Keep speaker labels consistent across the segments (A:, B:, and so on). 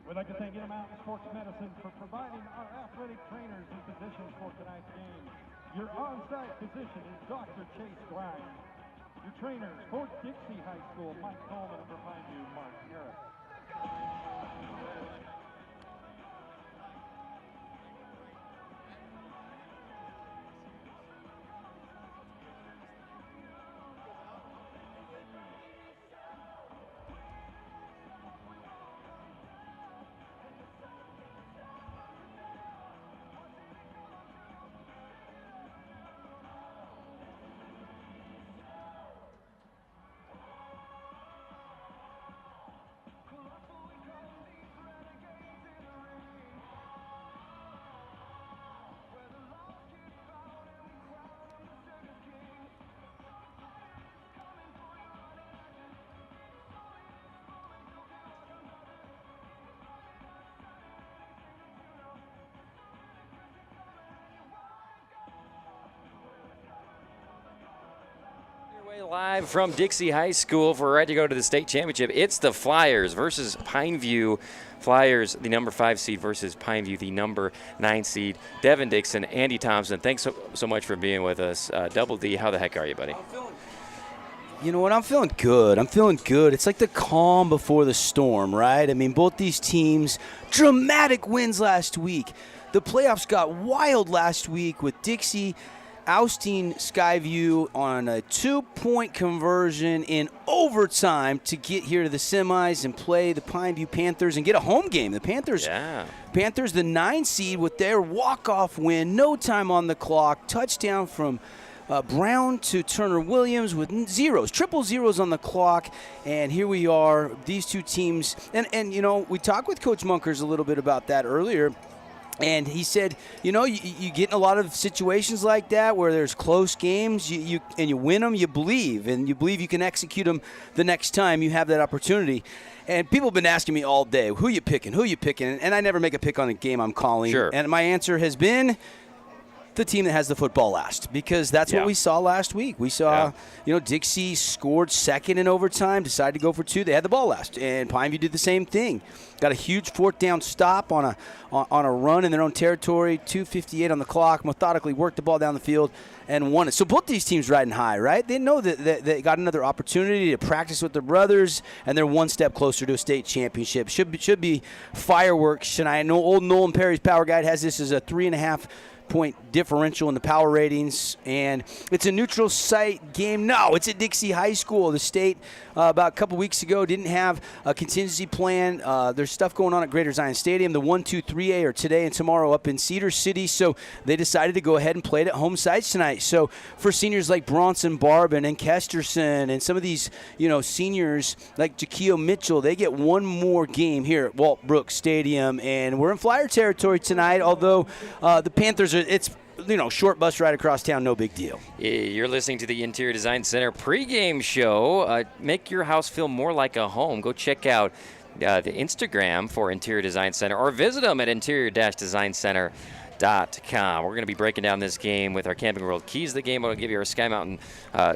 A: We'd like to thank Intermountain Sports Medicine for providing our athletic trainers and physicians for tonight's game. Your on-site physician is Dr. Chase Grimes. Your trainers for Dixie High School, Mike Coleman, and for Pineview, Mark Harris.
B: Live from Dixie High School for Right to Go to the state championship. It's the Flyers versus Pineview. Flyers, the number 5 seed, versus Pineview, the number 9 seed. Devin Dixon, Andy Thompson, thanks so much for being with us. Double D, how the heck are you, buddy?
C: You know what? I'm feeling good. It's like the calm before the storm, right? I mean, both these teams, dramatic wins last week. The playoffs got wild last week with Dixie ousting Skyview on a 2-point conversion in overtime to get here to the semis and play the Pineview Panthers and get a home game. The Panthers, the 9 seed, with their walk-off win, no time on the clock, touchdown from Brown to Turner Williams with triple zeros on the clock, and here we are, these two teams. And you know, we talked with Coach Munkers a little bit about that earlier. And he said, you know, you get in a lot of situations like that where there's close games, you win them, you believe you can execute them the next time you have that opportunity. And people have been asking me all day, who you picking? And I never make a pick on a game I'm calling.
B: Sure.
C: And my answer has been the team that has the football last, because that's what we saw last week. We saw, Dixie scored second in overtime, decided to go for 2. They had the ball last, and Pineview did the same thing. Got a huge 4th down stop on a run in their own territory, 2:58 on the clock, methodically worked the ball down the field and won it. So both these teams riding high, right? They know that they got another opportunity to practice with their brothers, and they're one step closer to a state championship. Should be fireworks. And I know old Nolan Perry's Power Guide has this as a 3.5-point differential in the power ratings, and it's a neutral site game. No, it's at Dixie High School. The state about a couple weeks ago didn't have a contingency plan. There's stuff going on at Greater Zion Stadium. The 1, 2, 3A are today and tomorrow up in Cedar City, so they decided to go ahead and play it at home sites tonight. So for seniors like Bronson Barbin and Kesterson and some of these seniors like Jaquio Mitchell, they get one more game here at Walt Brooks Stadium, and we're in Flyer territory tonight, although the Panthers it's short bus ride across town, no big deal.
B: You're listening to the Interior Design Center pregame show. Make your house feel more like a home. Go check out the Instagram for Interior Design Center, or visit them at interior-designcenter.com. We're going to be breaking down this game with our Camping World keys of the game. We'll give you our Sky Mountain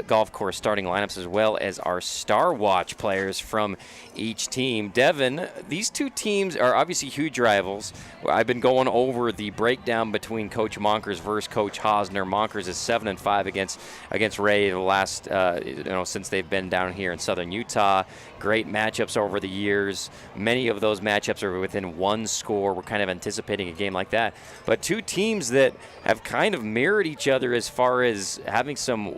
B: Golf Course starting lineups, as well as our Star Watch players from each team. Devin, these two teams are obviously huge rivals. I've been going over the breakdown between Coach Monkers versus Coach Hosner. Monkers is 7-5 against Ray the last since they've been down here in southern Utah. Great matchups over the years. Many of those matchups are within one score. We're kind of anticipating a game like that. But two teams that have kind of mirrored each other as far as having some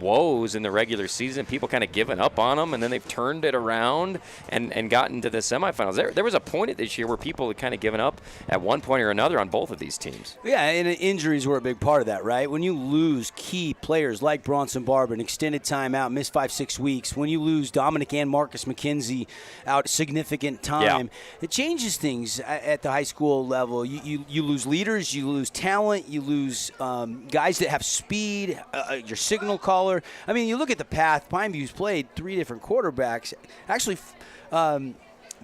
B: woes in the regular season. People kind of given up on them, and then they've turned it around and gotten to the semifinals. There was a point at this year where people had kind of given up at one point or another on both of these teams.
C: Yeah, and injuries were a big part of that, right? When you lose key players like Bronson Barber, an extended time out, missed 5-6 weeks, when you lose Dominic and Marcus McKenzie out significant time, it changes things at the high school level. You lose leaders, is you lose talent, you lose guys that have speed, your signal caller. I mean, you look at the path. Pineview's played 3 different quarterbacks. Actually,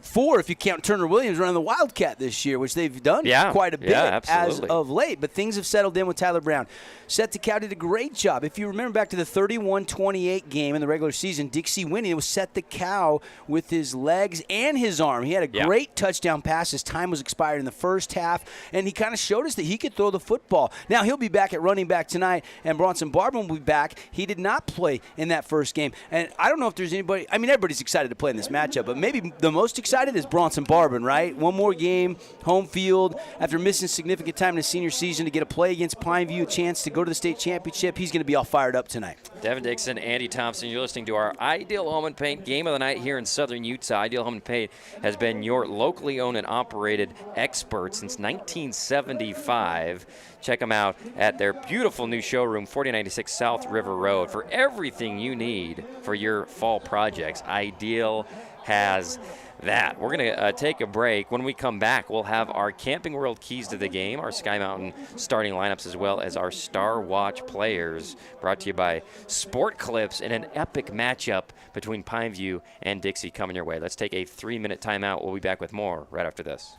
C: 4 if you count Turner Williams running the Wildcat this year, which they've done quite a bit as of late. But things have settled in with Tyler Brown. Seth DeCow did a great job. If you remember back to the 31-28 game in the regular season, Dixie winning, it was Seth DeCow with his legs and his arm. He had a great touchdown pass. His time was expired in the first half, and he kind of showed us that he could throw the football. Now, he'll be back at running back tonight, and Bronson Barban will be back. He did not play in that first game. And I don't know if there's anybody – I mean, everybody's excited to play in this matchup, but maybe the most excited is Bronson Barban, right? One more game, home field, after missing significant time in his senior season to get a play against Pineview, a chance to go to the state championship. He's going to be all fired up tonight.
B: Devin Dixon, Andy Thompson, you're listening to our Ideal Home and Paint Game of the Night here in Southern Utah. Ideal Home and Paint has been your locally owned and operated expert since 1975. Check them out at their beautiful new showroom, 4096 South River Road. For everything you need for your fall projects, Ideal has that. We're going to take a break. When we come back, we'll have our Camping World keys to the game, our Sky Mountain starting lineups, as well as our Star Watch players, brought to you by Sport Clips in an epic matchup between Pineview and Dixie coming your way. Let's take a 3-minute timeout. We'll be back with more right after this.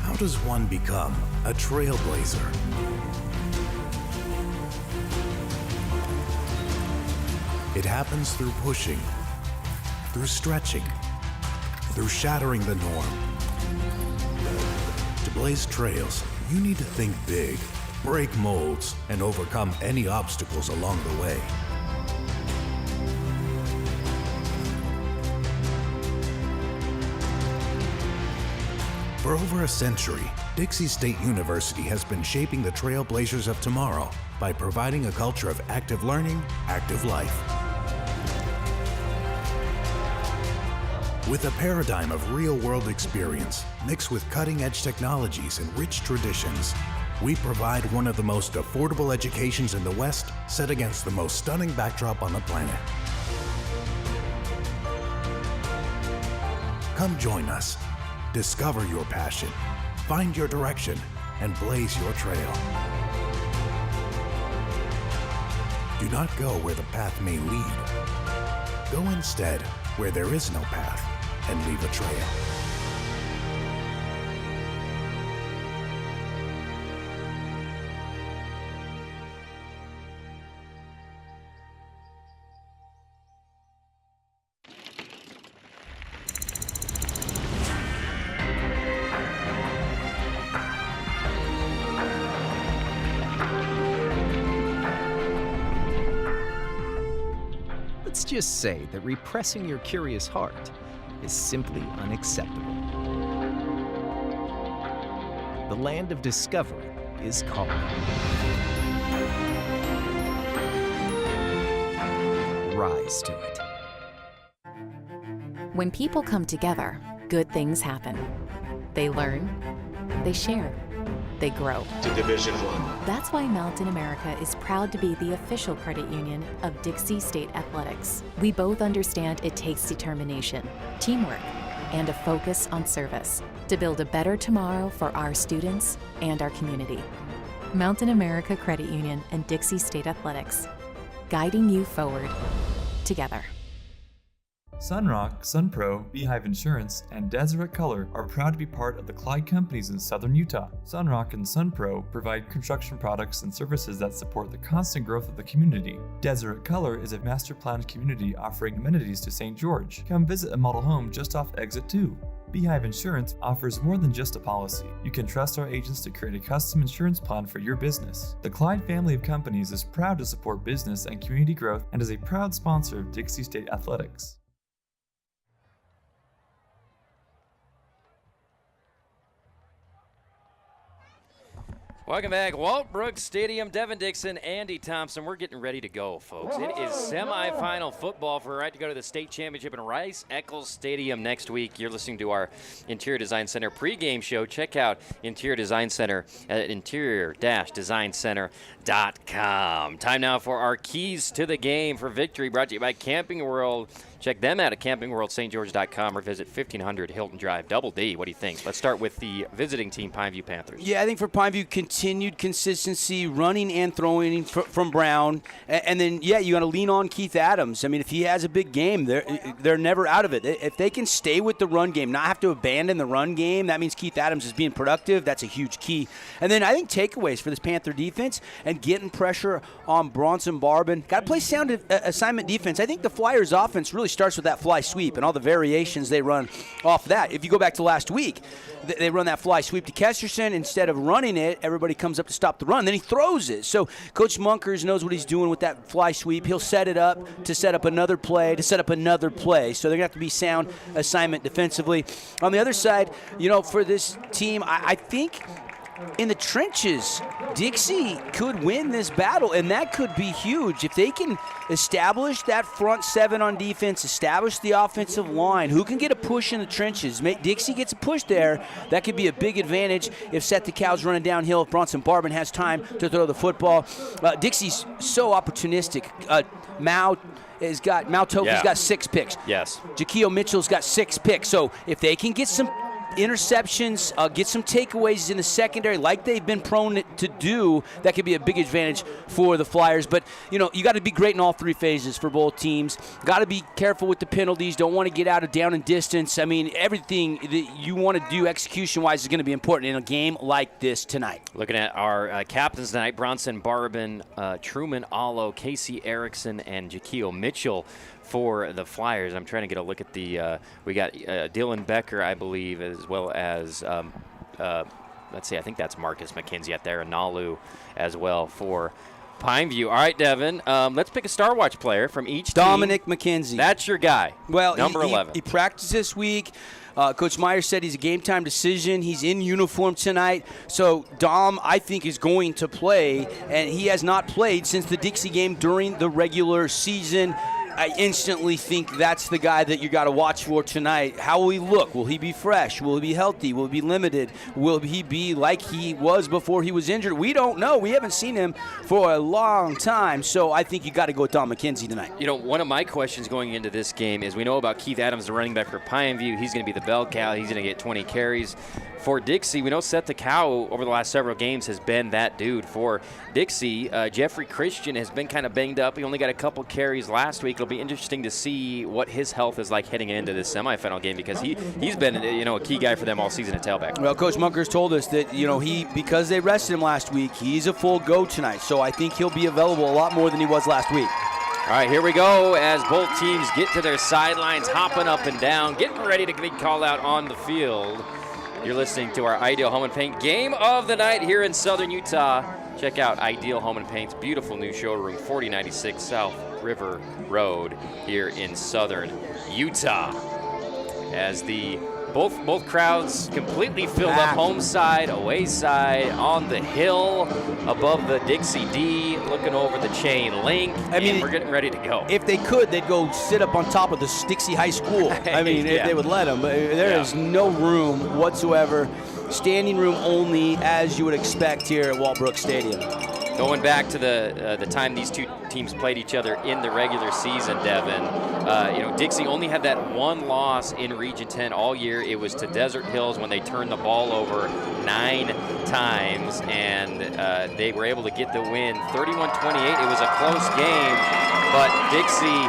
D: How does one become a trailblazer? It happens through pushing, through stretching, through shattering the norm. To blaze trails, you need to think big, break molds, and overcome any obstacles along the way. For over a century, Dixie State University has been shaping the trailblazers of tomorrow by providing a culture of active learning, active life. With a paradigm of real-world experience mixed with cutting-edge technologies and rich traditions, we provide one of the most affordable educations in the West, set against the most stunning backdrop on the planet. Come join us. Discover your passion, find your direction, and blaze your trail. Do not go where the path may lead. Go instead where there is no path and leave a trail.
E: Let's just say that repressing your curious heart is simply unacceptable. The land of discovery is calling. Rise to it.
F: When people come together, good things happen. They learn, they share, they grow.
G: To Division I.
F: That's why Mountain America is proud to be the official credit union of Dixie State Athletics. We both understand it takes determination, teamwork, and a focus on service to build a better tomorrow for our students and our community. Mountain America Credit Union and Dixie State Athletics, guiding you forward together.
H: Sunrock, Sunpro, Beehive Insurance, and Deseret Color are proud to be part of the Clyde companies in southern Utah. Sunrock and Sunpro provide construction products and services that support the constant growth of the community. Deseret Color is a master-planned community offering amenities to St. George. Come visit a model home just off Exit 2. Beehive Insurance offers more than just a policy. You can trust our agents to create a custom insurance plan for your business. The Clyde family of companies is proud to support business and community growth and is a proud sponsor of Dixie State Athletics.
B: Welcome back, Walt Brooks Stadium. Devin Dixon, Andy Thompson. We're getting ready to go, folks. It is semifinal football for a right to go to the state championship in Rice-Eccles Stadium next week. You're listening to our Interior Design Center pregame show. Check out Interior Design Center at interior-designcenter.com. Time now for our keys to the game for victory, brought to you by Camping World. Check them out at campingworldstgeorge.com or visit 1500 Hilton Drive. Double D, what do you think? Let's start with the visiting team, Pineview Panthers.
C: Yeah, I think for Pineview, continued consistency, running and throwing from Brown. And then, yeah, you got to lean on Keith Adams. I mean, if he has a big game, they're never out of it. If they can stay with the run game, not have to abandon the run game, that means Keith Adams is being productive. That's a huge key. And then I think takeaways for this Panther defense and getting pressure on Bronson Barbin. Got to play sound assignment defense. I think the Flyers offense really starts with that fly sweep and all the variations they run off that. If you go back to last week, they run that fly sweep to Kesterson. Instead of running it, everybody comes up to stop the run. Then he throws it. So Coach Munkers knows what he's doing with that fly sweep. He'll set it up to set up another play, to set up another play. So they're going to have to be sound assignment defensively. On the other side, for this team, I think in the trenches, Dixie could win this battle, and that could be huge. If they can establish that front seven on defense, establish the offensive line, who can get a push in the trenches? Dixie gets a push there. That could be a big advantage if Seth the Cow's running downhill, if Bronson Barbin has time to throw the football. Dixie's so opportunistic. Mao Tofi's got 6 picks.
B: Yes.
C: Jaquil Mitchell's got 6 picks. So if they can get some interceptions, get some takeaways in the secondary like they've been prone to do, that could be a big advantage for the Flyers. But, you got to be great in all 3 phases for both teams. Got to be careful with the penalties. Don't want to get out of down and distance. I mean, everything that you want to do execution-wise is going to be important in a game like this tonight.
B: Looking at our captains tonight, Bronson Barbin, Truman Allo, Casey Erickson, and Jaquil Mitchell for the Flyers. I'm trying to get a look at the we got Dylan Becker, I believe, as well as let's see, I think that's Marcus McKenzie out there, and Nalu as well for Pineview. All right, Devin, let's pick a Star Watch player from each
C: Dominic
B: team.
C: McKenzie.
B: That's your guy.
C: Well,
B: number 11.
C: He practiced this week. Coach Meyer said he's a game-time decision. He's in uniform tonight. So Dom, I think, is going to play, and he has not played since the Dixie game during the regular season. I instantly think that's the guy that you got to watch for tonight. How will he look? Will he be fresh? Will he be healthy? Will he be limited? Will he be like he was before he was injured? We don't know. We haven't seen him for a long time. So I think you got to go with Don McKenzie tonight.
B: One of my questions going into this game is we know about Keith Adams, the running back for Pineview. He's going to be the bell cow. He's going to get 20 carries. For Dixie, we know Seth the Cow over the last several games has been that dude. For Dixie, Jeffrey Christian has been kind of banged up. He only got a couple carries last week. It'll be interesting to see what his health is like heading into this semifinal game, because he's been a key guy for them all season at tailback.
C: Well, Coach Munkers told us that because they rested him last week, he's a full go tonight. So I think he'll be available a lot more than he was last week.
B: All right, here we go as both teams get to their sidelines, hopping up and down, getting ready to be called out on the field. You're listening to our Ideal Home and Paint Game of the Night here in Southern Utah. Check out Ideal Home and Paint's beautiful new showroom, 4096 South River Road here in Southern Utah. As both crowds completely filled up, home side, away side, on the hill, above the Dixie D, looking over the chain link. We're getting ready to go.
C: If they could, they'd go sit up on top of the Dixie High School. If they would let them. But there is no room whatsoever. Standing room only, as you would expect here at Walt Brooks Stadium.
B: Going back to the time these two teams played each other in the regular season, Devin, Dixie only had that one loss in Region 10 all year. It was to Desert Hills when they turned the ball over 9 times, and they were able to get the win 31-28. It was a close game, but Dixie,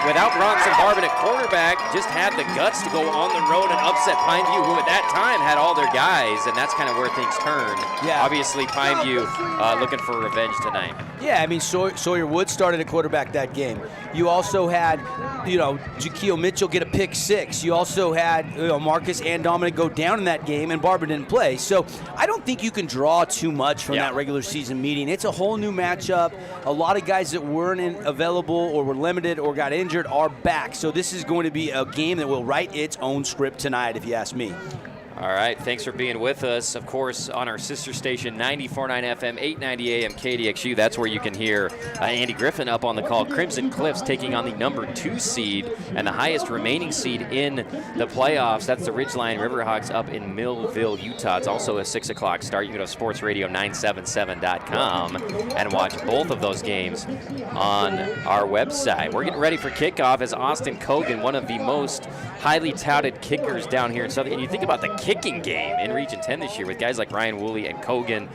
B: without Bronson Barbin at quarterback, just had the guts to go on the road and upset Pineview, who at that time had all their guys, and that's kind of where things turned. Yeah. Obviously, Pineview looking for revenge tonight.
C: Yeah, Sawyer Woods started at quarterback that game. You also had, Jaquil Mitchell get a pick 6. You also had, Marcus and Dominic go down in that game, and Barbara didn't play. So I don't think you can draw too much from that regular season meeting. It's a whole new matchup. A lot of guys that weren't available or were limited or got injured are back. So this is going to be a game that will write its own script tonight, if you ask me.
B: All right, thanks for being with us. Of course, on our sister station, 94.9 FM, 890 AM KDXU. That's where you can hear Andy Griffin up on the call. Crimson Cliffs taking on the number 2 seed and the highest remaining seed in the playoffs. That's the Ridgeline Riverhawks up in Millville, Utah. It's also a 6 o'clock start. You can go to sportsradio977.com and watch both of those games on our website. We're getting ready for kickoff as Austin Kogan, one of the most highly touted kickers down here in Southern. And you think about the kicking game in Region 10 this year with guys like Ryan Woolley and Kogan,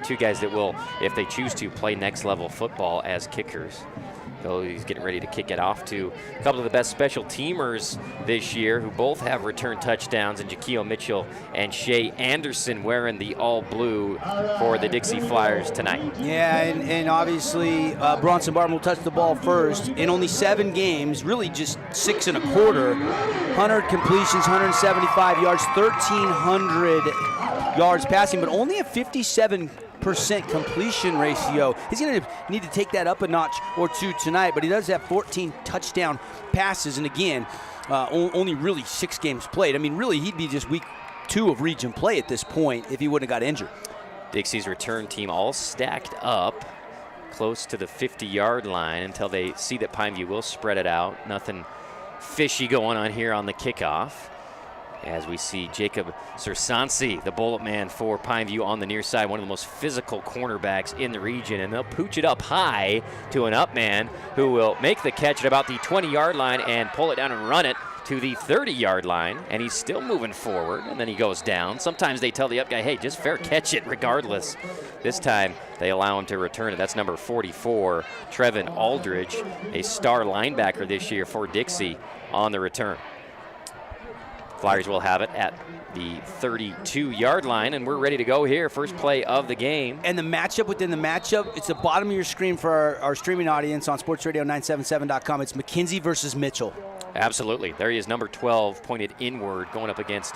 B: 2 guys that will, if they choose to, play next level football as kickers. So he's getting ready to kick it off to a couple of the best special teamers this year who both have return touchdowns, and Jaquio Mitchell and Shea Anderson wearing the all blue for the Dixie Flyers tonight.
C: Yeah, and obviously Bronson Barton will touch the ball first. In only 7 games, really just 6 1/4, 100 completions, 175 yards, 1,300 yards passing, but only a 57% completion ratio. He's going to need to take that up a notch or 2 tonight, but he does have 14 touchdown passes, and again, only really 6 games played. I mean, really, he'd be just week 2 of region play at this point if he wouldn't have got injured.
B: Dixie's return team all stacked up close to the 50-yard line until they see that Pineview will spread it out. Nothing fishy going on here on the kickoff. As we see Jacob Sersansi, the bullet man for Pineview on the near side, one of the most physical cornerbacks in the region, and they'll pooch it up high to an up man who will make the catch at about the 20-yard line and pull it down and run it to the 30-yard line, and he's still moving forward, and then he goes down. Sometimes they tell the up guy, hey, just fair catch it regardless. This time they allow him to return it. That's number 44, Trevin Aldridge, a star linebacker this year for Dixie on the return. Flyers will have it at the 32-yard line, and we're ready to go here. First play of the game.
C: And the matchup within the matchup, it's the bottom of your screen for our streaming audience on sportsradio977.com. It's McKenzie versus Mitchell.
B: Absolutely. There he is, number 12, pointed inward, going up against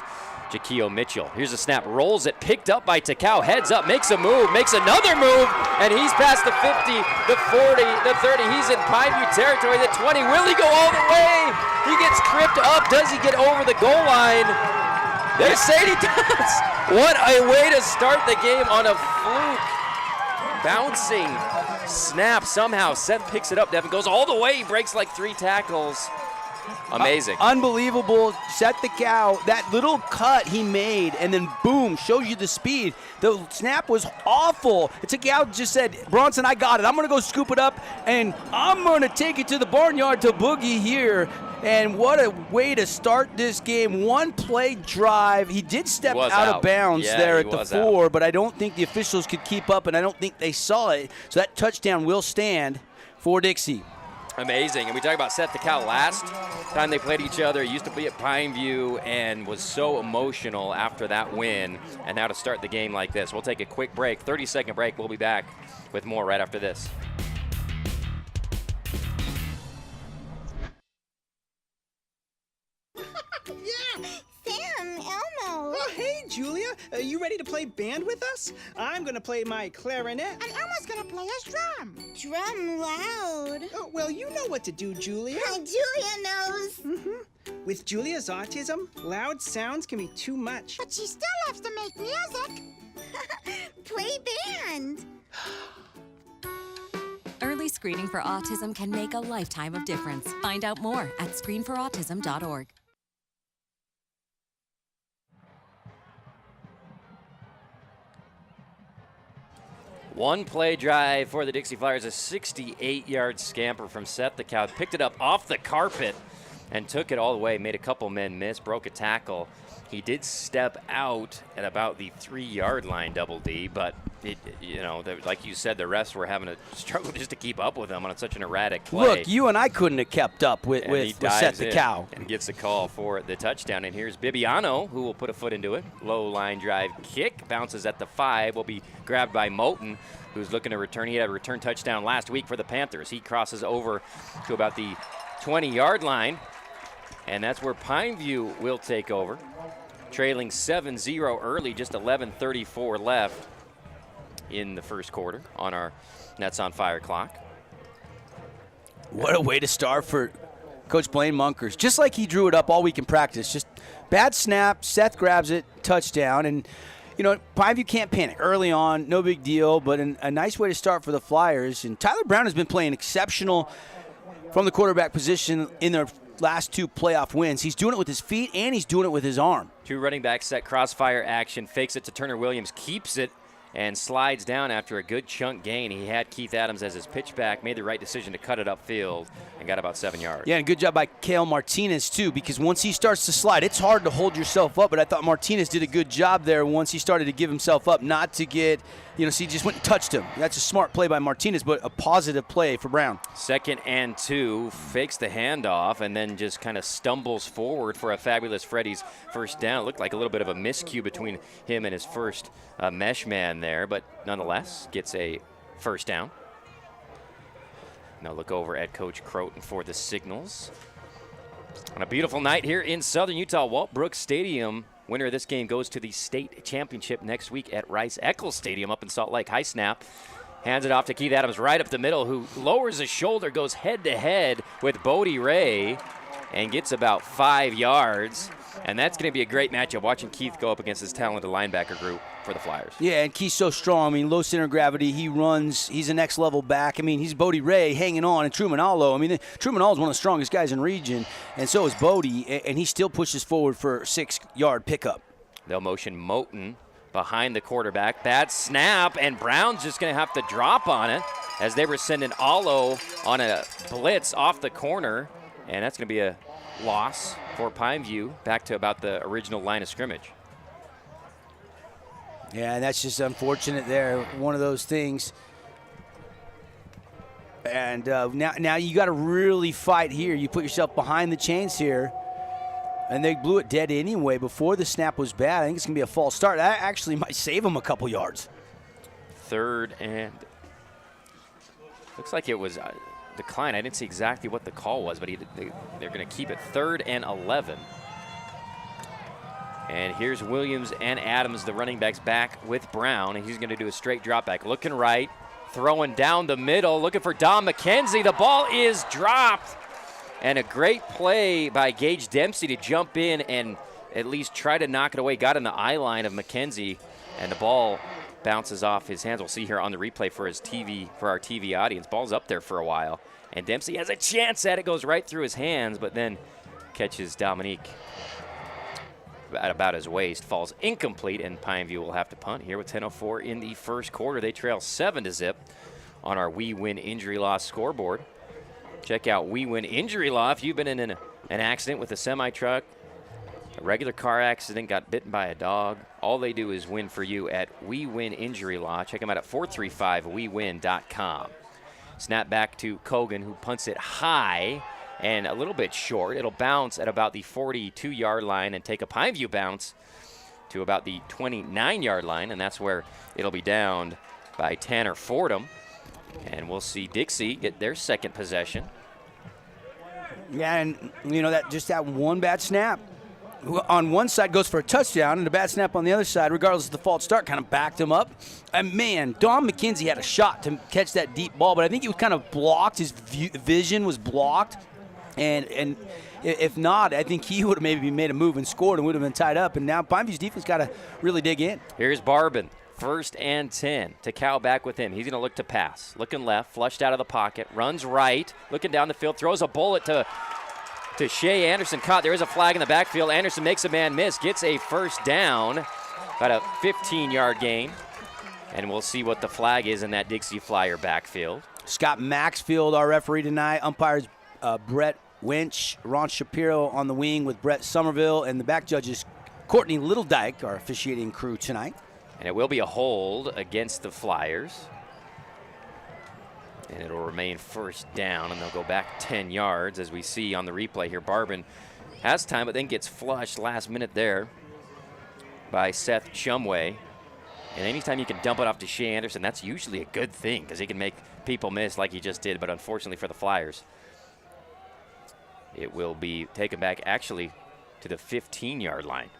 B: Jaquio Mitchell. Here's a snap, rolls it, picked up by Takao, heads up, makes a move, makes another move, and he's past the 50, the 40, the 30. He's in Pineview territory, the 20. Will he go all the way? He gets tripped up. Does he get over the goal line? They're saying he does. What a way to start the game on a fluke. Bouncing snap. Somehow Seth picks it up. Devin goes all the way. He breaks like 3 tackles. Amazing.
C: Unbelievable. Set the cow. That little cut he made, and then boom, shows you the speed. The snap was awful. Takao just said, Bronson, I got it. I'm going to go scoop it up, and I'm going to take it to the barnyard to Boogie here. And what a way to start this game. 1 play drive. He did step out of bounds there at the 4, but I don't think the officials could keep up, and I don't think they saw it. So that touchdown will stand for Dixie.
B: Amazing. And we talked about Seth the Cow last time they played each other. He used to be at Pineview and was so emotional after that win. And now to start the game like this. We'll take a quick break, 30-second break. We'll be back with more right after this.
G: Yeah, Sam, Elmo.
I: Oh, hey, Julia. Are you ready to play band with us? I'm going to play my clarinet.
G: And Elmo's gonna play his drum. Drum loud.
I: Oh, well, you know what to do, Julia.
G: Julia knows.
I: With Julia's autism, loud sounds can be too much.
G: But she still loves to make music. Play band.
J: Early screening for autism can make a lifetime of difference. Find out more at screenforautism.org.
B: One play drive for the Dixie Flyers, a 68-yard scamper from Seth the Cow. Picked it up off the carpet and took it all the way, made a couple men miss, broke a tackle. He did step out at about the 3-yard line, Double D, but like you said, the refs were having a struggle just to keep up with him on such an erratic play.
C: Look, you and I couldn't have kept up with Seth the Cow.
B: And gets the call for the touchdown. And here's Bibiano, who will put a foot into it. Low line drive kick, bounces at the 5, will be grabbed by Moten, who's looking to return. He had a return touchdown last week for the Panthers. He crosses over to about the 20-yard line, and that's where Pineview will take over. Trailing 7-0 early, just 11:34 left in the first quarter on our Nets on Fire clock.
C: What a way to start for Coach Blaine Munkers, just like he drew it up all week in practice. Just bad snap, Seth grabs it, touchdown. And, Pineview can't panic. Early on, no big deal, but a nice way to start for the Flyers. And Tyler Brown has been playing exceptional from the quarterback position in their last 2 playoff wins. He's doing it with his feet, and he's doing it with his arm.
B: 2 running backs set crossfire action, fakes it to Turner Williams, keeps it, and slides down after a good chunk gain. He had Keith Adams as his pitchback, made the right decision to cut it upfield, and got about 7 yards.
C: Yeah, and good job by Kale Martinez, too, because once he starts to slide, it's hard to hold yourself up, but I thought Martinez did a good job there once he started to give himself up, not to get, so he just went and touched him. That's a smart play by Martinez, but a positive play for Brown.
B: 2nd and 2, fakes the handoff, and then just kind of stumbles forward for a fabulous Freddie's first down. It looked like a little bit of a miscue between him and his first mesh man there, but nonetheless gets a first down. Now look over at Coach Croton for the signals. On a beautiful night here in Southern Utah, Walt Brooks Stadium. Winner of this game goes to the state championship next week at Rice-Eccles Stadium up in Salt Lake. High snap. Hands it off to Keith Adams right up the middle, who lowers his shoulder, goes head-to-head with Bodie Ray, and gets about 5 yards. And that's going to be a great matchup, watching Keith go up against his talented linebacker group for the Flyers.
C: Yeah, and Keith's so strong. Low center of gravity. He runs. He's a next-level back. He's Bodie Ray hanging on, and Truman Allo. Truman Allo is one of the strongest guys in region, and so is Bodie, and he still pushes forward for a 6-yard pickup.
B: They'll motion Moten behind the quarterback. Bad snap, and Brown's just going to have to drop on it as they were sending Allo on a blitz off the corner, and that's going to be a loss for Pineview, back to about the original line of scrimmage.
C: Yeah, and that's just unfortunate there. One of those things. And now you got to really fight here. You put yourself behind the chains here. And they blew it dead anyway before the snap was bad. I think it's going to be a false start. That actually might save them a couple yards.
B: 3rd and looks like it was decline. I didn't see exactly what the call was, but they're going to keep it 3rd and 11. And here's Williams and Adams, the running backs, back with Brown, and he's going to do a straight drop back. Looking right, throwing down the middle, looking for Dom McKenzie. The ball is dropped. And a great play by Gage Dempsey to jump in and at least try to knock it away. Got in the eye line of McKenzie, and the ball bounces off his hands. We'll see here on the replay for our TV audience. Ball's up there for a while, and Dempsey has a chance at it. Goes right through his hands, but then catches Dominique at about his waist. Falls incomplete, and Pineview will have to punt here with 10:04 in the first quarter. They trail 7-0 on our We Win Injury Law scoreboard. Check out We Win Injury Law. If you've been in an accident with a semi-truck, a regular car accident, got bitten by a dog, all they do is win for you at We Win Injury Law. Check them out at 435wewin.com. Snap back to Kogan, who punts it high and a little bit short. It'll bounce at about the 42-yard line and take a Pineview bounce to about the 29-yard line, and that's where it'll be downed by Tanner Fordham. And we'll see Dixie get their second possession.
C: Yeah, and that one bad snap on one side goes for a touchdown, and a bad snap on the other side, regardless of the false start, kind of backed him up. And man, Dom McKenzie had a shot to catch that deep ball, but I think he was kind of blocked. His vision was blocked, and if not, I think he would have maybe made a move and scored and would have been tied up. And now Pineview's defense got to really dig in.
B: Here's Barbin. 1st and 10. Takao back with him. He's going to look to pass. Looking left, flushed out of the pocket, runs right, looking down the field, throws a bullet to Shea Anderson. Caught. There is a flag in the backfield. Anderson makes a man miss, gets a first down, about a 15-yard gain. And we'll see what the flag is in that Dixie Flyer backfield.
C: Scott Maxfield, our referee tonight. Umpires Brett Winch, Ron Shapiro on the wing with Brett Somerville, and the back judges Courtney Littledyke, our officiating crew tonight.
B: And it will be a hold against the Flyers. And it'll remain first down, and they'll go back 10 yards, as we see on the replay here. Barbin has time, but then gets flushed last minute there by Seth Shumway. And anytime you can dump it off to Shea Anderson, that's usually a good thing, because he can make people miss like he just did. But unfortunately for the Flyers, it will be taken back actually to the 15-yard line,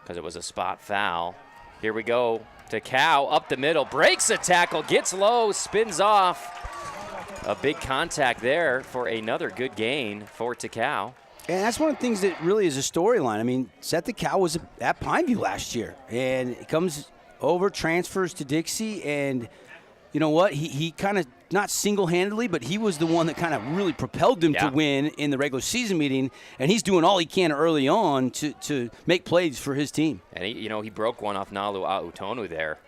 B: because it was a spot foul. Here we go to Cow up the middle, breaks a tackle, gets low, spins off, a big contact there for another good gain for Takao.
C: And that's one of the things that really is a storyline. I mean, Seth Takao was at Pineview last year, and it comes over, transfers to Dixie, and you know what? He kind of, not single-handedly, but he was the one that kind of really propelled them to win in the regular season meeting, and he's doing all he can early on to make plays for his team.
B: And, he broke one off Nalu Autonu there,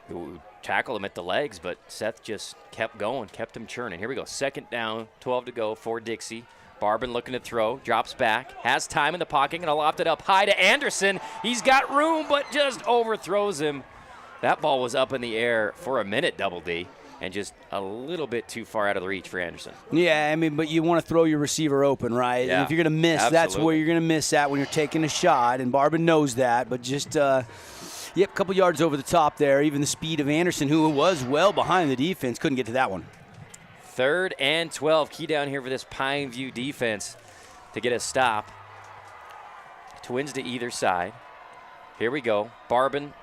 B: who tackled him at the legs, but Seth just kept going, kept him churning. Here we go, 2nd down, 12 to go for Dixie. Barbin looking to throw, drops back, has time in the pocket, going to loft it up high to Anderson. He's got room, but just overthrows him. That ball was up in the air for a minute, Double D, and just a little bit too far out of the reach for Anderson.
C: Yeah, I mean, but you want to throw your receiver open, right?
B: Yeah,
C: and if you're going to miss, that's where you're going to miss that when you're taking a shot, and Barbin knows that, but just a couple yards over the top there. Even the speed of Anderson, who was well behind the defense, couldn't get to that one.
B: 3rd and 12. Key down here for this Pineview defense to get a stop. Twins to either side. Here we go. Barbin,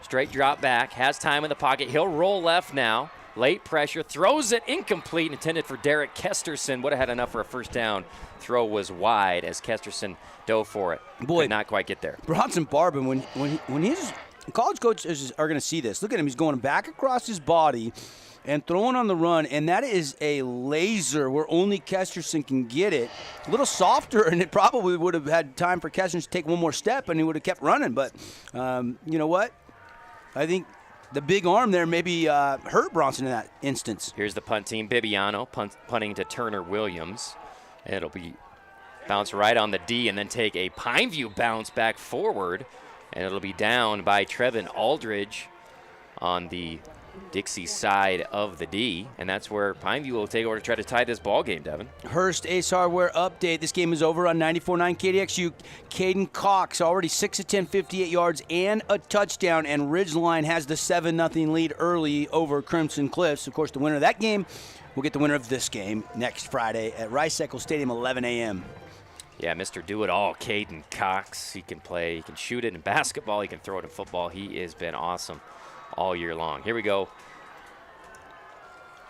B: straight drop back, has time in the pocket. He'll roll left now. Late pressure, throws it incomplete, intended for Derek Kesterson. Would have had enough for a first down. Throw was wide as Kesterson dove for it.
C: Boy,
B: could not quite get there.
C: Bronson Barbin, when his college coaches are going to see this, look at him. He's going back across his body and throwing on the run, and that is a laser where only Kesterson can get it. A little softer, and it probably would have had time for Kesterson to take one more step, and he would have kept running. But you know what? I think the big arm there maybe hurt Bronson in that instance.
B: Here's the punt team. Bibiano punting to Turner Williams. It'll be bounce right on the D and then take a Pineview bounce back forward, and it'll be down by Trevin Aldridge on the Dixie side of the D, and that's where Pineview will take over to try to tie this ball game, Devin.
C: Hurst Ace Hardware update. This game is over on 94.9 KDXU. Caden Cox already 6 of 10, 58 yards and a touchdown, and Ridgeline has the 7-0 lead early over Crimson Cliffs. Of course, the winner of that game will get the winner of this game next Friday at Rice-Eccles Stadium, 11 a.m.
B: Yeah, Mr. Do-It-All, Caden Cox. He can play, he can shoot it in basketball, he can throw it in football. He has been awesome all year long. Here we go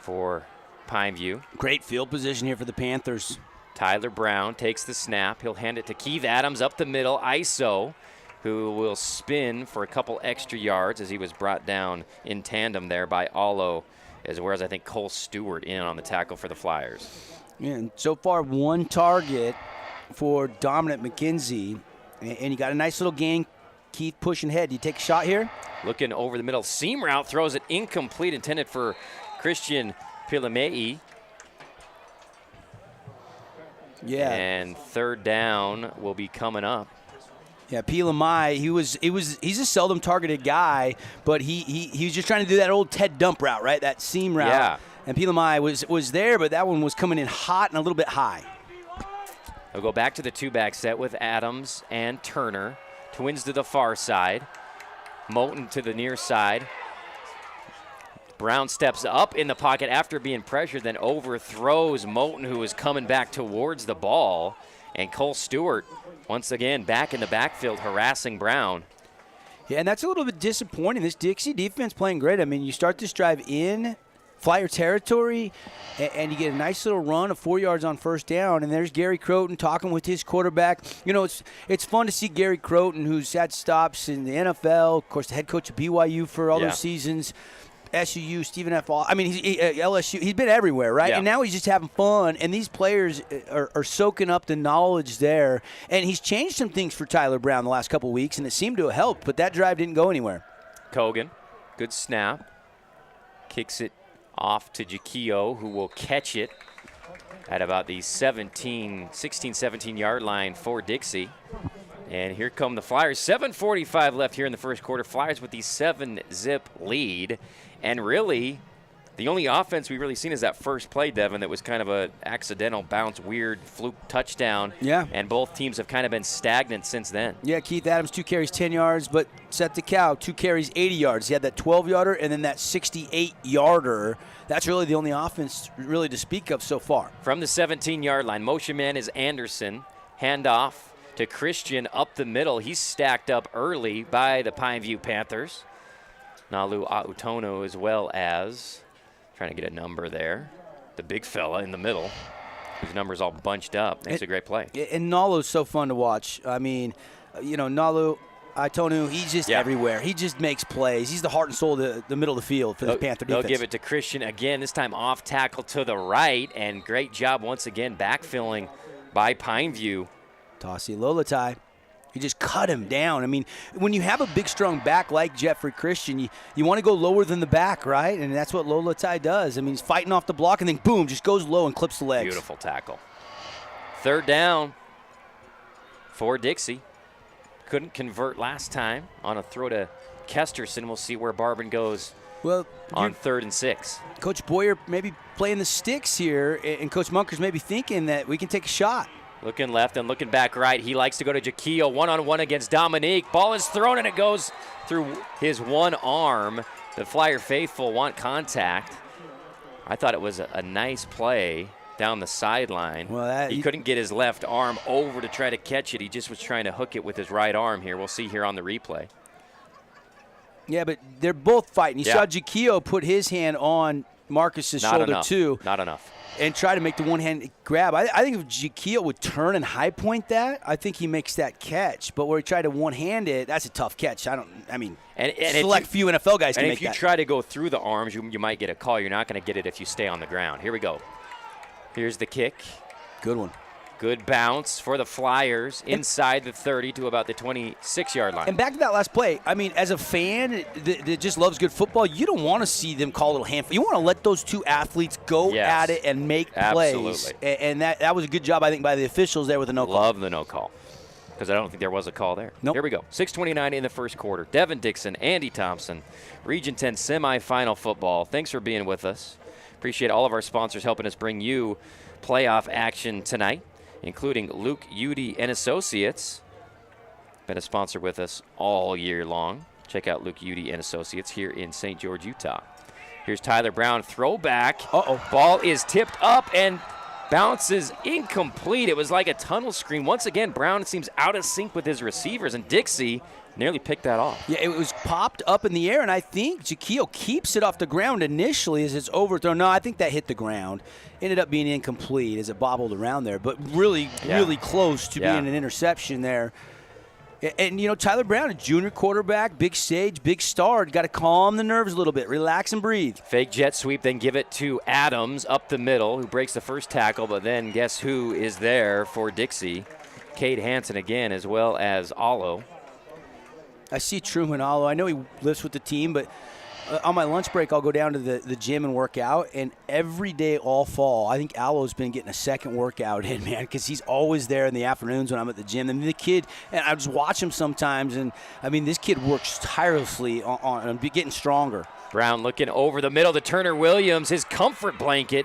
B: for Pineview.
C: Great field position here for the Panthers.
B: Tyler Brown takes the snap. He'll hand it to Keith Adams up the middle. ISO, who will spin for a couple extra yards as he was brought down in tandem there by Allo, as well as I think Cole Stewart in on the tackle for the Flyers.
C: Yeah, and so far one target for Dominic McKenzie, and you got a nice little gain. Keith pushing ahead. Do you take a shot here?
B: Looking over the middle. Seam route, throws it incomplete, intended for Christian Pilamei.
C: Yeah.
B: And 3rd down will be coming up.
C: Yeah, Pilamei, he's a seldom targeted guy, but he was just trying to do that old Ted Dump route, right? That seam route.
B: Yeah.
C: And Pilamei was there, but that one was coming in hot and a little bit high.
B: They'll go back to the two-back set with Adams and Turner. Twins to the far side. Moulton to the near side. Brown steps up in the pocket after being pressured, then overthrows Moulton, who is coming back towards the ball. And Cole Stewart, once again, back in the backfield, harassing Brown.
C: Yeah, and that's a little bit disappointing. This Dixie defense playing great. I mean, you start this drive in Flyer territory, and you get a nice little run of 4 yards on 1st down, and there's Gary Croton talking with his quarterback. You know, it's fun to see Gary Croton, who's had stops in the NFL, of course, the head coach of BYU for all those seasons, SUU, Stephen F. I mean, LSU. He's been everywhere, right?
B: Yeah.
C: And now he's just having fun, and these players are soaking up the knowledge there. And he's changed some things for Tyler Brown the last couple of weeks, and it seemed to have helped, but that drive didn't go anywhere.
B: Kogan, good snap. Kicks it off to Jakio, who will catch it at about the 16, 17-yard line for Dixie. And here come the Flyers. 7:45 left here in the first quarter. Flyers with the 7-zip lead. And really, the only offense we've really seen is that first play, Devin, that was kind of an accidental bounce, weird fluke touchdown.
C: Yeah.
B: And both teams have kind of been stagnant since then.
C: Yeah, Keith Adams, 2 carries, 10 yards, but Seth Takao, 2 carries, 80 yards. He had that 12-yarder and then that 68-yarder. That's really the only offense really to speak of so far.
B: From the 17-yard line, motion man is Anderson. Handoff to Christian up the middle. He's stacked up early by the Pineview Panthers. Nalu Autonu as well as, trying to get a number there. the big fella in the middle, whose number's all bunched up. Makes a great play.
C: And Nalu's so fun to watch. I mean, Nalu Itonu, he's just everywhere. He just makes plays. He's the heart and soul of the middle of the field for the Panther defense.
B: They'll give it to Christian again, this time off tackle to the right, and great job once again backfilling by Pineview.
C: Tasi Lolatai. You just cut him down. I mean, when you have a big, strong back like Jeffrey Christian, you want to go lower than the back, right? And that's what Lolatai does. I mean, he's fighting off the block and then, boom, just goes low and clips the legs.
B: Beautiful tackle. 3rd down for Dixie. Couldn't convert last time on a throw to Kesterson. We'll see where Barbin goes on 3rd and 6.
C: Coach Boyer maybe playing the sticks here, and Coach Munker's maybe thinking that we can take a shot.
B: Looking left and looking back right. He likes to go to Jaquil one-on-one against Dominique. Ball is thrown, and it goes through his one arm. The Flyer faithful want contact. I thought it was a nice play down the sideline.
C: Well,
B: he couldn't get his left arm over to try to catch it. He just was trying to hook it with his right arm here. We'll see here on the replay.
C: Yeah, but they're both fighting. You saw Jaquil put his hand on Marcus's shoulder, too.
B: Not enough.
C: And try to make the one-hand grab. I think if Jaquil would turn and high point that, I think he makes that catch. But where he tried to one-hand it, that's a tough catch. Select few NFL guys can make that.
B: And if you try to go through the arms, you might get a call. You're not going to get it if you stay on the ground. Here we go. Here's the kick.
C: Good one.
B: Good bounce for the Flyers inside the 30 to about the 26-yard line.
C: And back to that last play, I mean, as a fan that just loves good football, you don't want to see them call a little handful. You want to let those two athletes go at it and make plays.
B: Absolutely.
C: And that was a good job, I think, by the officials there with the no call.
B: Love the no call, because I don't think there was a call there.
C: Nope.
B: Here we go. 6:29 in the first quarter. Devin Dixon, Andy Thompson, Region 10 semifinal football. Thanks for being with us. Appreciate all of our sponsors helping us bring you playoff action tonight, including Luke Udy and Associates. Been a sponsor with us all year long. Check out Luke Udy and Associates here in St. George, Utah. Here's Tyler Brown, throwback. Ball is tipped up and bounces incomplete. It was like a tunnel screen. Once again, Brown seems out of sync with his receivers, and Dixie nearly picked that off.
C: Yeah, it was popped up in the air, and I think Jaquil keeps it off the ground initially as it's overthrown. No, I think that hit the ground. Ended up being incomplete as it bobbled around there, but really close to being an interception there. And, Tyler Brown, a junior quarterback, big stage, big star. Got to calm the nerves a little bit, relax and breathe.
B: Fake jet sweep, then give it to Adams up the middle, who breaks the first tackle, but then guess who is there for Dixie? Cade Hansen again, as well as Allo.
C: I see Truman Allo. I know he lives with the team, but on my lunch break, I'll go down to the gym and work out. And every day all fall, I think Allo's been getting a second workout in, man, because he's always there in the afternoons when I'm at the gym. And the kid, and I just watch him sometimes, and, I mean, this kid works tirelessly on getting stronger.
B: Brown looking over the middle to Turner Williams, his comfort blanket.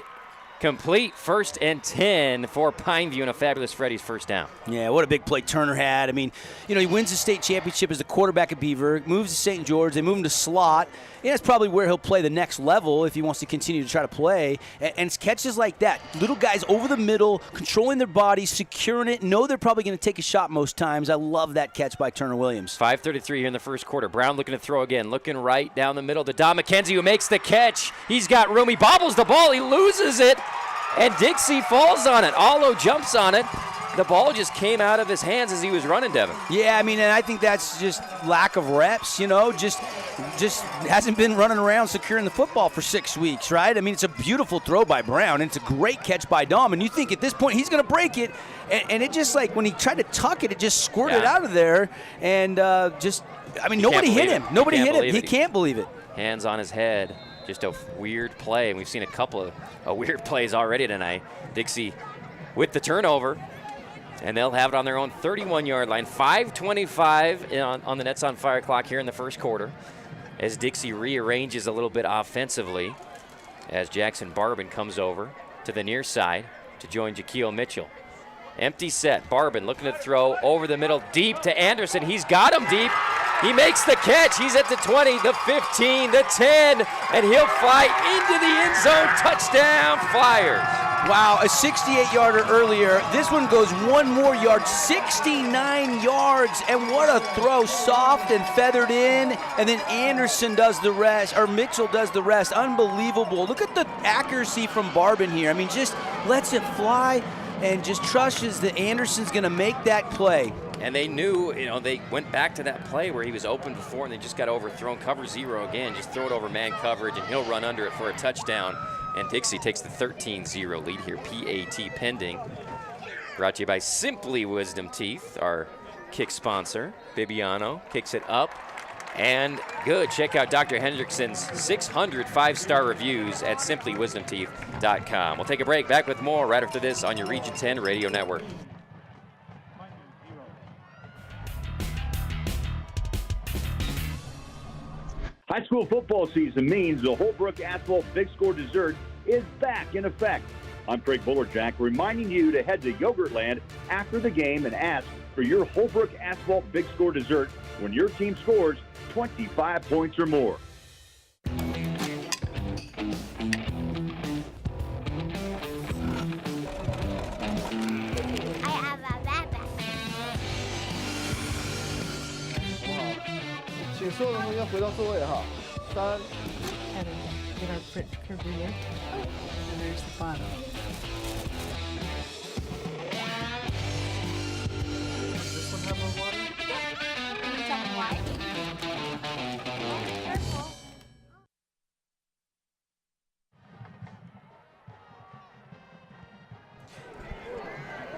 B: Complete 1st and 10 for Pineview and a fabulous Freddy's first down.
C: Yeah, what a big play Turner had. I mean, he wins the state championship as the quarterback at Beaver, moves to St. George, they move him to slot. And that's probably where he'll play the next level if he wants to continue to try to play. And it's catches like that. Little guys over the middle, controlling their bodies, securing it, know they're probably going to take a shot most times. I love that catch by Turner Williams.
B: 5:33 here in the first quarter. Brown looking to throw again, looking right down the middle to Don McKenzie, who makes the catch. He's got room. He bobbles the ball. He loses it. And Dixie falls on it. Allo jumps on it. The ball just came out of his hands as he was running, Devin.
C: Yeah, I mean, and I think that's just lack of reps, just hasn't been running around securing the football for 6 weeks, right? I mean, it's a beautiful throw by Brown, and it's a great catch by Dom, and you think at this point he's going to break it, and it just like when he tried to tuck it, it just squirted out of there, and nobody hit him. Nobody hit him. He can't believe it.
B: Hands on his head. Just a weird play, and we've seen a couple of weird plays already tonight. Dixie with the turnover, and they'll have it on their own 31-yard line. 5:25 on the Nets on Fire clock here in the first quarter as Dixie rearranges a little bit offensively as Jackson Barbin comes over to the near side to join Jaquil Mitchell. Empty set. Barbin looking to throw over the middle deep to Anderson. He's got him deep. He makes the catch. He's at the 20, the 15, the 10, and he'll fly into the end zone. Touchdown, Flyers.
C: Wow, a 68-yarder earlier. This one goes one more yard, 69 yards, and what a throw, soft and feathered in, and then Anderson does the rest, or Mitchell does the rest. Unbelievable. Look at the accuracy from Barban here. I mean, just lets it fly and just trusts that Anderson's going to make that play.
B: And they knew, they went back to that play where he was open before and they just got overthrown. Cover 0 again, just throw it over man coverage, and he'll run under it for a touchdown. And Dixie takes the 13-0 lead here, PAT pending. Brought to you by Simply Wisdom Teeth, our kick sponsor. Bibiano kicks it up and good. Check out Dr. Hendrickson's 600 5-star reviews at simplywisdomteeth.com. We'll take a break. Back with more right after this on your Region 10 Radio Network.
K: High school football season means the Holbrook Asphalt Big Score dessert is back in effect. I'm Craig Bullerjack, reminding you to head to Yogurtland after the game and ask for your Holbrook Asphalt Big Score dessert when your team scores 25 points or more.
L: Get our career. And there's the bottom. Does this one have more water?
G: Careful.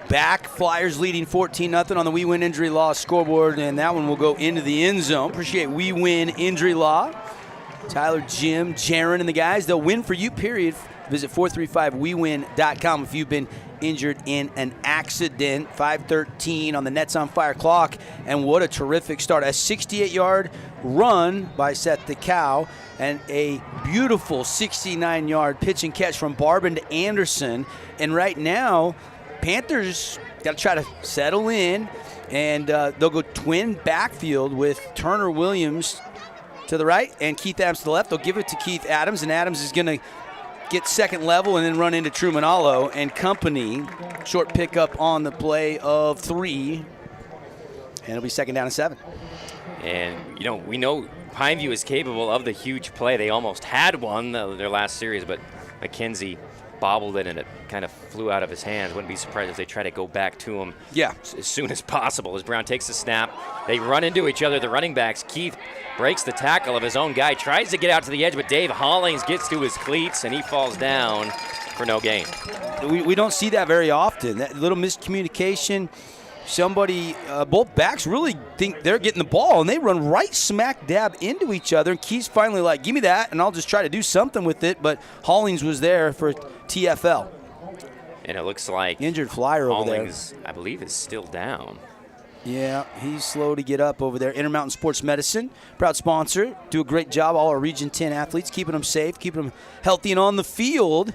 C: Back, Flyers leading 14-0 on the We Win Injury Law scoreboard, and that one will go into the end zone. Appreciate We Win Injury Law. Tyler, Jim, Jaron, and the guys, they'll win for you, period. Visit 435wewin.com if you've been injured in an accident. 5:13 on the Nets on Fire clock, and what a terrific start. A 68-yard run by Seth the Cow, and a beautiful 69-yard pitch and catch from Barban to Anderson. And right now, Panthers got to try to settle in, and they'll go twin backfield with Turner Williams to the right and Keith Adams to the left. They'll give it to Keith Adams, and Adams is going to get second level and then run into Truman Allo and company. Short pickup on the play of 3, and it'll be second down and 7.
B: And, we know Pineview is capable of the huge play. They almost had one their last series, but McKenzie bobbled it and it kind of flew out of his hands. Wouldn't be surprised if they try to go back to him as soon as possible. As Brown takes the snap, they run into each other, the running backs. Keith breaks the tackle of his own guy, tries to get out to the edge, but Dave Hollings gets to his cleats and he falls down for no gain.
C: We don't see that very often. That little miscommunication. Somebody, both backs really think they're getting the ball, and they run right smack dab into each other. And Keith's finally like, give me that, and I'll just try to do something with it. But Hollings was there for TFL.
B: And it looks like
C: injured Flyer over there.
B: Hollings, I believe, is still down.
C: Yeah, he's slow to get up over there. Intermountain Sports Medicine, proud sponsor. Do a great job, all our Region 10 athletes, keeping them safe, keeping them healthy and on the field.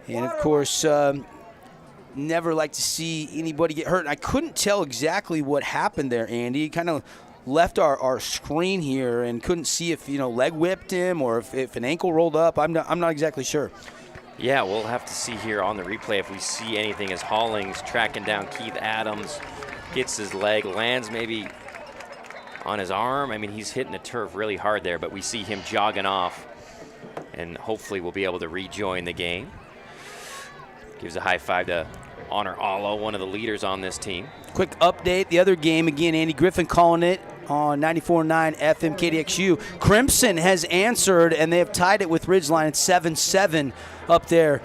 C: And, of course, never like to see anybody get hurt. And I couldn't tell exactly what happened there, Andy. He kind of left our screen here and couldn't see if, leg whipped him or if an ankle rolled up. I'm not exactly sure.
B: Yeah, we'll have to see here on the replay if we see anything as Hollings tracking down Keith Adams, gets his leg, lands maybe on his arm. I mean, he's hitting the turf really hard there, but we see him jogging off, and hopefully we'll be able to rejoin the game. Gives a high five to Honor Allo, one of the leaders on this team.
C: Quick update, the other game, again, Andy Griffin calling it on 94.9 FM KDXU. Crimson has answered, and they have tied it with Ridgeline at 7-7 up there.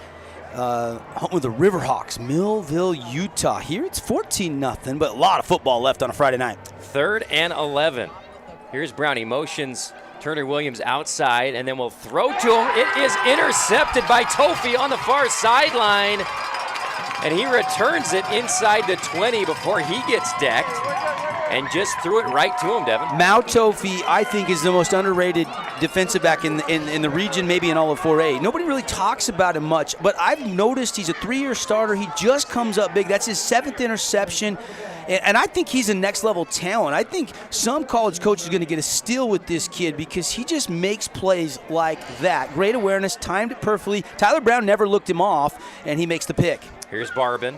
C: Home with the Riverhawks, Millville, Utah. Here it's 14-0, but a lot of football left on a Friday night.
B: 3rd and 11. Here's Brownie motions Turner Williams outside, and then we'll throw to him. It is intercepted by Tofi on the far sideline, and he returns it inside the 20 before he gets decked, and just threw it right to him, Devin.
C: Mao Tofi, I think, is the most underrated defensive back in the region, maybe in all of 4A. Nobody really talks about him much, but I've noticed he's a 3-year starter. He just comes up big. That's his 7th interception. And I think he's a next-level talent. I think some college coach is going to get a steal with this kid because he just makes plays like that. Great awareness, timed it perfectly. Tyler Brown never looked him off, and he makes the pick.
B: Here's Barbin.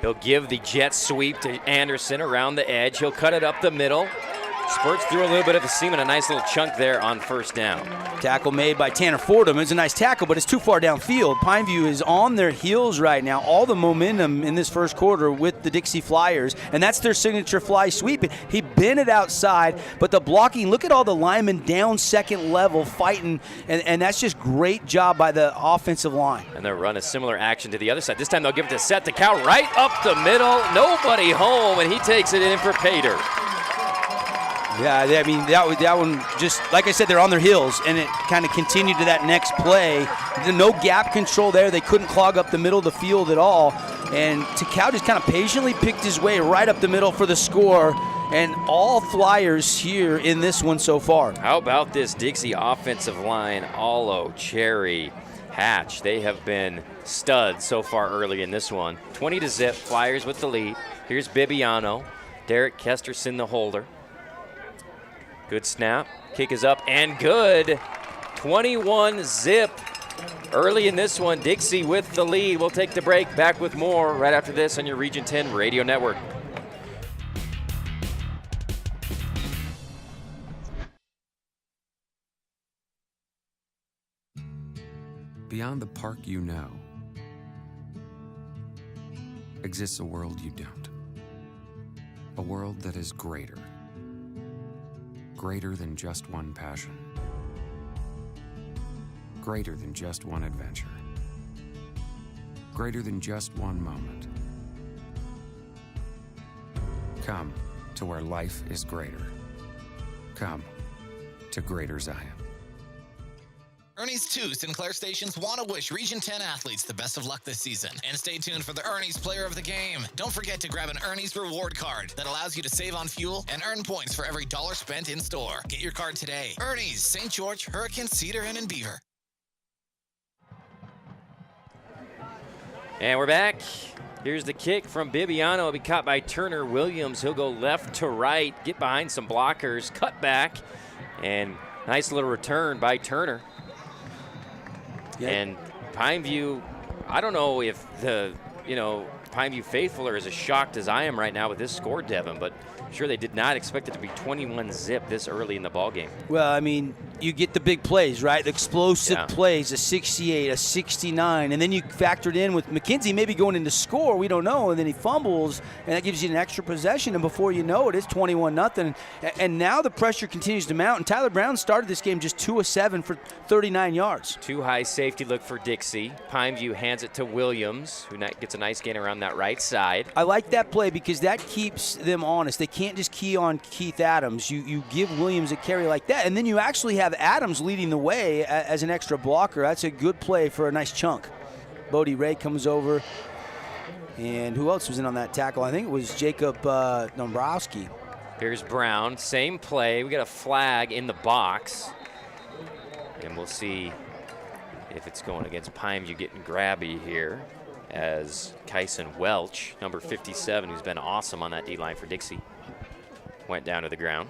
B: He'll give the jet sweep to Anderson around the edge. He'll cut it up the middle. Spurts through a little bit of a seam and a nice little chunk there on first down.
C: Tackle made by Tanner Fordham. It's a nice tackle, but it's too far downfield. Pineview is on their heels right now. All the momentum in this first quarter with the Dixie Flyers, and that's their signature fly sweep. He bent it outside, but the blocking, look at all the linemen down second level fighting, and that's just great job by the offensive line.
B: And they'll run a similar action to the other side. This time they'll give it to Seth DeCow right up the middle. Nobody home, and he takes it in for Pater.
C: Yeah, I mean, that one just, like I said, they're on their heels, and it kind of continued to that next play. No gap control there. They couldn't clog up the middle of the field at all. And Takao just kind of patiently picked his way right up the middle for the score, and all Flyers here in this one so far.
B: How about this Dixie offensive line? Allo, Cherry, Hatch, they have been studs so far early in this one. 20-0, Flyers with the lead. Here's Bibiano, Derek Kesterson, the holder. Good snap, kick is up and good. 21-0 early in this one. Dixie with the lead. We'll take the break. Back with more right after this on your Region 10 Radio Network.
M: Beyond the park you know exists a world you don't. A world that is greater. Greater than just one passion. Greater than just one adventure. Greater than just one moment. Come to where life is greater. Come to Greater Zion.
N: Ernie's 2 Sinclair stations want to wish Region 10 athletes the best of luck this season. And stay tuned for the Ernie's Player of the Game. Don't forget to grab an Ernie's reward card that allows you to save on fuel and earn points for every dollar spent in store. Get your card today. Ernie's, St. George, Hurricane, Cedar, and in Beaver.
B: And we're back. Here's the kick from Bibiano. It'll be caught by Turner Williams. He'll go left to right, get behind some blockers, cut back, and nice little return by Turner. Yeah. And Pineview, I don't know if the, Pineview faithful are as shocked as I am right now with this score, Devin, but I'm sure they did not expect it to be 21-0 this early in the ballgame.
C: Well, I mean, you get the big plays, right? The explosive plays, a 68, a 69, and then you factored in with McKenzie maybe going into score, we don't know, and then he fumbles, and that gives you an extra possession, and before you know it, it's 21-0. And now the pressure continues to mount, and Tyler Brown started this game just 2 of 7 for 39 yards.
B: Too high safety look for Dixie. Pineview hands it to Williams, who gets a nice gain around that right side.
C: I like that play because that keeps them honest. They can't just key on Keith Adams. You give Williams a carry like that, and then you actually have Adams leading the way as an extra blocker. That's a good play for a nice chunk. Bodie Ray comes over. And who else was in on that tackle? I think it was Jacob Dombrowski.
B: Here's Brown. Same play. We got a flag in the box. And we'll see if it's going against Pineview getting grabby here as Kyson Welch, number 57, who's been awesome on that D-line for Dixie, went down to the ground.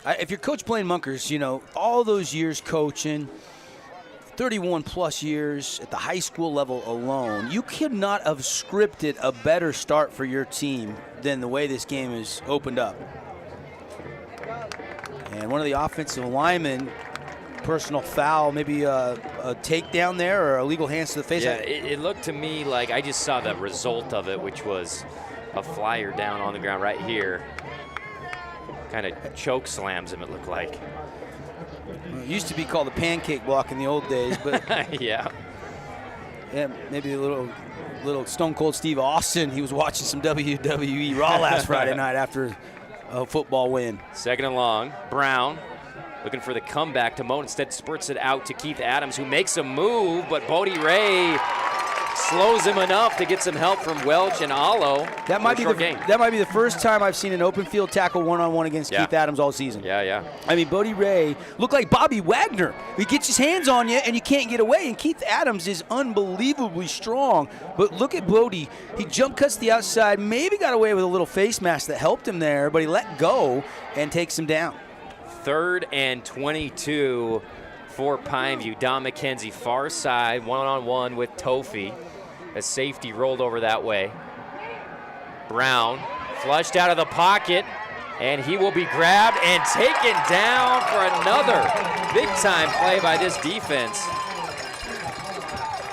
C: If you're Coach Blaine Munkers, all those years coaching, 31-plus years at the high school level alone, you could not have scripted a better start for your team than the way this game is opened up. And one of the offensive linemen, personal foul, maybe a takedown there or illegal hands to the face.
B: Yeah, it looked to me like I just saw the result of it, which was a flyer down on the ground right here. Kind of choke slams him, it looked like.
C: Well, it used to be called the pancake block in the old days, but
B: yeah,
C: maybe a little Stone Cold Steve Austin. He was watching some WWE Raw last Friday night after a football win.
B: Second and long, Brown looking for the comeback to Moan. Instead spurts it out to Keith Adams, who makes a move, but Bodie Ray slows him enough to get some help from Welch and Allo.
C: That might be the first time I've seen an open field tackle one-on-one against Keith Adams all season.
B: Yeah.
C: I mean, Bodie Ray looked like Bobby Wagner. He gets his hands on you and you can't get away. And Keith Adams is unbelievably strong. But look at Bodie. He jump cuts the outside, maybe got away with a little face mask that helped him there, but he let go and takes him down.
B: 3rd and 22 for Pineview. Don McKenzie, far side, one-on-one with Tofi. A safety rolled over that way. Brown flushed out of the pocket, and he will be grabbed and taken down for another big-time play by this defense.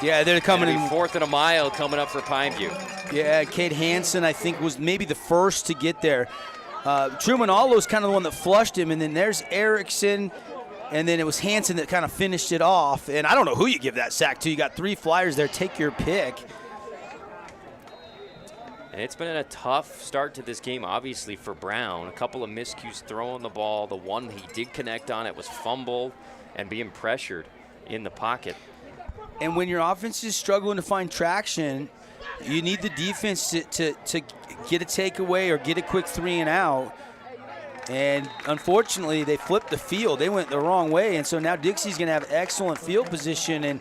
C: Yeah, they're coming in.
B: 4th and a mile coming up for Pineview.
C: Yeah, Cade Hansen, I think, was maybe the first to get there. Truman Allo's kind of the one that flushed him, and then there's Erickson, and then it was Hansen that kind of finished it off. And I don't know who you give that sack to. You got 3 Flyers there. Take your pick.
B: And it's been a tough start to this game, obviously, for Brown. A couple of miscues throwing the ball. The one he did connect on, it was fumbled and being pressured in the pocket.
C: And when your offense is struggling to find traction, you need the defense to get a takeaway or get a quick 3 and out. And unfortunately, they flipped the field. They went the wrong way, and so now Dixie's going to have excellent field position, and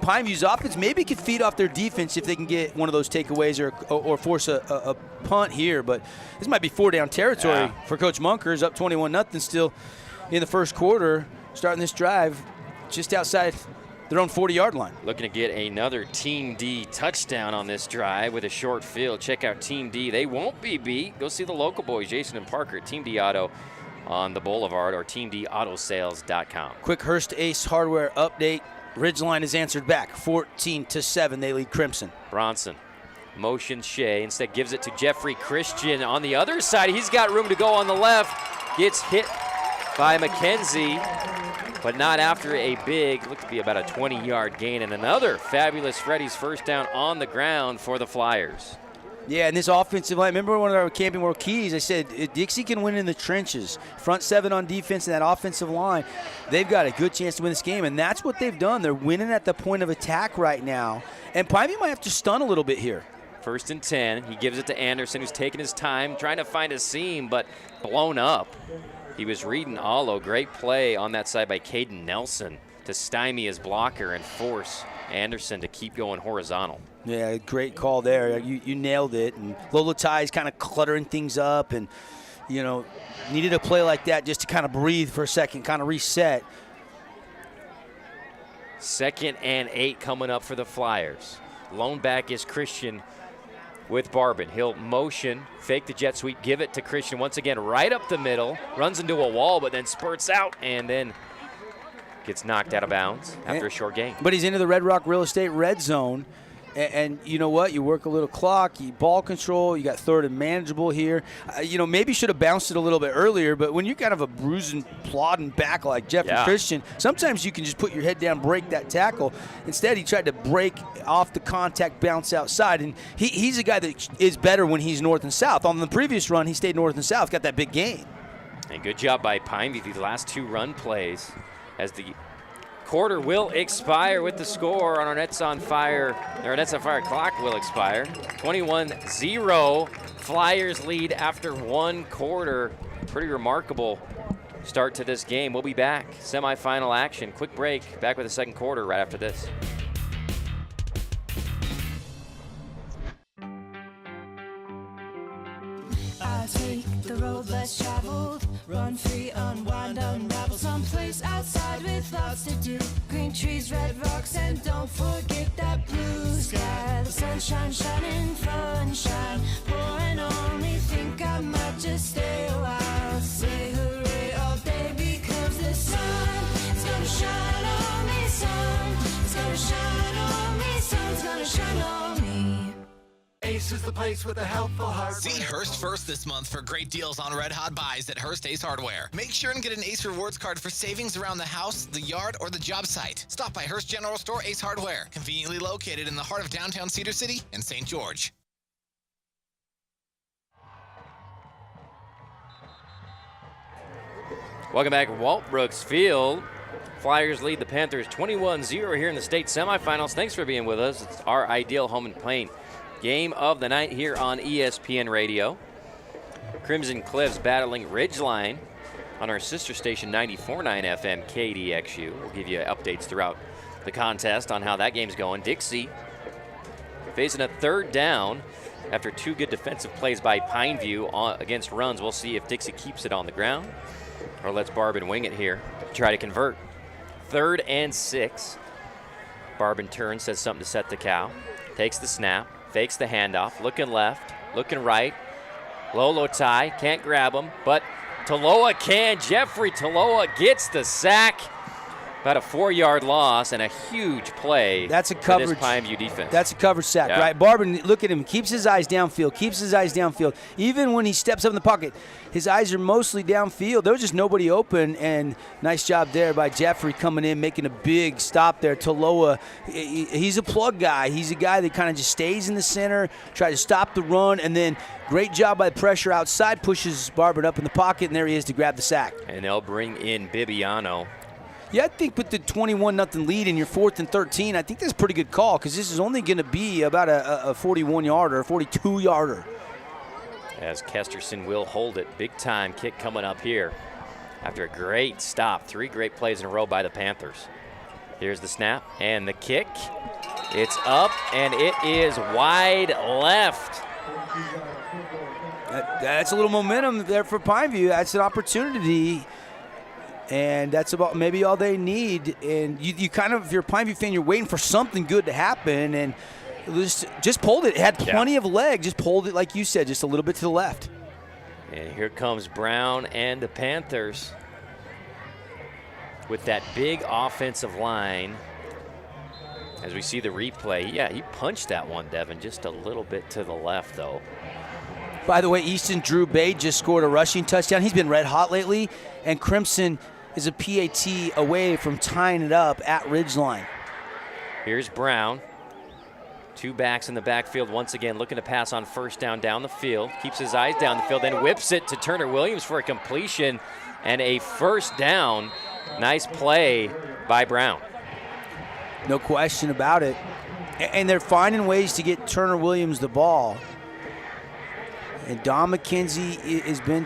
C: Pineview's offense maybe could feed off their defense if they can get one of those takeaways or force a punt here. But this might be 4-down territory for Coach Munkers, up 21-0 still in the first quarter, starting this drive just outside their own 40-yard line.
B: Looking to get another Team D touchdown on this drive with a short field. Check out Team D. They won't be beat. Go see the local boys, Jason and Parker, at Team D Auto on the Boulevard or teamdautosales.com.
C: Quick Hearst Ace Hardware update. Ridgeline has answered back, 14-7. They lead Crimson.
B: Bronson motions Shea. Instead gives it to Jeffrey Christian on the other side. He's got room to go on the left. Gets hit by McKenzie, but not after a big, looked to be about a 20-yard gain, and another fabulous Freddy's first down on the ground for the Flyers.
C: Yeah, and this offensive line, remember one of our Camping World keys, I said Dixie can win in the trenches. Front 7 on defense and that offensive line, they've got a good chance to win this game, and that's what they've done. They're winning at the point of attack right now, and Pineview might have to stun a little bit here.
B: 1st and 10. He gives it to Anderson, who's taking his time, trying to find a seam, but blown up. He was reading Allo. Great play on that side by Caden Nelson to stymie his blocker and force Anderson to keep going horizontal.
C: Yeah, great call there. You nailed it. And Lola Ty's kind of cluttering things up, and, you know, needed a play like that just to kind of breathe for a second, kind of reset.
B: 2nd and 8 coming up for the Flyers. Lone back is Christian with Barbin. He'll motion, fake the jet sweep, give it to Christian once again right up the middle, runs into a wall, but then spurts out and then gets knocked out of bounds after a short gain.
C: But he's into the Red Rock Real Estate red zone. And you know what? You work a little clock, you ball control, you got 3rd and manageable here. You know, maybe should have bounced it a little bit earlier, but when you're kind of a bruising, plodding back like Jeffrey Christian, sometimes you can just put your head down, break that tackle. Instead, he tried to break off the contact, bounce outside, and he's a guy that is better when he's north and south. On the previous run, he stayed north and south, got that big gain.
B: And good job by Pineview, these last 2 run plays, as the quarter will expire with the score on our Nets on Fire. Our Nets on Fire clock will expire. 21-0. Flyers lead after 1 quarter. Pretty remarkable start to this game. We'll be back. Semifinal action. Quick break. Back with the 2nd quarter right after this.
O: I take the road less traveled, run free, unwind, unravel, someplace outside with lots to do. Green trees, red rocks, and don't forget that blue sky. The sunshine shining, sunshine pouring on me. Think I might just stay a while. Say hooray all day because the sun is gonna shine on me. Sun is gonna shine on me. Sun's gonna shine on me.
P: Ace is the place with the helpful hardware.
N: See Hearst first this month for great deals on red hot buys at Hearst Ace Hardware. Make sure and get an Ace Rewards card for savings around the house, the yard, or the job site. Stop by Hearst General Store Ace Hardware, conveniently located in the heart of downtown Cedar City and St. George.
B: Welcome back, Walt Brooks Field. Flyers lead the Panthers 21-0 here in the state semifinals. Thanks for being with us. It's our ideal home and paint game of the night here on ESPN Radio. Crimson Cliffs battling Ridgeline on our sister station 94.9 FM KDXU. We'll give you updates throughout the contest on how that game's going. Dixie facing a third down after 2 good defensive plays by Pineview against runs. We'll see if Dixie keeps it on the ground or lets Barban wing it here to try to convert. 3rd and 6. Barban turns, says something to set the cow. Takes the snap, fakes the handoff, looking left, looking right. Lolo tie, can't grab him, but Taloa can. Jeffrey Taloa gets the sack. About a 4-yard loss and a huge play.
C: That's a coverage.
B: For this Pineview defense.
C: That's a coverage sack,
B: yeah.
C: Right? Barban, look at him. Keeps his eyes downfield. Even when he steps up in the pocket, his eyes are mostly downfield. There was just nobody open, and nice job there by Jeffrey coming in, making a big stop there. Taloa, he's a plug guy. He's a guy that kind of just stays in the center, tries to stop the run, and then great job by the pressure outside, pushes Barban up in the pocket, and there he is to grab the sack.
B: And they'll bring in Bibiano.
C: Yeah, I think with the 21-0 lead in your 4th and 13, I think that's a pretty good call because this is only going to be about a 41-yarder, 42-yarder.
B: As Kesterson will hold it. Big time kick coming up here after a great stop. 3 great plays in a row by the Panthers. Here's the snap and the kick. It's up and it is wide left.
C: That's a little momentum there for Pineview. That's an opportunity. And that's about maybe all they need. And you kind of, if you're a Pineview fan, you're waiting for something good to happen. And it just pulled it. It had plenty of leg. Just pulled it, like you said, just a little bit to the left.
B: And here comes Brown and the Panthers with that big offensive line. As we see the replay, yeah, he punched that one, Devin, just a little bit to the left, though.
C: By the way, Easton Drew Bay just scored a rushing touchdown. He's been red hot lately. And Crimson is a PAT away from tying it up at Ridgeline.
B: Here's Brown. 2 backs in the backfield once again, looking to pass on first down the field. Keeps his eyes down the field, then whips it to Turner Williams for a completion and a first down. Nice play by Brown.
C: No question about it. And they're finding ways to get Turner Williams the ball. And Don McKenzie has been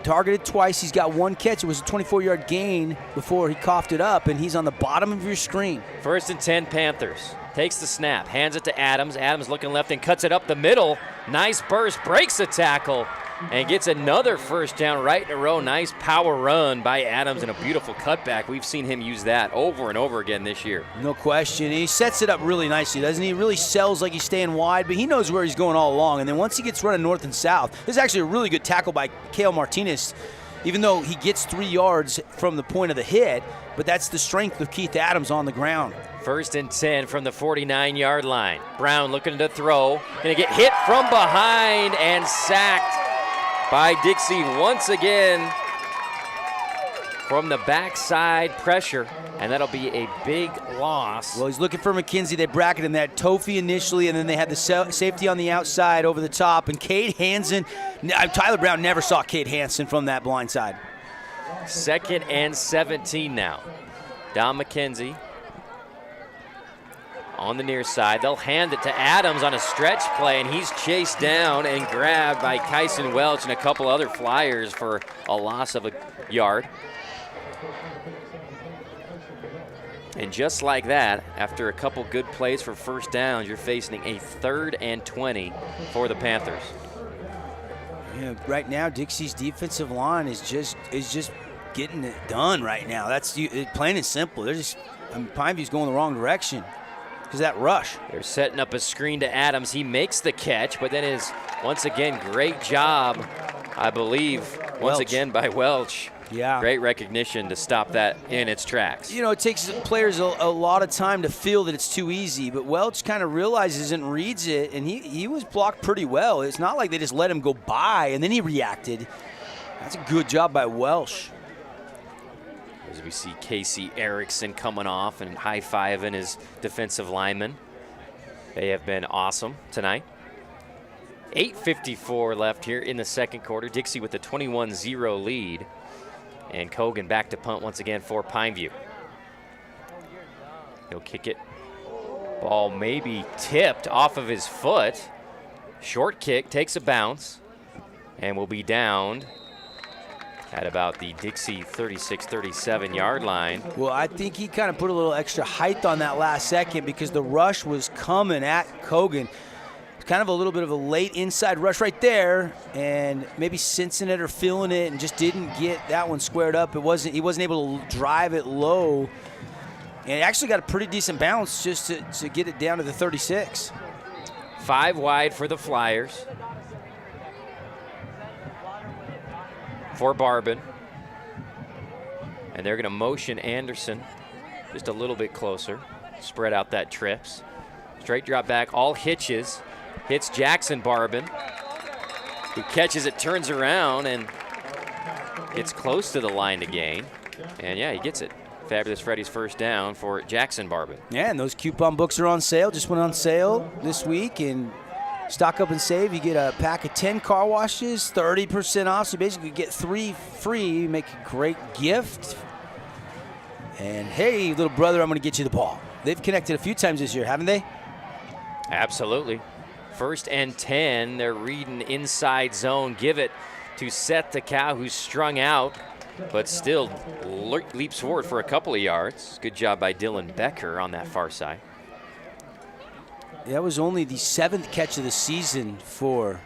C: targeted twice. He's got 1 catch. It was a 24-yard gain before he coughed it up, and he's on the bottom of your screen.
B: 1st and 10 Panthers. Takes the snap, hands it to Adams. Adams looking left and cuts it up the middle. Nice burst, breaks the tackle, and gets another first down right in a row. Nice power run by Adams and a beautiful cutback. We've seen him use that over and over again this year.
C: No question. He sets it up really nicely, doesn't he? He really sells like he's staying wide, but he knows where he's going all along. And then once he gets running north and south, this is actually a really good tackle by Kale Martinez, even though he gets 3 yards from the point of the hit, but that's the strength of Keith Adams on the ground.
B: 1st and 10 from the 49-yard line. Brown looking to throw. Going to get hit from behind and sacked by Dixie once again from the backside pressure, and that'll be a big loss.
C: Well, he's looking for McKenzie. They bracketed him. They had Tofi initially, and then they had the safety on the outside over the top. And Cade Hansen, Tyler Brown never saw Cade Hansen from that blind side.
B: 2nd and 17 now. Don McKenzie on the near side. They'll hand it to Adams on a stretch play, and he's chased down and grabbed by Kyson Welch and a couple other Flyers for a loss of a yard. And just like that, after a couple good plays for first downs, you're facing a 3rd and 20 for the Panthers.
C: Yeah, right now, Dixie's defensive line is just getting it done right now. That's plain and simple. They're just Pineview's going the wrong direction because that rush.
B: They're setting up a screen to Adams. He makes the catch, but then is once again great job, I believe, once again by Welch.
C: Yeah.
B: Great recognition to stop that in its tracks.
C: You know, it takes players a lot of time to feel that it's too easy, but Welch kind of realizes and reads it, and he was blocked pretty well. It's not like they just let him go by, and then he reacted. That's a good job by Welch.
B: As we see Casey Erickson coming off and high-fiving his defensive lineman. They have been awesome tonight. 8:54 left here in the second quarter. Dixie with a 21-0 lead. And Kogan back to punt once again for Pineview. He'll kick it. Ball maybe tipped off of his foot. Short kick, takes a bounce, and will be downed at about the Dixie 36-37 yard line.
C: Well, I think he kind of put a little extra height on that last second because the rush was coming at Kogan. Kind of a little bit of a late inside rush right there, and maybe sensing it or feeling it, and just didn't get that one squared up. He wasn't able to drive it low, and it actually got a pretty decent bounce just to get it down to the 36.
B: 5 wide for the Flyers. For Barbin. And they're going to motion Anderson just a little bit closer. Spread out that trips. Straight drop back, all hitches. Hits Jackson Barbin, who catches it, turns around, and gets close to the line to gain. And, yeah, he gets it. Fabulous Freddy's first down for Jackson Barbin.
C: Yeah, and those coupon books are on sale. Just went on sale this week. And stock up and save. You get a pack of 10 car washes, 30% off. So you basically get 3 free. Make a great gift. And, hey, little brother, I'm going to get you the ball. They've connected a few times this year, haven't they?
B: Absolutely. 1st and 10. They're reading inside zone. Give it to Seth DeCow, who's strung out, but still leaps forward for a couple of yards. Good job by Dylan Becker on that far side.
C: That was only the 7th catch of the season for,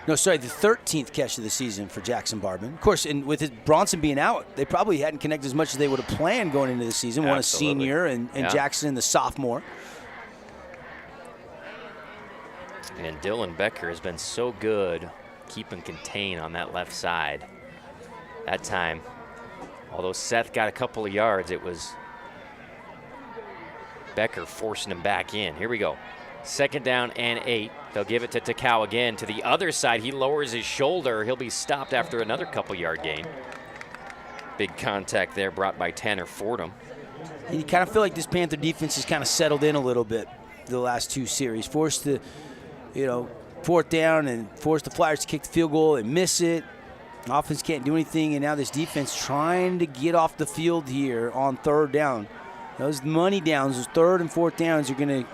C: the 13th catch of the season for Jackson Barbin. Of course, and with Bronson being out, they probably hadn't connected as much as they would have planned going into the season. One a senior and Jackson the sophomore.
B: And Dylan Becker has been so good keeping contained on that left side. That time, although Seth got a couple of yards, it was Becker forcing him back in. Here we go. 2nd down and 8. They'll give it to Takao again. To the other side, he lowers his shoulder. He'll be stopped after another couple yard gain. Big contact there brought by Tanner Fordham.
C: And you kind of feel like this Panther defense has kind of settled in a little bit the last 2 series. Forced the 4th down and forced the Flyers to kick the field goal and miss it. Offense can't do anything, and now this defense trying to get off the field here on 3rd down. Those money downs, those 3rd and 4th downs are going to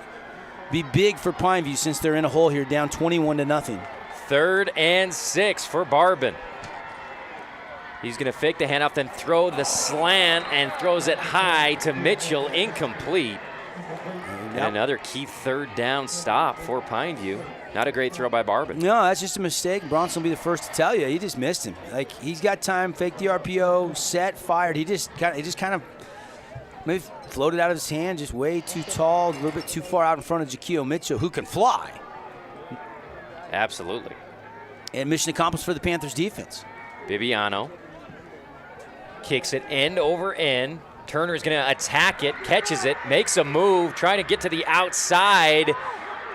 C: be big for Pineview since they're in a hole here, down 21-0.
B: 3rd and 6 for Barbin. He's going to fake the handoff, then throw the slant, and throws it high to Mitchell, incomplete. And another key 3rd down stop for Pineview. Not a great throw by Barbin.
C: No, that's just a mistake. Bronson will be the first to tell you. He just missed him. Like, he's got time, fake the RPO, set, fired. He just kind of maybe floated out of his hand, just way too tall, a little bit too far out in front of Jaquio Mitchell, who can fly.
B: Absolutely.
C: And mission accomplished for the Panthers defense.
B: Bibiano kicks it end over end. Turner's going to attack it, catches it, makes a move, trying to get to the outside.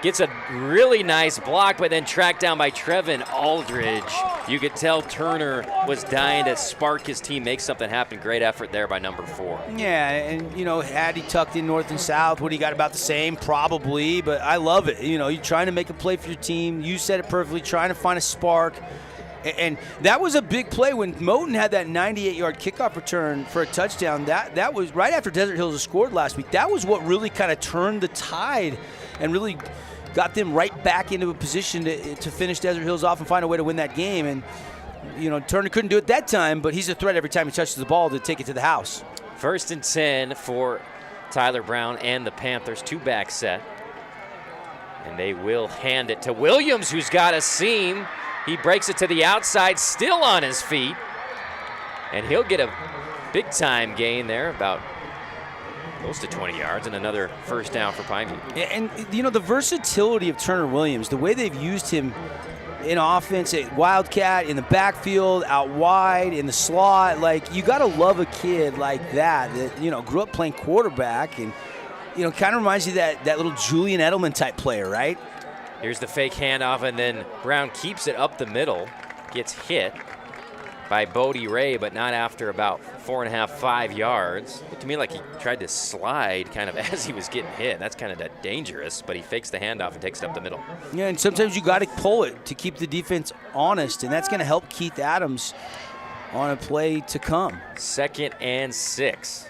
B: Gets a really nice block, but then tracked down by Trevin Aldridge. You could tell Turner was dying to spark his team, make something happen. Great effort there by number 4.
C: Yeah, and, had he tucked in north and south, would he got about the same? Probably, but I love it. You're trying to make a play for your team. You said it perfectly, trying to find a spark. And that was a big play when Moten had that 98-yard kickoff return for a touchdown. That was right after Desert Hills scored last week. That was what really kind of turned the tide and really got them right back into a position to finish Desert Hills off and find a way to win that game. And, Turner couldn't do it that time, but he's a threat every time he touches the ball to take it to the house.
B: 1st and 10 for Tyler Brown and the Panthers. 2-back set. And they will hand it to Williams, who's got a seam. He breaks it to the outside, still on his feet. And he'll get a big-time gain there, about close to 20 yards, and another 1st down for Pineview.
C: And, the versatility of Turner Williams, the way they've used him in offense, at Wildcat, in the backfield, out wide, in the slot, you got to love a kid like that, grew up playing quarterback and, kind of reminds you of that little Julian Edelman type player, right?
B: Here's the fake handoff, and then Brown keeps it up the middle, gets hit by Bodie Ray, but not after about 4.5, 5 yards. Looked to me like he tried to slide kind of as he was getting hit. That's kind of dangerous, but he fakes the handoff and takes it up the middle.
C: Yeah, and sometimes you got to pull it to keep the defense honest, and that's going to help Keith Adams on a play to come.
B: 2nd and 6.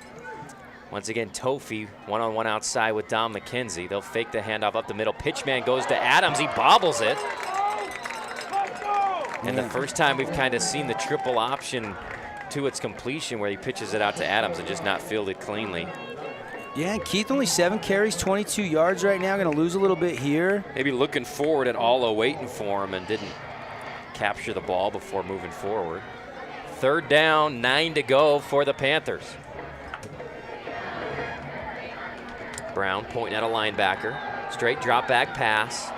B: Once again, Tofi one-on-one outside with Dom McKenzie. They'll fake the handoff up the middle. Pitchman goes to Adams. He bobbles it. And the first time we've kind of seen the triple option to its completion where he pitches it out to Adams and just not fielded cleanly.
C: Yeah, and Keith only 7 carries, 22 yards right now. Going to lose a little bit here.
B: Maybe looking forward at Allo, waiting for him, and didn't capture the ball before moving forward. 3rd down, 9 to go for the Panthers. Brown pointing at a linebacker. Straight drop back pass.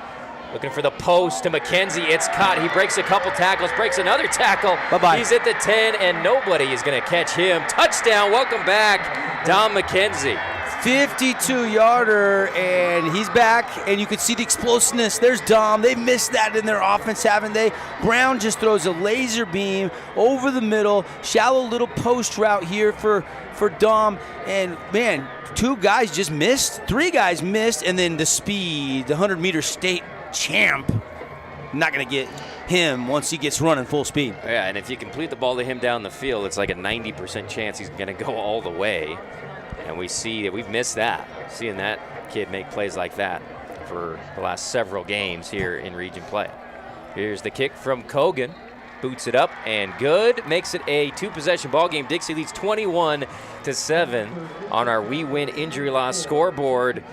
B: Looking for the post to McKenzie. It's caught. He breaks a couple tackles, breaks another tackle.
C: Bye-bye.
B: He's at the 10, and nobody is going to catch him. Touchdown. Welcome back, Dom McKenzie.
C: 52-yarder, and he's back, and you can see the explosiveness. There's Dom. They missed that in their offense, haven't they? Brown just throws a laser beam over the middle. Shallow little post route here for Dom, and, man, 2 guys just missed. 3 guys missed, and then the speed, the 100-meter state champ. Not going to get him once he gets running full speed.
B: Yeah, and if you complete the ball to him down the field, it's like a 90% chance he's going to go all the way. And we see that we've missed that, seeing that kid make plays like that for the last several games here in region play. Here's the kick from Kogan. Boots it up and good. Makes it a 2-possession ball game. Dixie leads 21-7 on our We Win Injury Loss scoreboard.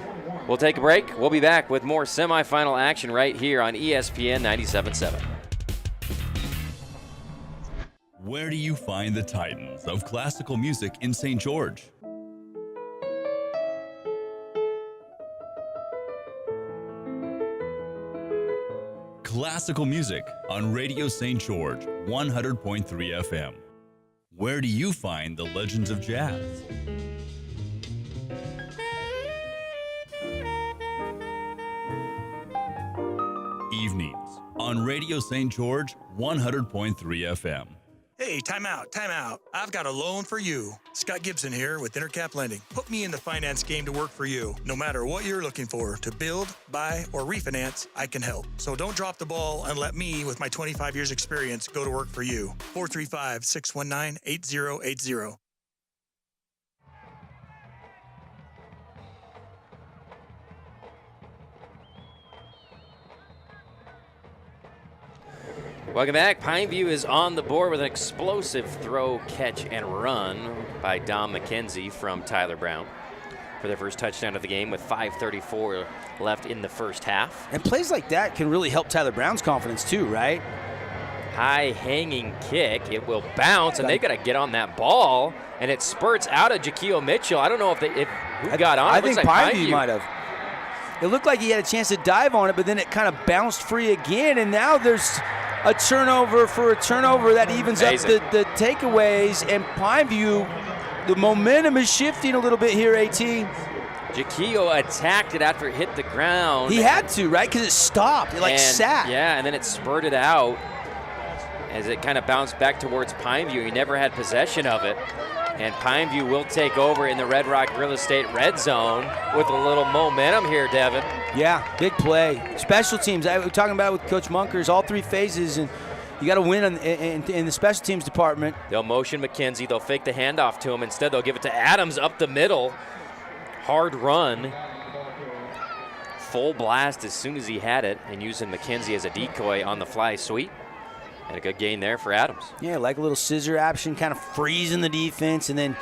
B: We'll take a break. We'll be back with more semifinal action right here on ESPN 97.7.
Q: Where do you find the titans of classical music in St. George? Classical music on Radio St. George, 100.3 FM. Where do you find the legends of jazz? Evenings on Radio St. George, 100.3 FM.
R: Hey, time out. I've got a loan for you. Scott Gibson here with Intercap Lending. Put me in the finance game to work for you. No matter what you're looking for, to build, buy, or refinance, I can help. So don't drop the ball and let me, with my 25 years experience, go to work for you. 435-619-8080.
B: Welcome back. Pineview is on the board with an explosive throw, catch, and run by Dom McKenzie from Tyler Brown for their first touchdown of the game with 5:34 left in the first half.
C: And plays like that can really help Tyler Brown's confidence too, right?
B: High hanging kick. It will bounce, and they got to get on that ball, and it spurts out of Jaquil Mitchell. I don't know who got on it.
C: I think Pineview might have. It looked like he had a chance to dive on it, but then it kind of bounced free again, and now there's a turnover for a turnover that evens up the takeaways, and Pineview, the momentum is shifting a little bit here, AT.
B: Jaquio attacked it after it hit the ground.
C: He had to, right? Because it stopped. It sat.
B: Yeah, and then it spurted out as it kind of bounced back towards Pineview. He never had possession of it. And Pineview will take over in the Red Rock Real Estate red zone with a little momentum here, Devin.
C: Yeah, big play. Special teams, I was talking about it with Coach Munkers, all 3 phases, and you got to win in the special teams department.
B: They'll motion McKenzie. They'll fake the handoff to him. Instead, they'll give it to Adams up the middle. Hard run. Full blast as soon as he had it, and using McKenzie as a decoy on the fly sweep. And a good gain there for Adams.
C: Yeah, like a little scissor action, kind of freezing the defense, and then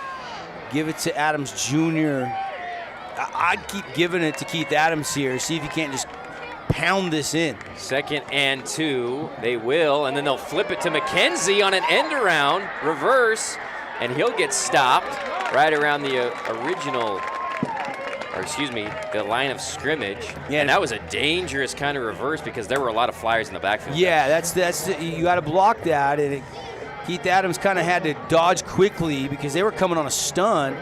C: give it to Adams Jr. I'd keep giving it to Keith Adams here. See if you can't just pound this in.
B: 2nd and 2. They will, and then they'll flip it to McKenzie on an end around, reverse, and he'll get stopped right around the the line of scrimmage. Yeah, and that was a dangerous kind of reverse because there were a lot of flyers in the backfield.
C: Yeah, you got to block that, and Keith Adams kind of had to dodge quickly because they were coming on a stun,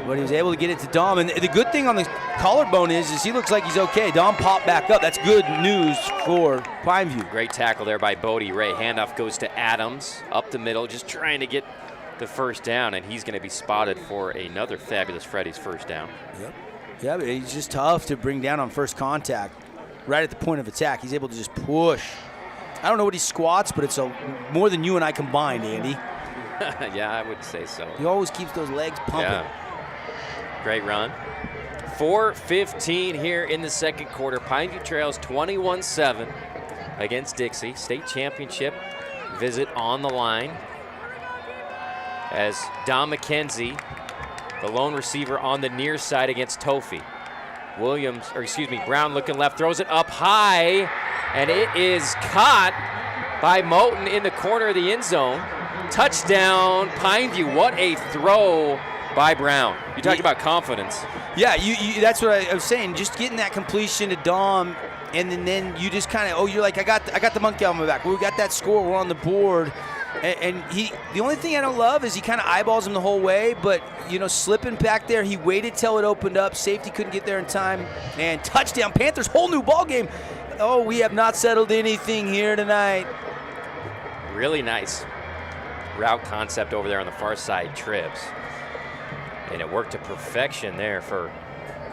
C: but he was able to get it to Dom. And the good thing on the collarbone is he looks like he's okay. Dom popped back up. That's good news for Pineview.
B: Great tackle there by Bodie Ray. Handoff goes to Adams up the middle, just trying to get the first down, and he's going to be spotted for another fabulous Freddy's first down.
C: Yep. Yeah, but he's just tough to bring down on first contact. Right at the point of attack, he's able to just push. I don't know what he squats, but it's more than you and I combined, Andy.
B: Yeah, I would say so.
C: He always keeps those legs pumping.
B: Yeah. Great run. 4:15 here in the second quarter. Pineview trails 21-7 against Dixie. State championship visit on the line as Dom McKenzie, the lone receiver on the near side against Tofi. Brown looking left, throws it up high, and it is caught by Moten in the corner of the end zone. Touchdown, Pineview. What a throw by Brown. You talked about confidence.
C: Yeah, that's what I was saying. Just getting that completion to Dom, and then you just kind of, you're like, I got the monkey on my back. We got that score. We're on the board. And the only thing I don't love is he kind of eyeballs him the whole way, but, slipping back there, he waited till it opened up. Safety couldn't get there in time. And touchdown, Panthers, whole new ball game. Oh, we have not settled anything here tonight.
B: Really nice route concept over there on the far side, Trips. And it worked to perfection there for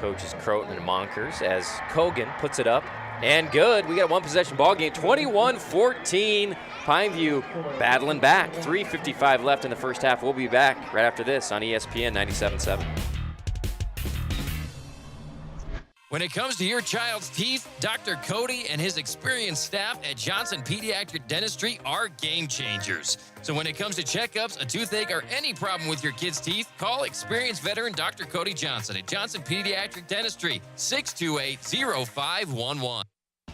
B: coaches Croton and Monkers as Kogan puts it up. And good. We got a one-possession ball game, 21-14. Pineview battling back. 3:55 left in the first half. We'll be back right after this on ESPN 97.7.
S: When it comes to your child's teeth, Dr. Cody and his experienced staff at Johnson Pediatric Dentistry are game changers. So when it comes to checkups, a toothache, or any problem with your kid's teeth, call experienced veteran Dr. Cody Johnson at Johnson Pediatric Dentistry, 628-0511.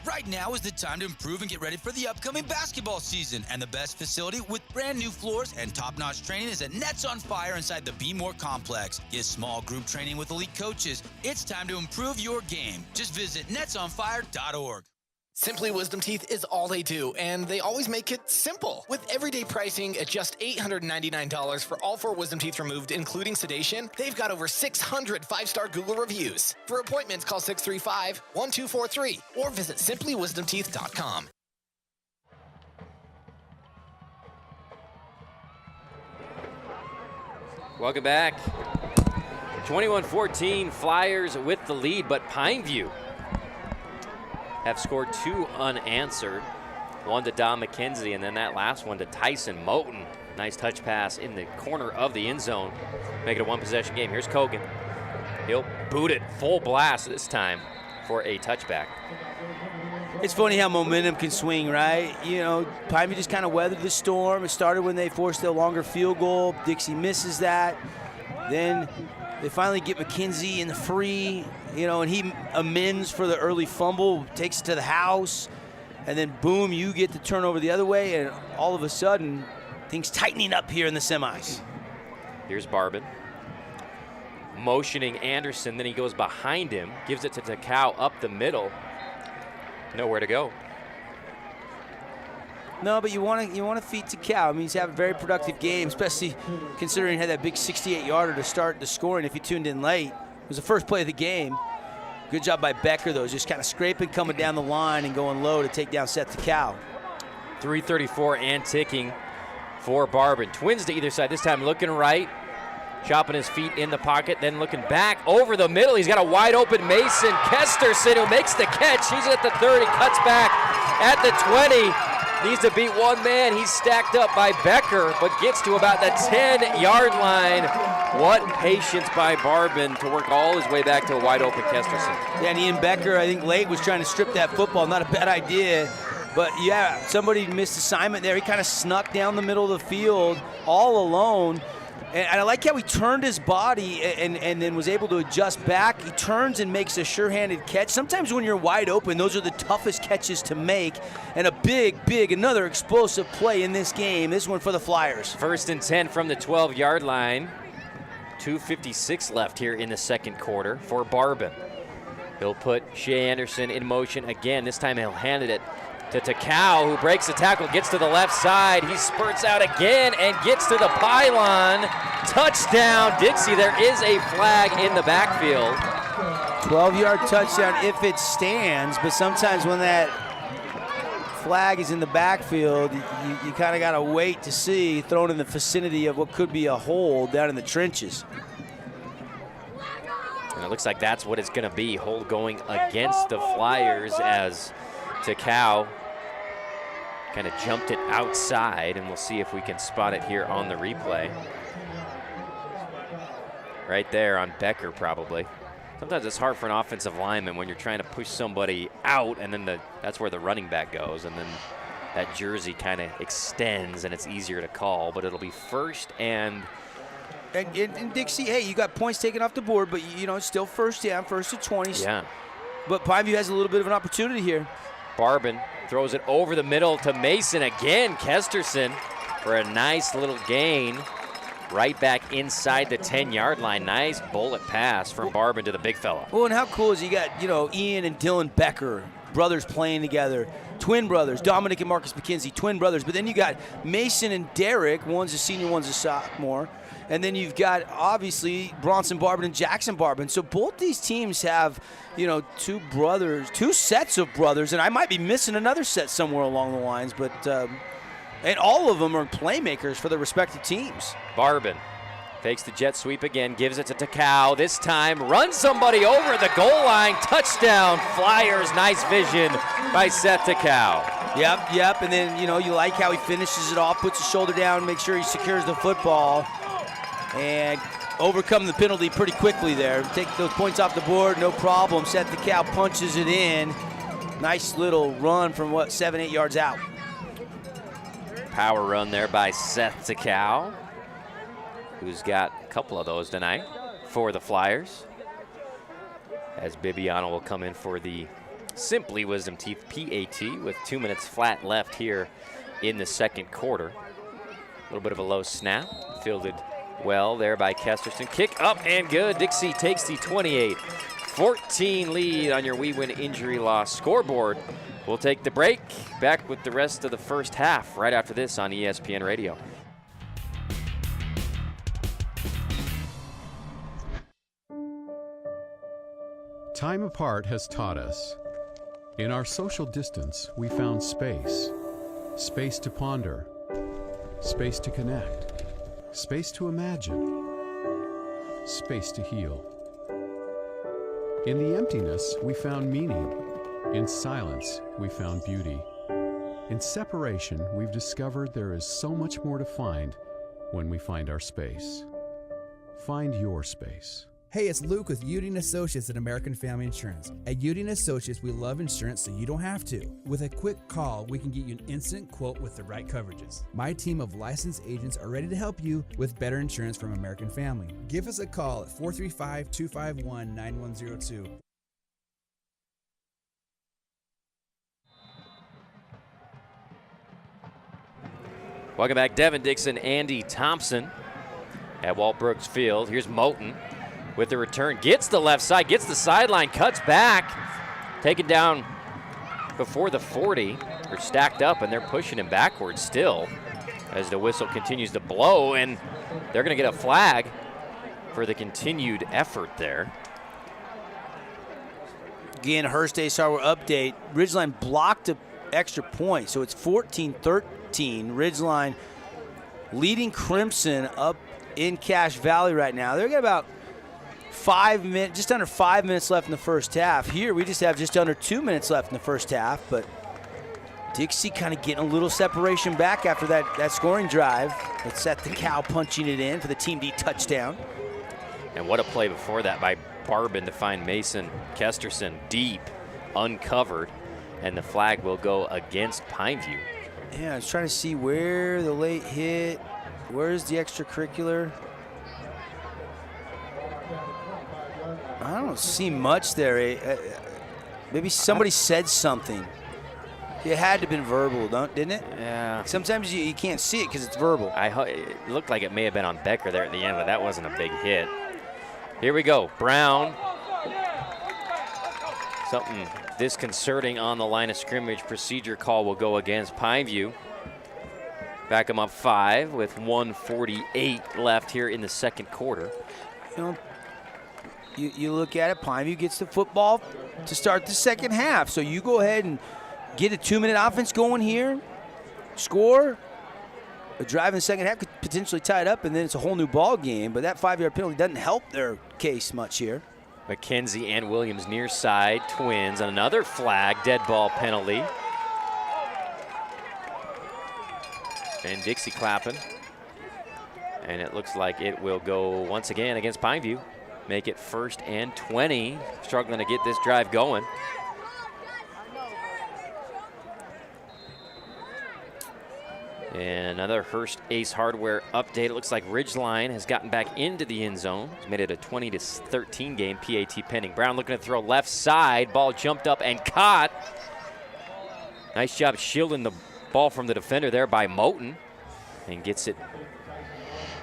T: Right now is the time to improve and get ready for the upcoming basketball season. And the best facility with brand new floors and top-notch training is at Nets on Fire inside the Be More Complex. Get small group training with elite coaches. It's time to improve your game. Just visit netsonfire.org.
N: Simply Wisdom Teeth is all they do, and they always make it simple. With everyday pricing at just $899 for all 4 wisdom teeth removed, including sedation, they've got over 600 5-star Google reviews. For appointments, call 635-1243 or visit simplywisdomteeth.com.
B: Welcome back. 21-14, Flyers with the lead, but Pineview have scored 2 unanswered. One to Dom McKenzie, and then that last one to Tyson Moten. Nice touch pass in the corner of the end zone. Make it a one-possession game. Here's Kogan. He'll boot it full blast this time for a touchback.
C: It's funny how momentum can swing, right? Pineview just kind of weathered the storm. It started when they forced a longer field goal. Dixie misses that. Then they finally get McKenzie in the free, and he amends for the early fumble, takes it to the house, and then boom, you get the turnover the other way, and all of a sudden, things tightening up here in the semis.
B: Here's Barbin. Motioning Anderson, then he goes behind him, gives it to Takao up the middle. Nowhere to go.
C: No, but you want to feed Takao. I mean, he's having a very productive game, especially considering he had that big 68-yarder to start the scoring. If you tuned in late, it was the first play of the game. Good job by Becker, though, just kind of scraping, coming down the line and going low to take down Seth Takao.
B: 3:34 and ticking for Barbin. Twins to either side. This time looking right, chopping his feet in the pocket, then looking back over the middle. He's got a wide open Mason Kesterson who makes the catch. He's at the 30, cuts back at the 20. Needs to beat one man. He's stacked up by Becker, but gets to about the 10-yard line. What patience by Barbin to work all his way back to a wide open Kesterson.
C: Yeah, and Ian Becker, I think late was trying to strip that football. Not a bad idea. But, yeah, somebody missed assignment there. He kind of snuck down the middle of the field all alone. And I like how he turned his body and then was able to adjust back. He turns and makes a sure-handed catch. Sometimes when you're wide open, those are the toughest catches to make. And a another explosive play in this game. This one for the Flyers.
B: 1st and 10 from the 12-yard line. 2:56 left here in the second quarter for Barbin. He'll put Shea Anderson in motion again. This time he'll hand it to Takao, who breaks the tackle, gets to the left side. He spurts out again and gets to the pylon. Touchdown, Dixie. There is a flag in the backfield.
C: 12-yard touchdown if it stands, but sometimes when that flag is in the backfield, you kind of got to wait to see, thrown in the vicinity of what could be a hole down in the trenches.
B: And it looks like that's what it's going to be, hole going against the Flyers as Takao kind of jumped it outside, and we'll see if we can spot it here on the replay. right there on Becker probably. Sometimes it's hard for an offensive lineman when you're trying to push somebody out, and then that's where the running back goes, and then that jersey kind of extends, and it's easier to call. But it'll be first and
C: Dixie, hey, you got points taken off the board, but it's still first down, first to 20.
B: Yeah.
C: But Pineview has a little bit of an opportunity here.
B: Barbin throws it over the middle to Mason again. Kesterson for a nice little gain. Right back inside the 10-yard line. Nice bullet pass from Barbin to the big fella.
C: Well, and how cool is you got, Ian and Dylan Becker, brothers playing together, twin brothers, Dominic and Marcus McKenzie, twin brothers. But then you got Mason and Derek, one's a senior, one's a sophomore. And then you've got, obviously, Bronson Barbin and Jackson Barbin. So both these teams have, two sets of brothers. And I might be missing another set somewhere along the lines, but and all of them are playmakers for their respective teams.
B: Barbin fakes the jet sweep again, gives it to Takao. This time runs somebody over the goal line. Touchdown, Flyers. Nice vision by Seth Takao.
C: Yep. And then, you like how he finishes it off, puts his shoulder down, makes sure he secures the football, and overcome the penalty pretty quickly there. Take those points off the board, no problem. Seth Takao punches it in. Nice little run from 7-8 yards out.
B: Power run there by Seth Takao, who's got a couple of those tonight for the Flyers. As Bibiano will come in for the Simply Wisdom Teeth PAT with 2 minutes flat left here in the second quarter. A little bit of a low snap, fielded well there by Kesterson. Kick up and good. Dixie takes the 28-14 lead on your We Win Injury Loss scoreboard. We'll take the break. Back with the rest of the first half right after this on ESPN Radio.
U: Time apart has taught us. In our social distance, we found space. Space to ponder. Space to connect. Space to imagine. Space to heal. In the emptiness, we found meaning. In silence, we found beauty. In separation, we've discovered there is so much more to find when we find our space. Find your space.
V: Hey, it's Luke with Udine Associates at American Family Insurance. At Udine Associates, we love insurance so you don't have to. With a quick call, we can get you an instant quote with the right coverages. My team of licensed agents are ready to help you with better insurance from American Family. Give us a call at 435-251-9102.
B: Welcome back, Devin Dixon, Andy Thompson at Walt Brooks Field. Here's Moten with the return. Gets the left side, gets the sideline, cuts back. Taken down before the 40. They're stacked up, and they're pushing him backwards still as the whistle continues to blow, and they're going to get a flag for the continued effort there.
C: Again, Hearst Days Hardware update. Ridgeline blocked an extra point, so it's 14-13. Ridgeline leading Crimson up in Cache Valley right now. They've got about 5 minutes, just under 5 minutes left in the first half. Here we just have just under 2 minutes left in the first half, but Dixie kind of getting a little separation back after that scoring drive. It's Seth Takao punching it in for the Team D touchdown.
B: And what a play before that by Barbin to find Mason Kesterson deep, uncovered, and the flag will go against Pineview.
C: Yeah, I was trying to see where the late hit, where's the extracurricular? I don't see much there. Maybe somebody said something. It had to have been verbal, didn't it?
B: Yeah.
C: Sometimes you can't see it because it's verbal.
B: It looked like it may have been on Becker there at the end, but that wasn't a big hit. Here we go. Brown. Something disconcerting on the line of scrimmage. Procedure call will go against Pineview. Back them up 5 with 1:48 left here in the second quarter.
C: You look at it, Pineview gets the football to start the second half. So you go ahead and get a 2-minute offense going here, score, a drive in the second half could potentially tie it up, and then it's a whole new ball game. But that 5-yard penalty doesn't help their case much here.
B: McKenzie and Williams near side, Twins, and another flag, dead ball penalty. And Dixie clapping. And it looks like it will go once again against Pineview. Make it 1st and 20. Struggling to get this drive going. And another Hearst Ace Hardware update. It looks like Ridgeline has gotten back into the end zone. He's made it a 20-13 game, PAT pending. Brown looking to throw left side. Ball jumped up and caught. Nice job shielding the ball from the defender there by Moten. And gets it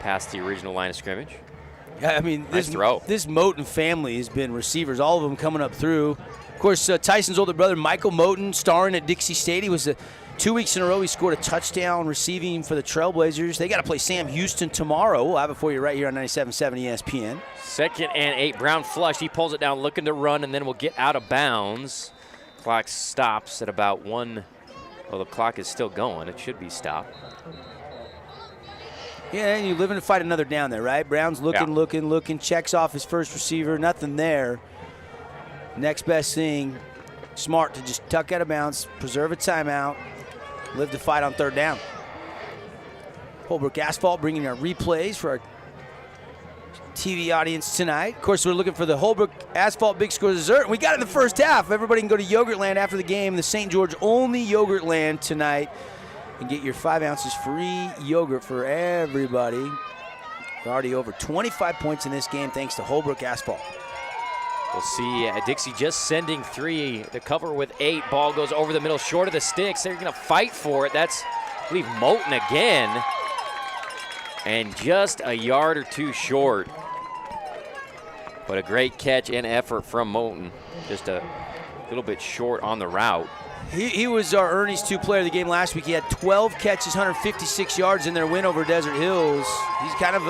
B: past the original line of scrimmage.
C: Yeah, I mean,
B: nice throw.
C: This Moten family has been receivers, all of them coming up through. Of course, Tyson's older brother, Michael Moten, starring at Dixie State. He was 2 weeks in a row, he scored a touchdown receiving for the Trailblazers. They got to play Sam Houston tomorrow. We'll have it for you right here on 97.7 ESPN.
B: 2nd and 8. Brown flush. He pulls it down, looking to run, and then will get out of bounds. Clock stops at about 1. Well, the clock is still going. It should be stopped.
C: Yeah, and you live in to fight another down there, right? Brown's looking, checks off his first receiver, nothing there. Next best thing, smart to just tuck out of bounds, preserve a timeout, live to fight on 3rd down. Holbrook Asphalt bringing our replays for our TV audience tonight. Of course, we're looking for the Holbrook Asphalt Big Score Dessert. We got it in the first half. Everybody can go to Yogurtland after the game, the St. George only Yogurtland tonight, and get your 5 ounces free yogurt for everybody. We're already over 25 points in this game thanks to Holbrook Asphalt.
B: We'll see Dixie just sending 3 to cover with 8. Ball goes over the middle, short of the sticks. They're going to fight for it. That's, I believe, Moten again. And just a yard or 2 short. But a great catch and effort from Moten. Just a little bit short on the route.
C: He was our Ernie's 2 player of the game last week. He had 12 catches, 156 yards in their win over Desert Hills. He's kind of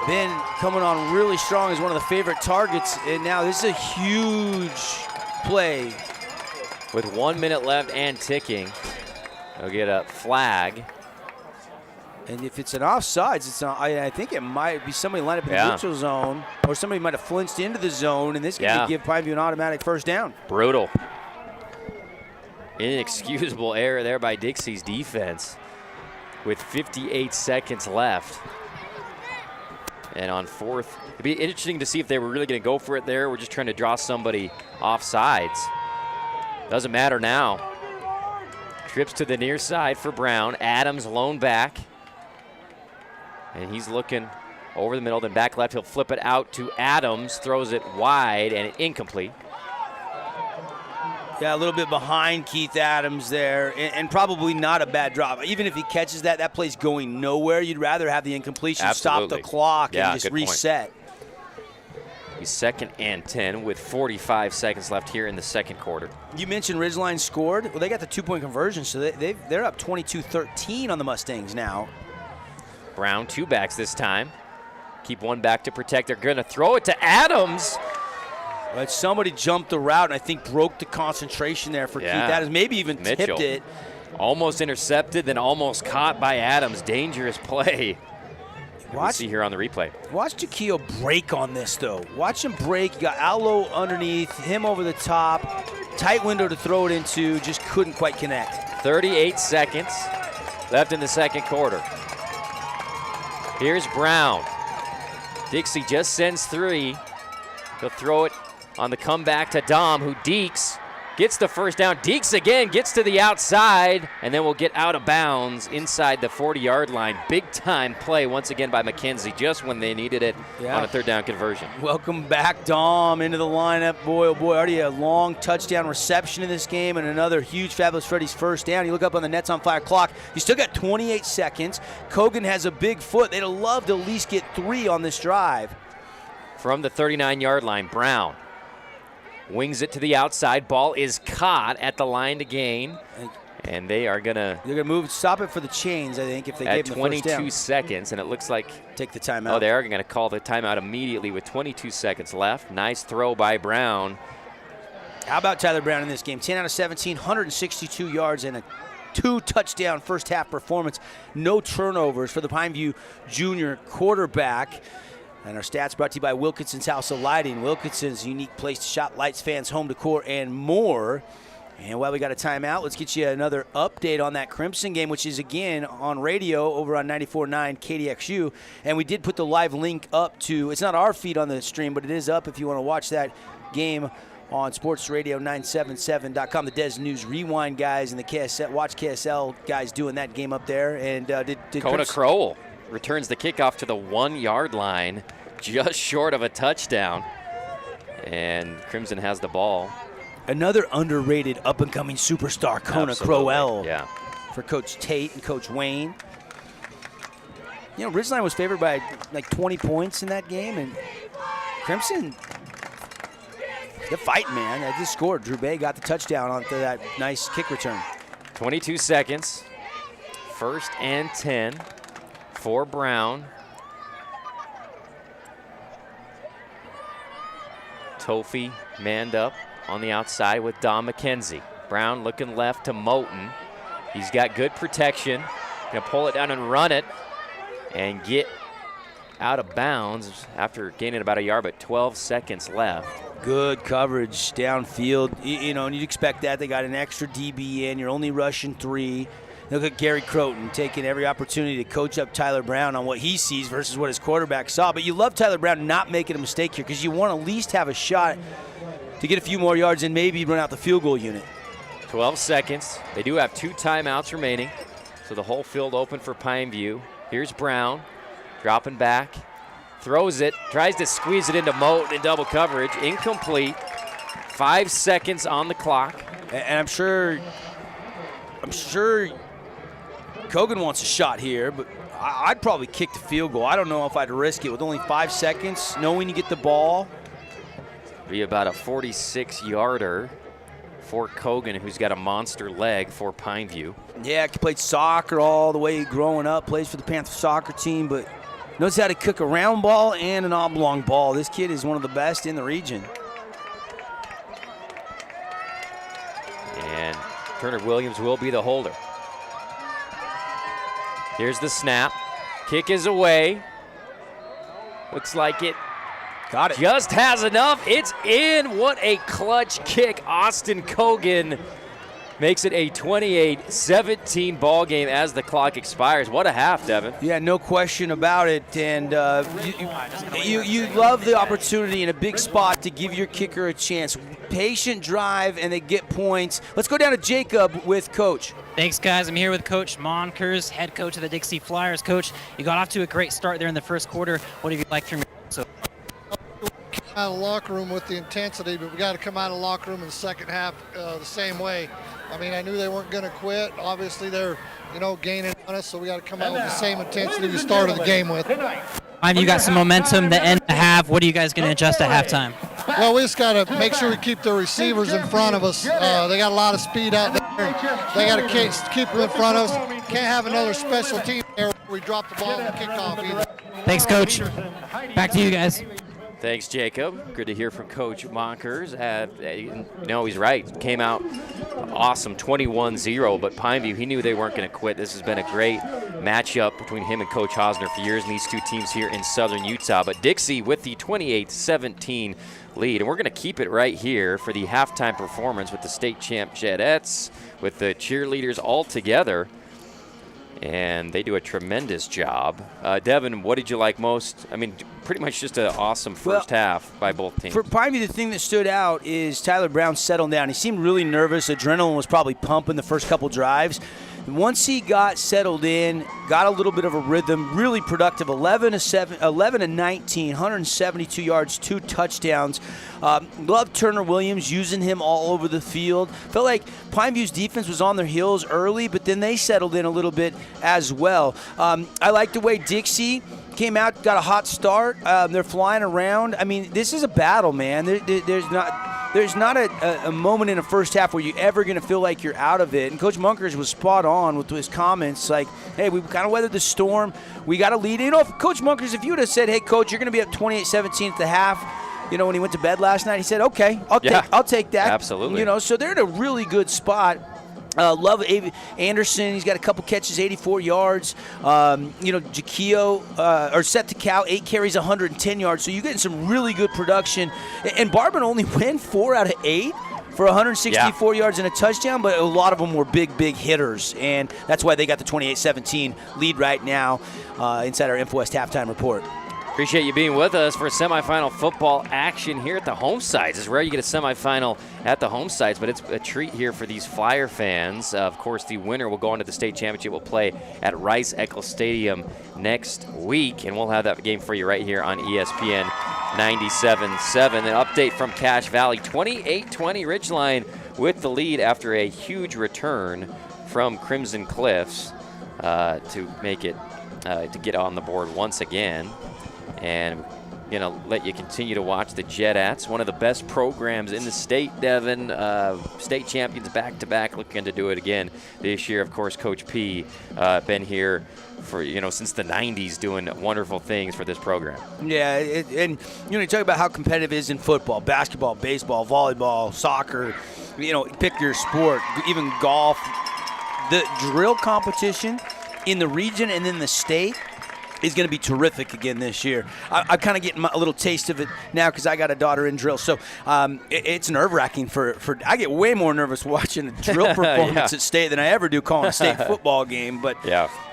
C: been coming on really strong as one of the favorite targets, and now this is a huge play.
B: With 1 minute left and ticking, they'll get a flag.
C: And if it's an offsides, it's not, I think it might be somebody lined up in the neutral zone, or somebody might have flinched into the zone, and this could give Pineview an automatic 1st down.
B: Brutal. Inexcusable error there by Dixie's defense with 58 seconds left. And on 4th, it'd be interesting to see if they were really going to go for it there. We're just trying to draw somebody off sides. Doesn't matter now. Trips to the near side for Brown. Adams lone back. And he's looking over the middle, then back left. He'll flip it out to Adams, throws it wide and incomplete.
C: Yeah, a little bit behind Keith Adams there, and probably not a bad drop. Even if he catches that, that play's going nowhere. You'd rather have the incompletion, stop the clock, and just reset.
B: He's 2nd and 10 with 45 seconds left here in the 2nd quarter.
C: You mentioned Ridgeline scored. Well, they got the 2-point conversion, so they're up 22-13 on the Mustangs now.
B: Brown, 2 backs this time. Keep 1 back to protect. They're going to throw it to Adams.
C: But somebody jumped the route and I think broke the concentration there for Keith Adams. Maybe even tipped it.
B: Almost intercepted, then almost caught by Adams. Dangerous play. We'll see here on the replay.
C: Watch Jaquil break on this, though. Watch him break. You got Allo underneath, him over the top. Tight window to throw it into. Just couldn't quite connect.
B: 38 seconds left in the 2nd quarter. Here's Brown. Dixie just sends 3. He'll throw it on the comeback to Dom, who dekes, gets the 1st down. Dekes again, gets to the outside, and then will get out of bounds inside the 40-yard line. Big-time play once again by McKenzie, just when they needed it on a 3rd down conversion.
C: Welcome back, Dom, into the lineup. Boy, oh boy, already a long touchdown reception in this game and another huge Fabulous Freddy's 1st down. You look up on the Nets on Fire clock. You still got 28 seconds. Kogan has a big foot. They'd love to at least get 3 on this drive.
B: From the 39-yard line, Brown wings it to the outside. Ball is caught at the line to gain. And they're gonna
C: move, stop it for the chains, I think, if they gave them the 1st down.
B: 22 seconds, and it looks like
C: take the timeout.
B: Oh, they are gonna call the timeout immediately with 22 seconds left. Nice throw by Brown.
C: How about Tyler Brown in this game? 10 out of 17, 162 yards and a 2-touchdown 1st half performance. No turnovers for the Pineview junior quarterback. And our stats brought to you by Wilkinson's House of Lighting. Wilkinson's unique place to shop, lights, fans, home decor, and more. And while we got a timeout, let's get you another update on that Crimson game, which is, again, on radio over on 94.9 KDXU. And we did put the live link up to – it's not our feed on the stream, but it is up if you want to watch that game on sportsradio977.com. The Des News Rewind guys and the Watch KSL guys doing that game up there. And did
B: Kona Crowell returns the kickoff to the 1-yard line, just short of a touchdown. And Crimson has the ball.
C: Another underrated up-and-coming superstar, Kona Crowell.
B: Yeah.
C: For Coach Tate and Coach Wayne. You know, Ridgeline was favored by like 20 points in that game, and Crimson, they're fighting, man. They just scored. Drew Bay got the touchdown onto that nice kick return.
B: 22 seconds. 1st and 10 for Brown. Tofi manned up on the outside with Don McKenzie. Brown looking left to Moten. He's got good protection. Gonna pull it down and run it and get out of bounds after gaining about a yard, but 12 seconds left.
C: Good coverage downfield. You know, and you'd expect that. They got an extra DB in. You're only rushing 3. Look at Gary Croton taking every opportunity to coach up Tyler Brown on what he sees versus what his quarterback saw. But you love Tyler Brown not making a mistake here because you want to at least have a shot to get a few more yards and maybe run out the field goal unit.
B: 12 seconds. They do have 2 timeouts remaining, so the whole field open for Pineview. Here's Brown, dropping back, throws it, tries to squeeze it into Moten in double coverage. Incomplete. 5 seconds on the clock.
C: And I'm sure Kogan wants a shot here, but I'd probably kick the field goal. I don't know if I'd risk it with only 5 seconds, knowing you get the ball.
B: Be about a 46-yarder for Kogan, who's got a monster leg for Pineview.
C: Yeah, played soccer all the way growing up, plays for the Panther soccer team, but knows how to cook a round ball and an oblong ball. This kid is one of the best in the region.
B: And Turner Williams will be the holder. Here's the snap. Kick is away. Looks like it
C: got it.
B: Just has enough. It's in. What a clutch kick. Austin Kogan makes it a 28-17 ball game as the clock expires. What a half, Devin.
C: Yeah, no question about it. And you love the opportunity in a big spot to give your kicker a chance. Patient drive, and they get points. Let's go down to Jacob with Coach.
A: Thanks, guys. I'm here with Coach Monkers, head coach of the Dixie Flyers. Coach, you got off to a great start there in the first quarter. What have you liked from your
D: out of the locker room with the intensity, but we got to come out of the locker room in the second half the same way. I mean, I knew they weren't going to quit. Obviously, they're, gaining on us, so we got to come out with the same intensity we started the game with.
A: You got some momentum to end the half. What are you guys going to adjust at halftime?
D: Well, we just got to make sure we keep the receivers in front of us. They got a lot of speed out there. They got to keep them in front of us. Can't have another special team there where we drop the ball and kickoff either.
A: Thanks, Coach. Back to you guys.
B: Thanks, Jacob. Good to hear from Coach Monkers. No, he's right. Came out awesome, 21-0, but Pineview, he knew they weren't going to quit. This has been a great matchup between him and Coach Hosner for years, and these two teams here in southern Utah. But Dixie with the 28-17 lead, and we're going to keep it right here for the halftime performance with the state champ Jedettes, with the cheerleaders all together. And they do a tremendous job. Devin, what did you like most? I mean, pretty much just an awesome first half by both teams.
C: For Pineview, the thing that stood out is Tyler Brown settled down. He seemed really nervous. Adrenaline was probably pumping the first couple drives. And once he got settled in, got a little bit of a rhythm, really productive, 11-19, 172 yards, 2 touchdowns. Loved Turner Williams, using him all over the field. Felt like Pineview's defense was on their heels early, but then they settled in a little bit as well. I like the way Dixie came out, got a hot start. They're flying around. I mean, this is a battle, man. There's not a moment in the first half where you're ever going to feel like you're out of it. And Coach Munkers was spot on with his comments like, hey, we've kind of weathered the storm. We got to lead. Coach Munkers, if you would have said, hey, Coach, you're going to be up 28-17 at the half, when he went to bed last night, he said, okay, I'll take that.
B: Absolutely.
C: So they're in a really good spot. Love Anderson. He's got a couple catches, 84 yards. Jaquio or Seth Takau, 8 carries, 110 yards. So you're getting some really good production. And Barban only went 4 out of 8 for 164 yards and a touchdown, but a lot of them were big hitters, and that's why they got the 28-17 lead right now inside our InfoWest halftime report.
B: Appreciate you being with us for semifinal football action here at the home sites. It's rare you get a semifinal at the home sites, but it's a treat here for these Flyer fans. Of course, the winner will go on to the state championship. Will play at Rice-Eccles Stadium next week, and we'll have that game for you right here on ESPN 97.7. An update from Cache Valley, 28-20 Ridgeline with the lead after a huge return from Crimson Cliffs to make it to get on the board once again. And going to let you continue to watch the Jetats, one of the best programs in the state, Devin. State champions back-to-back, looking to do it again this year. Of course, Coach P been here for, since the 90s, doing wonderful things for this program.
C: Yeah, and you talk about how competitive it is in football, basketball, baseball, volleyball, soccer, pick your sport, even golf. The drill competition in the region and in the state is going to be terrific again this year. I'm kind of getting a little taste of it now because I got a daughter in drill. So it's nerve-wracking for I get way more nervous watching a drill performance at state than I ever do calling a state football game. But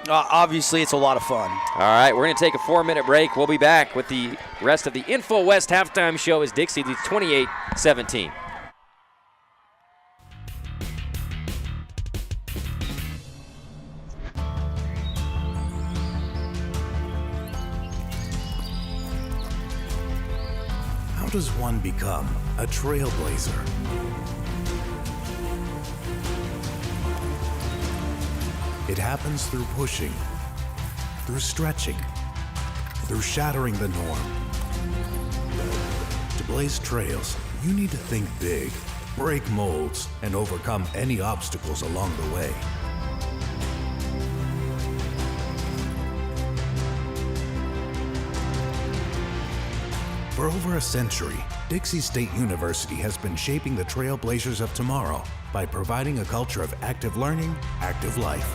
C: obviously it's a lot of fun.
B: All right, we're going to take a 4-minute break. We'll be back with the rest of the InfoWest halftime show as Dixie leads 28-17.
E: How does one become a trailblazer? It happens through pushing, through stretching, through shattering the norm. To blaze trails, you need to think big, break molds, and overcome any obstacles along the way. For over a century, Dixie State University has been shaping the trailblazers of tomorrow by providing a culture of active learning, active life.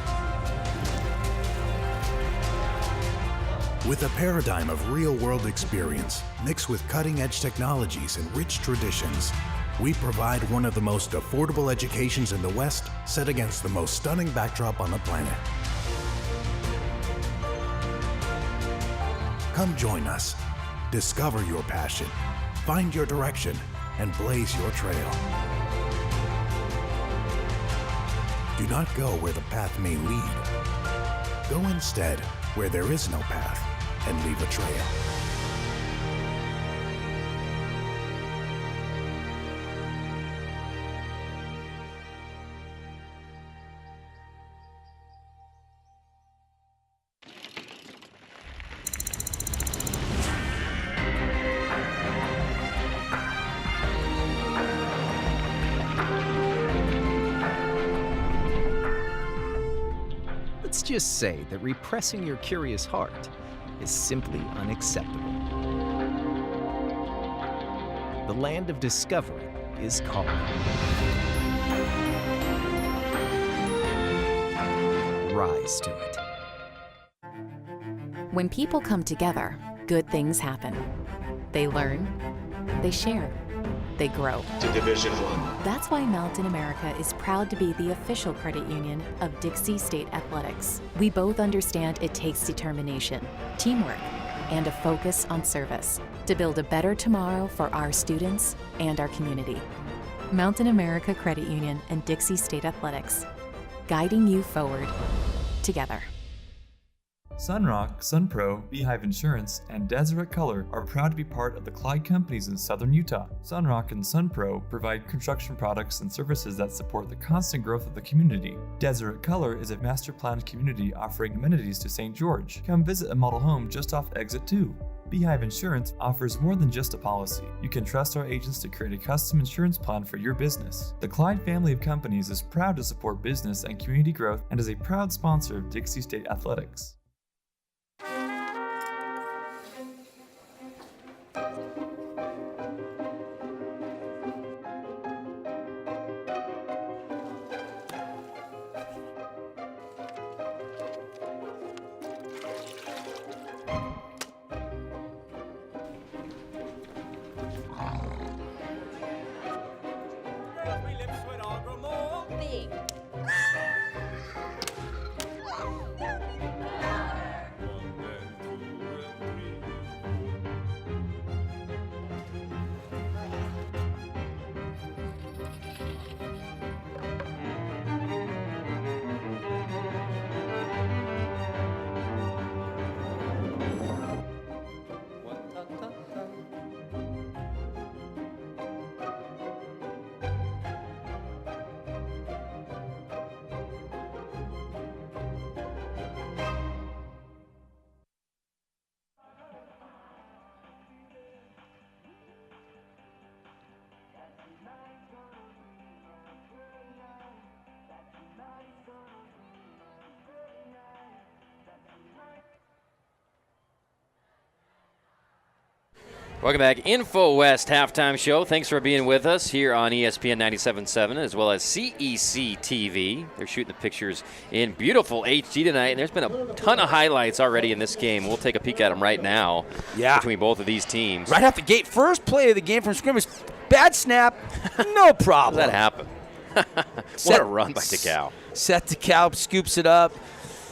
E: With a paradigm of real-world experience mixed with cutting-edge technologies and rich traditions, we provide one of the most affordable educations in the West, set against the most stunning backdrop on the planet. Come join us. Discover your passion, find your direction, and blaze your trail. Do not go where the path may lead. Go instead where there is no path and leave a trail.
F: Let's just say that repressing your curious heart is simply unacceptable. The land of discovery is calling. Rise to it.
W: When people come together, good things happen. They learn, they share, they grow.
X: To Division I.
W: That's why Mountain America is proud to be the official credit union of Dixie State Athletics. We both understand it takes determination, teamwork, and a focus on service to build a better tomorrow for our students and our community. Mountain America Credit Union and Dixie State Athletics, guiding you forward together.
H: Sunrock, Sunpro, Beehive Insurance, and Deseret Color are proud to be part of the Clyde companies in southern Utah. Sunrock and Sunpro provide construction products and services that support the constant growth of the community. Deseret Color is a master-planned community offering amenities to St. George. Come visit a model home just off Exit 2. Beehive Insurance offers more than just a policy. You can trust our agents to create a custom insurance plan for your business. The Clyde family of companies is proud to support business and community growth and is a proud sponsor of Dixie State Athletics.
G: Big.
B: Welcome back. Info West Halftime Show. Thanks for being with us here on ESPN 97.7 as well as CEC TV. They're shooting the pictures in beautiful HD tonight, and there's been a ton of highlights already in this game. We'll take a peek at them right now between both of these teams.
C: Right off the gate, first play of the game from scrimmage. Bad snap, no problem.
B: How does that happen? What a run by Takao.
C: Seth Takao scoops it up.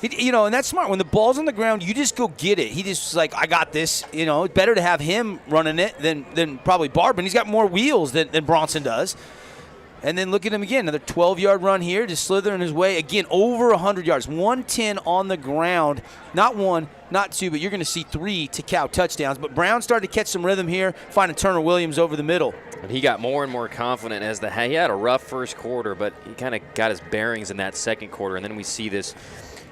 C: And that's smart. When the ball's on the ground, you just go get it. He just like, I got this. It's better to have him running it than probably Barbin. He's got more wheels than Bronson does. And then look at him again. Another 12-yard run here, just slithering his way. Again, over 100 yards. 110 on the ground. Not one, not two, but you're going to see 3 Takao touchdowns. But Brown started to catch some rhythm here, finding Turner Williams over the middle.
B: And he got more and more confident as he had a rough first quarter, but he kind of got his bearings in that second quarter. And then we see this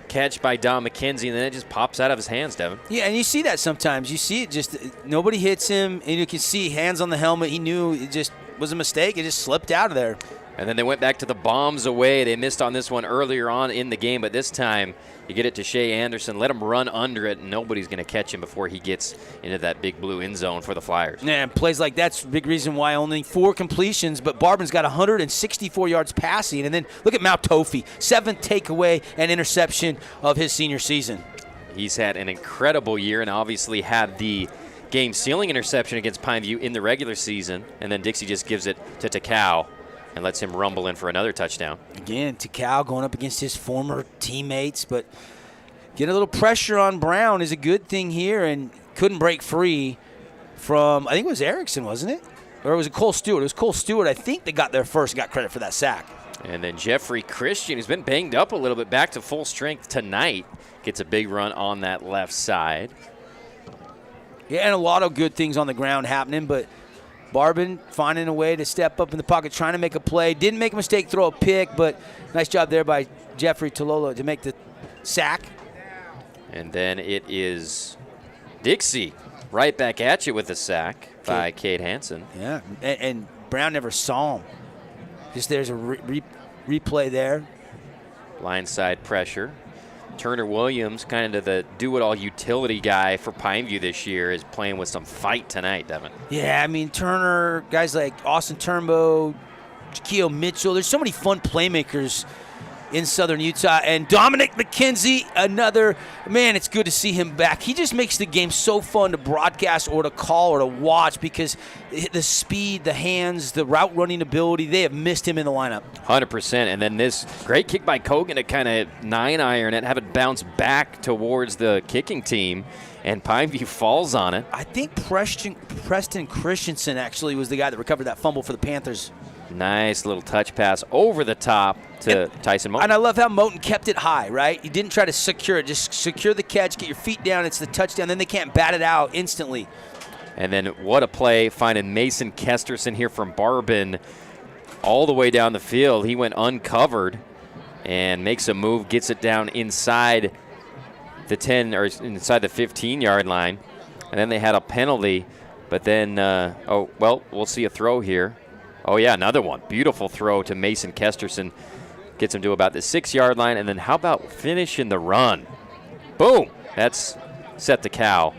B: catch by Don McKenzie, and then it just pops out of his hands, Devin.
C: Yeah, and you see that sometimes. You see it just, nobody hits him, and you can see hands on the helmet. He knew it just was a mistake. It just slipped out of there.
B: And then they went back to the bombs away. They missed on this one earlier on in the game, but this time you get it to Shea Anderson. Let him run under it, and nobody's going to catch him before he gets into that big blue end zone for the Flyers.
C: Yeah, and plays like that's a big reason why only 4 completions, but Barbin's got 164 yards passing. And then look at Mount Tofi, 7th takeaway and interception of his senior season.
B: He's had an incredible year and obviously had the game-sealing interception against Pineview in the regular season, and then Dixie just gives it to Takao and lets him rumble in for another touchdown.
C: Again, Takao going up against his former teammates, but get a little pressure on Brown is a good thing here, and couldn't break free from, I think it was Erickson, wasn't it? Or was it Cole Stewart? It was Cole Stewart, I think, that got there first and got credit for that sack.
B: And then Jeffrey Christian, who's been banged up a little bit, back to full strength tonight, gets a big run on that left side.
C: Yeah, and a lot of good things on the ground happening, but Barbin finding a way to step up in the pocket, trying to make a play. Didn't make a mistake, throw a pick, but nice job there by Jeffrey Tololo to make the sack.
B: And then it is Dixie right back at you with the sack by Cade Hansen.
C: Yeah, and Brown never saw him. Just there's a replay there.
B: Blindside pressure. Turner Williams, kind of the do-it-all utility guy for Pineview this year, is playing with some fight tonight, Devin.
C: Yeah, I mean, Turner, guys like Austin Turnbow, Shaquille Mitchell, there's so many fun playmakers in Southern Utah. And Dominic McKenzie, another, man, it's good to see him back. He just makes the game so fun to broadcast or to call or to watch because the speed, the hands, the route running ability, they have missed him in the lineup.
B: 100%. And then this great kick by Kogan to kind of 9-iron it, have it bounce back towards the kicking team, and Pineview falls on it.
C: I think Preston Christensen actually was the guy that recovered that fumble for the Panthers.
B: Nice little touch pass over the top to Tyson Moten.
C: And I love how Moten kept it high, right? He didn't try to secure it. Just secure the catch, get your feet down. It's the touchdown. Then they can't bat it out instantly.
B: And then what a play, finding Mason Kesterson here from Barbin all the way down the field. He went uncovered and makes a move, gets it down inside the 10 or inside the 15-yard line. And then they had a penalty. But then, we'll see a throw here. Oh, yeah, another one. Beautiful throw to Mason Kesterson. Gets him to about the 6-yard line. And then how about finishing the run? Boom. That's Seth Takao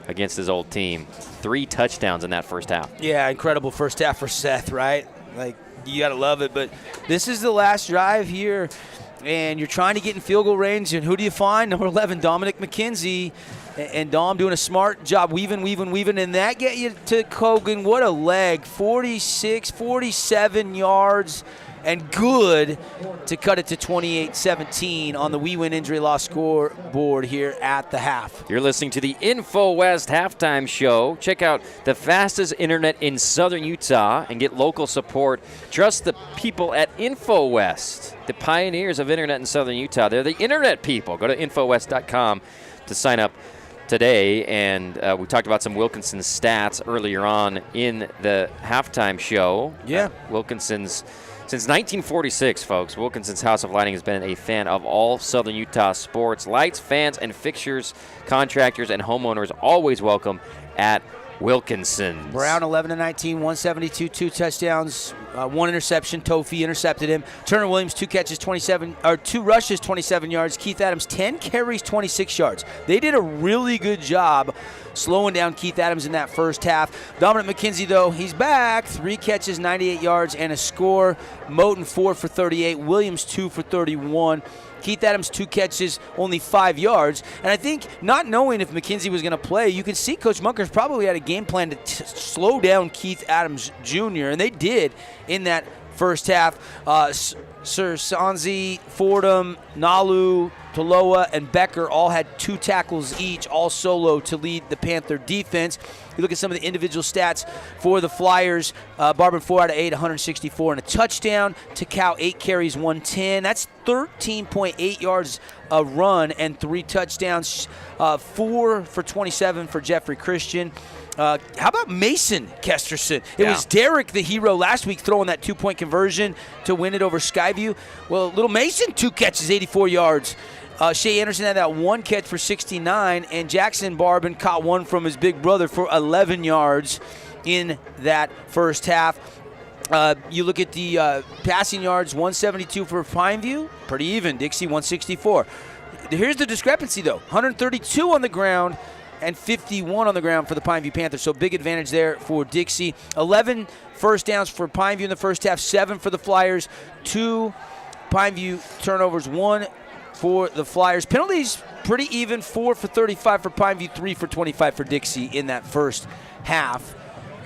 B: against his old team. 3 touchdowns in that first half.
C: Yeah, incredible first half for Seth, right? Like, you got to love it. But this is the last drive here, and you're trying to get in field goal range. And who do you find? Number 11, Dominic McKenzie. And Dom doing a smart job weaving, and that get you to Kogan. What a leg, 46, 47 yards, and good to cut it to 28-17 on the We Win Injury Loss scoreboard here at the half.
B: You're listening to the InfoWest Halftime Show. Check out the fastest internet in southern Utah and get local support. Trust the people at InfoWest, the pioneers of internet in southern Utah. They're the internet people. Go to infowest.com to sign up today. And we talked about some Wilkinson's stats earlier on in the halftime show.
C: Yeah.
B: Wilkinson's, since 1946, folks, Wilkinson's House of Lighting has been a fan of all southern Utah sports. Lights, fans, and fixtures, contractors, and homeowners always welcome at Wilkinson's.
C: Brown 11-19, 172, 2 touchdowns, 1 interception. Tofi intercepted him. Turner Williams 2 rushes, 27 yards. Keith Adams 10 carries, 26 yards. They did a really good job slowing down Keith Adams in that first half. Dominic McKenzie, though, he's back. 3 catches, 98 yards, and a score. Moten 4 for 38. Williams 2 for 31. Keith Adams 2 catches, only 5 yards. And I think not knowing if McKenzie was going to play, you can see Coach Munkers probably had a game plan to slow down Keith Adams Jr., and they did in that first half. Sir Sanzi, Fordham, Nalu, Toloa, and Becker all had 2 tackles each, all solo to lead the Panther defense. You look at some of the individual stats for the Flyers. Barber 4 out of 8, 164 and a touchdown. Takao 8 carries, 110. That's 13.8 yards a run and 3 touchdowns. 4 for 27 for Jeffrey Christian. How about Mason Kesterson? It was Derek, the hero, last week throwing that 2-point conversion to win it over Skyview. Well, little Mason, 2 catches, 84 yards. Shea Anderson had that 1 catch for 69, and Jackson Barbin caught 1 from his big brother for 11 yards in that first half. You look at the passing yards, 172 for Pineview, pretty even. Dixie, 164. Here's the discrepancy, though. 132 on the ground and 51 on the ground for the Pineview Panthers. So big advantage there for Dixie. 11 first downs for Pineview in the first half, 7 for the Flyers, 2 Pineview turnovers, 1 for the Flyers. Penalties pretty even, 4 for 35 for Pineview, 3 for 25 for Dixie in that first half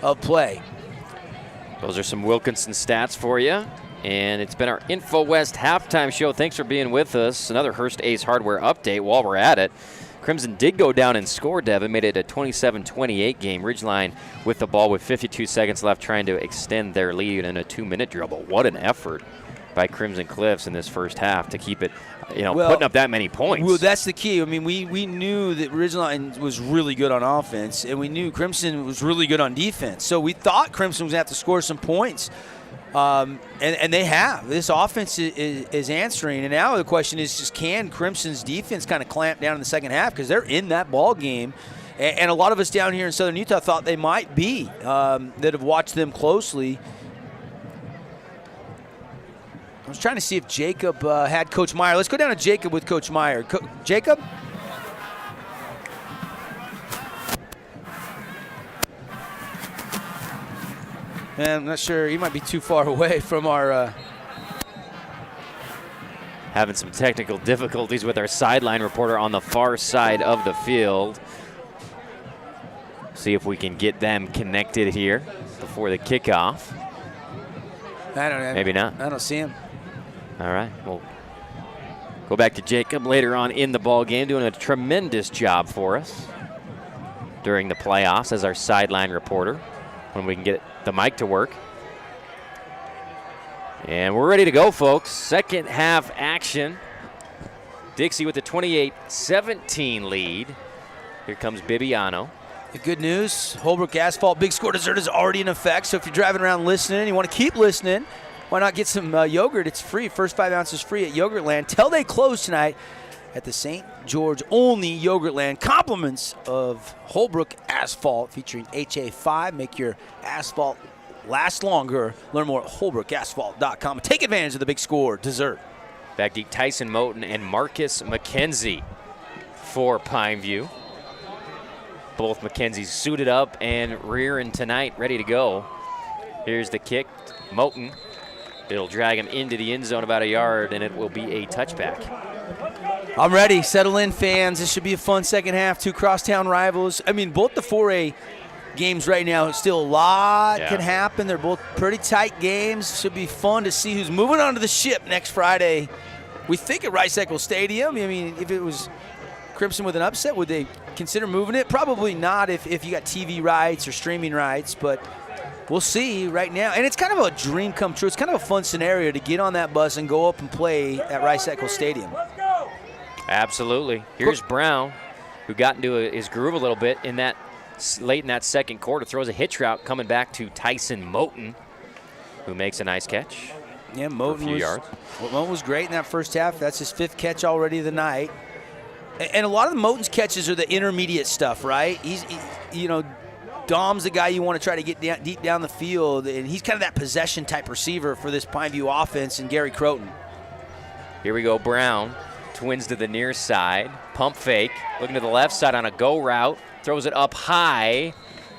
C: of play.
B: Those are some Wilkinson stats for you. And it's been our InfoWest halftime show. Thanks for being with us. Another Hearst Ace Hardware update while we're at it. Crimson did go down and score, Devin. Made it a 27-28 game. Ridgeline with the ball with 52 seconds left, trying to extend their lead in a 2-minute drill. But what an effort by Crimson Cliffs in this first half to keep it, putting up that many points.
C: Well, that's the key. I mean, we knew that Ridgeline was really good on offense, and we knew Crimson was really good on defense. So we thought Crimson was going to have to score some points. And they have. This offense is answering. And now the question is just, can Crimson's defense kind of clamp down in the second half? Because they're in that ball game. And a lot of us down here in Southern Utah thought they might be, that have watched them closely. I was trying to see if Jacob had Coach Meyer. Let's go down to Jacob with Coach Meyer. Jacob? And I'm not sure. He might be too far away from our...
B: Having some technical difficulties with our sideline reporter on the far side of the field. See if we can get them connected here before the kickoff. Maybe not.
C: I don't see him.
B: All right. We'll go back to Jacob later on in the ball game, doing a tremendous job for us during the playoffs as our sideline reporter when we can get the mic to work. And we're ready to go, folks. Second half action. Dixie with the 28-17 lead. Here comes Bibiano.
C: The good news, Holbrook Asphalt Big Score Dessert is already in effect. So if you're driving around listening and you want to keep listening, why not get some yogurt? It's free. First 5 ounces free at Yogurtland till they close tonight at the St. George only Yogurtland. Compliments of Holbrook Asphalt featuring HA5. Make your asphalt last longer. Learn more at holbrookasphalt.com. Take advantage of the Big Score Dessert.
B: Back deep, Tyson Moten and Marcus McKenzie for Pineview. Both McKenzies suited up and rearing tonight, ready to go. Here's the kick. Moten. It'll drag him into the end zone about a yard, and it will be a touchback.
C: I'm ready. Settle in, fans. This should be a fun second half. Two crosstown rivals. I mean, both the 4A games right now, still a lot can happen. They're both pretty tight games. Should be fun to see who's moving onto the ship next Friday. We think at Rice Eccles Stadium. I mean, if it was Crimson with an upset, would they consider moving it? Probably not if you got TV rights or streaming rights, but we'll see right now. And it's kind of a dream come true. It's kind of a fun scenario to get on that bus and go up and play at Rice Eccles Stadium.
B: Absolutely. Here's Brown, who got into his groove a little bit in that late in that second quarter, throws a hitch route coming back to Tyson Moten, who makes a nice catch.
C: Yeah, Moten was great in that first half. That's his 5th catch already of the night. And a lot of the Moten's catches are the intermediate stuff, right? Dom's the guy you want to try to get deep down the field, and he's kind of that possession type receiver for this Pineview offense and Gary Croton.
B: Here we go, Brown. Twins to the near side. Pump fake. Looking to the left side on a go route. Throws it up high.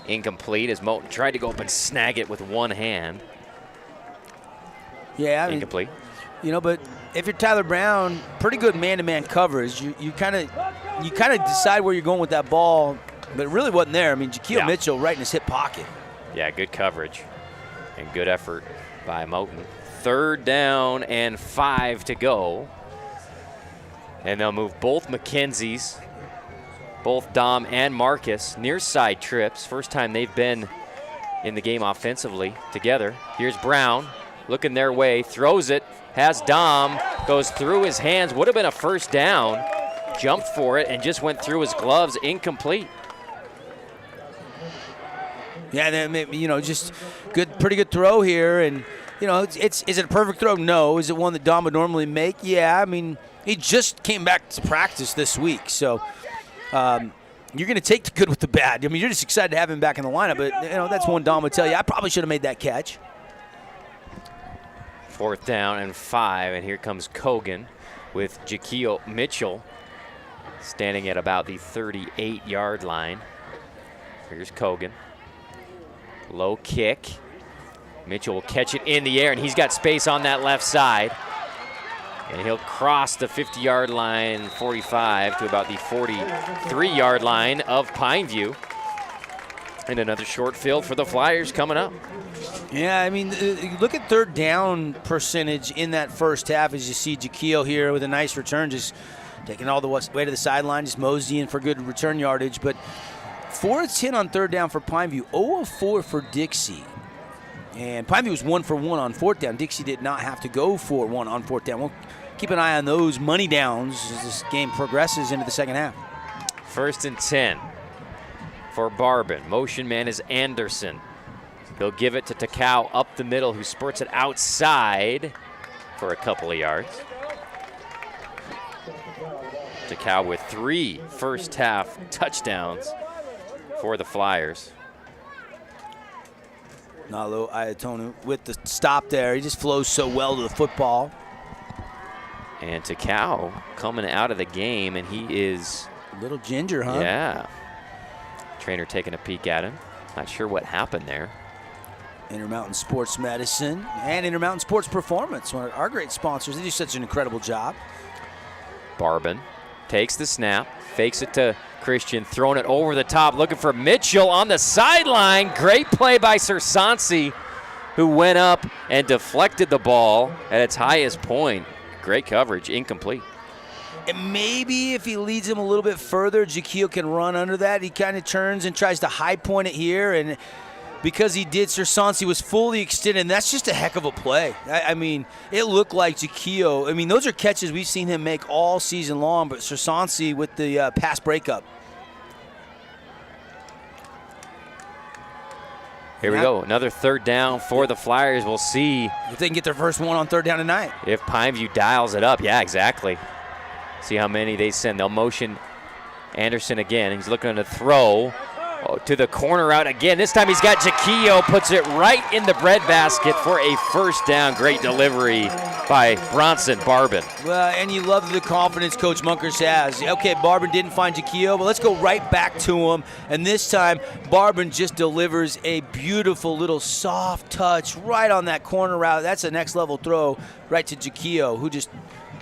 B: Incomplete as Moten tried to go up and snag it with one hand.
C: Yeah,
B: incomplete.
C: But if you're Tyler Brown, pretty good man-to-man coverage. You kind of decide where you're going with that ball, but it really wasn't there. I mean, Jaquil Mitchell right in his hip pocket.
B: Yeah, good coverage and good effort by Moten. 3rd down and 5 to go. And they'll move both McKenzies, both Dom and Marcus, near side trips. First time they've been in the game offensively together. Here's Brown, looking their way, throws it, has Dom, goes through his hands, would have been a first down, jumped for it, and just went through his gloves, incomplete.
C: Yeah, just pretty good throw here, and is it a perfect throw? No. Is it one that Dom would normally make? Yeah, I mean, he just came back to practice this week, so you're going to take the good with the bad. I mean, you're just excited to have him back in the lineup, but that's one Dom would tell you, I probably should have made that catch.
B: 4th down and 5, and here comes Kogan with Jaquil Mitchell standing at about the 38-yard line. Here's Kogan. Low kick. Mitchell will catch it in the air, and he's got space on that left side. And he'll cross the 50-yard line, 45, to about the 43-yard line of Pineview. And another short field for the Flyers coming up.
C: Yeah, I mean, look at 3rd down percentage in that first half as you see Jaquil here with a nice return, just taking all the way to the sideline, just moseying for good return yardage. But 4 of 10 on 3rd down for Pineview, 0 of 4 for Dixie. And Pineview was 1 for 1 on 4th down. Dixie did not have to go for 1 on 4th down. We'll keep an eye on those money downs as this game progresses into the second half.
B: 1st and 10 for Barbin. Motion man is Anderson. He'll give it to Takao up the middle, who spurts it outside for a couple of yards. Takao with 3 first-half touchdowns for the Flyers.
C: Nalo Ayatonu with the stop there. He just flows so well to the football.
B: And Takao coming out of the game, and he is...
C: A little ginger, huh?
B: Yeah. Trainer taking a peek at him. Not sure what happened there.
C: Intermountain Sports Medicine and Intermountain Sports Performance, one of our great sponsors. They do such an incredible job.
B: Barbin takes the snap, fakes it to Christian, throwing it over the top, looking for Mitchell on the sideline. Great play by Sersansi, who went up and deflected the ball at its highest point. Great coverage, incomplete.
C: And maybe if he leads him a little bit further, Jaquil can run under that. He kind of turns and tries to high point it here, and because he did, Sersansi was fully extended, and that's just a heck of a play. I mean, it looked like Jaquil. I mean, those are catches we've seen him make all season long, but Sersansi with the pass breakup.
B: Here we go, another 3rd down for the Flyers. We'll see
C: if they can get their first one on 3rd down tonight.
B: If Pineview dials it up. Yeah, exactly. See how many they send. They'll motion Anderson again. He's looking to throw to the corner route again. This time he's got Jaquil, puts it right in the breadbasket for a first down. Great delivery by Bronson Barbin.
C: Well, and you love the confidence Coach Munkers has. Okay, Barbin didn't find Jaquil, but let's go right back to him. And this time, Barbin just delivers a beautiful little soft touch right on that corner route. That's a next level throw right to Jaquil, who just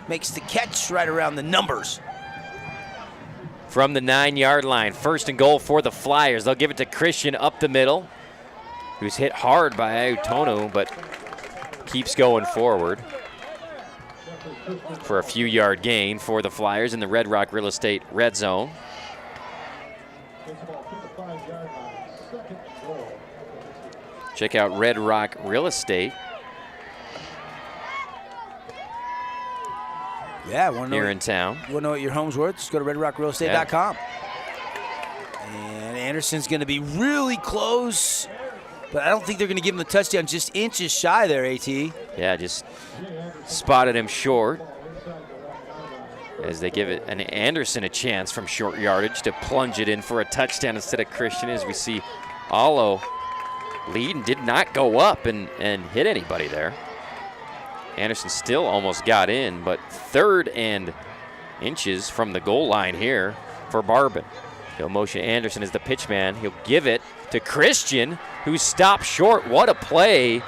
C: makes the catch right around the numbers.
B: From the 9-yard line, 1st and goal for the Flyers. They'll give it to Christian up the middle, who's hit hard by Autonu, but keeps going forward for a few-yard gain for the Flyers in the Red Rock Real Estate red zone. Check out Red Rock Real Estate.
C: Yeah, want to know
B: here in town.
C: Want to know what your home's worth? Just go to redrockrealestate.com. And Anderson's going to be really close, but I don't think they're going to give him the touchdown. Just inches shy there, AT.
B: Yeah, just spotted him short as they give it an Anderson a chance from short yardage to plunge it in for a touchdown instead of Christian, as we see Allo lead and did not go up and hit anybody there. Anderson still almost got in, but 3rd and inches from the goal line here for Barbin. He'll motion Anderson as the pitch man. He'll give it to Christian, who stopped short. What a play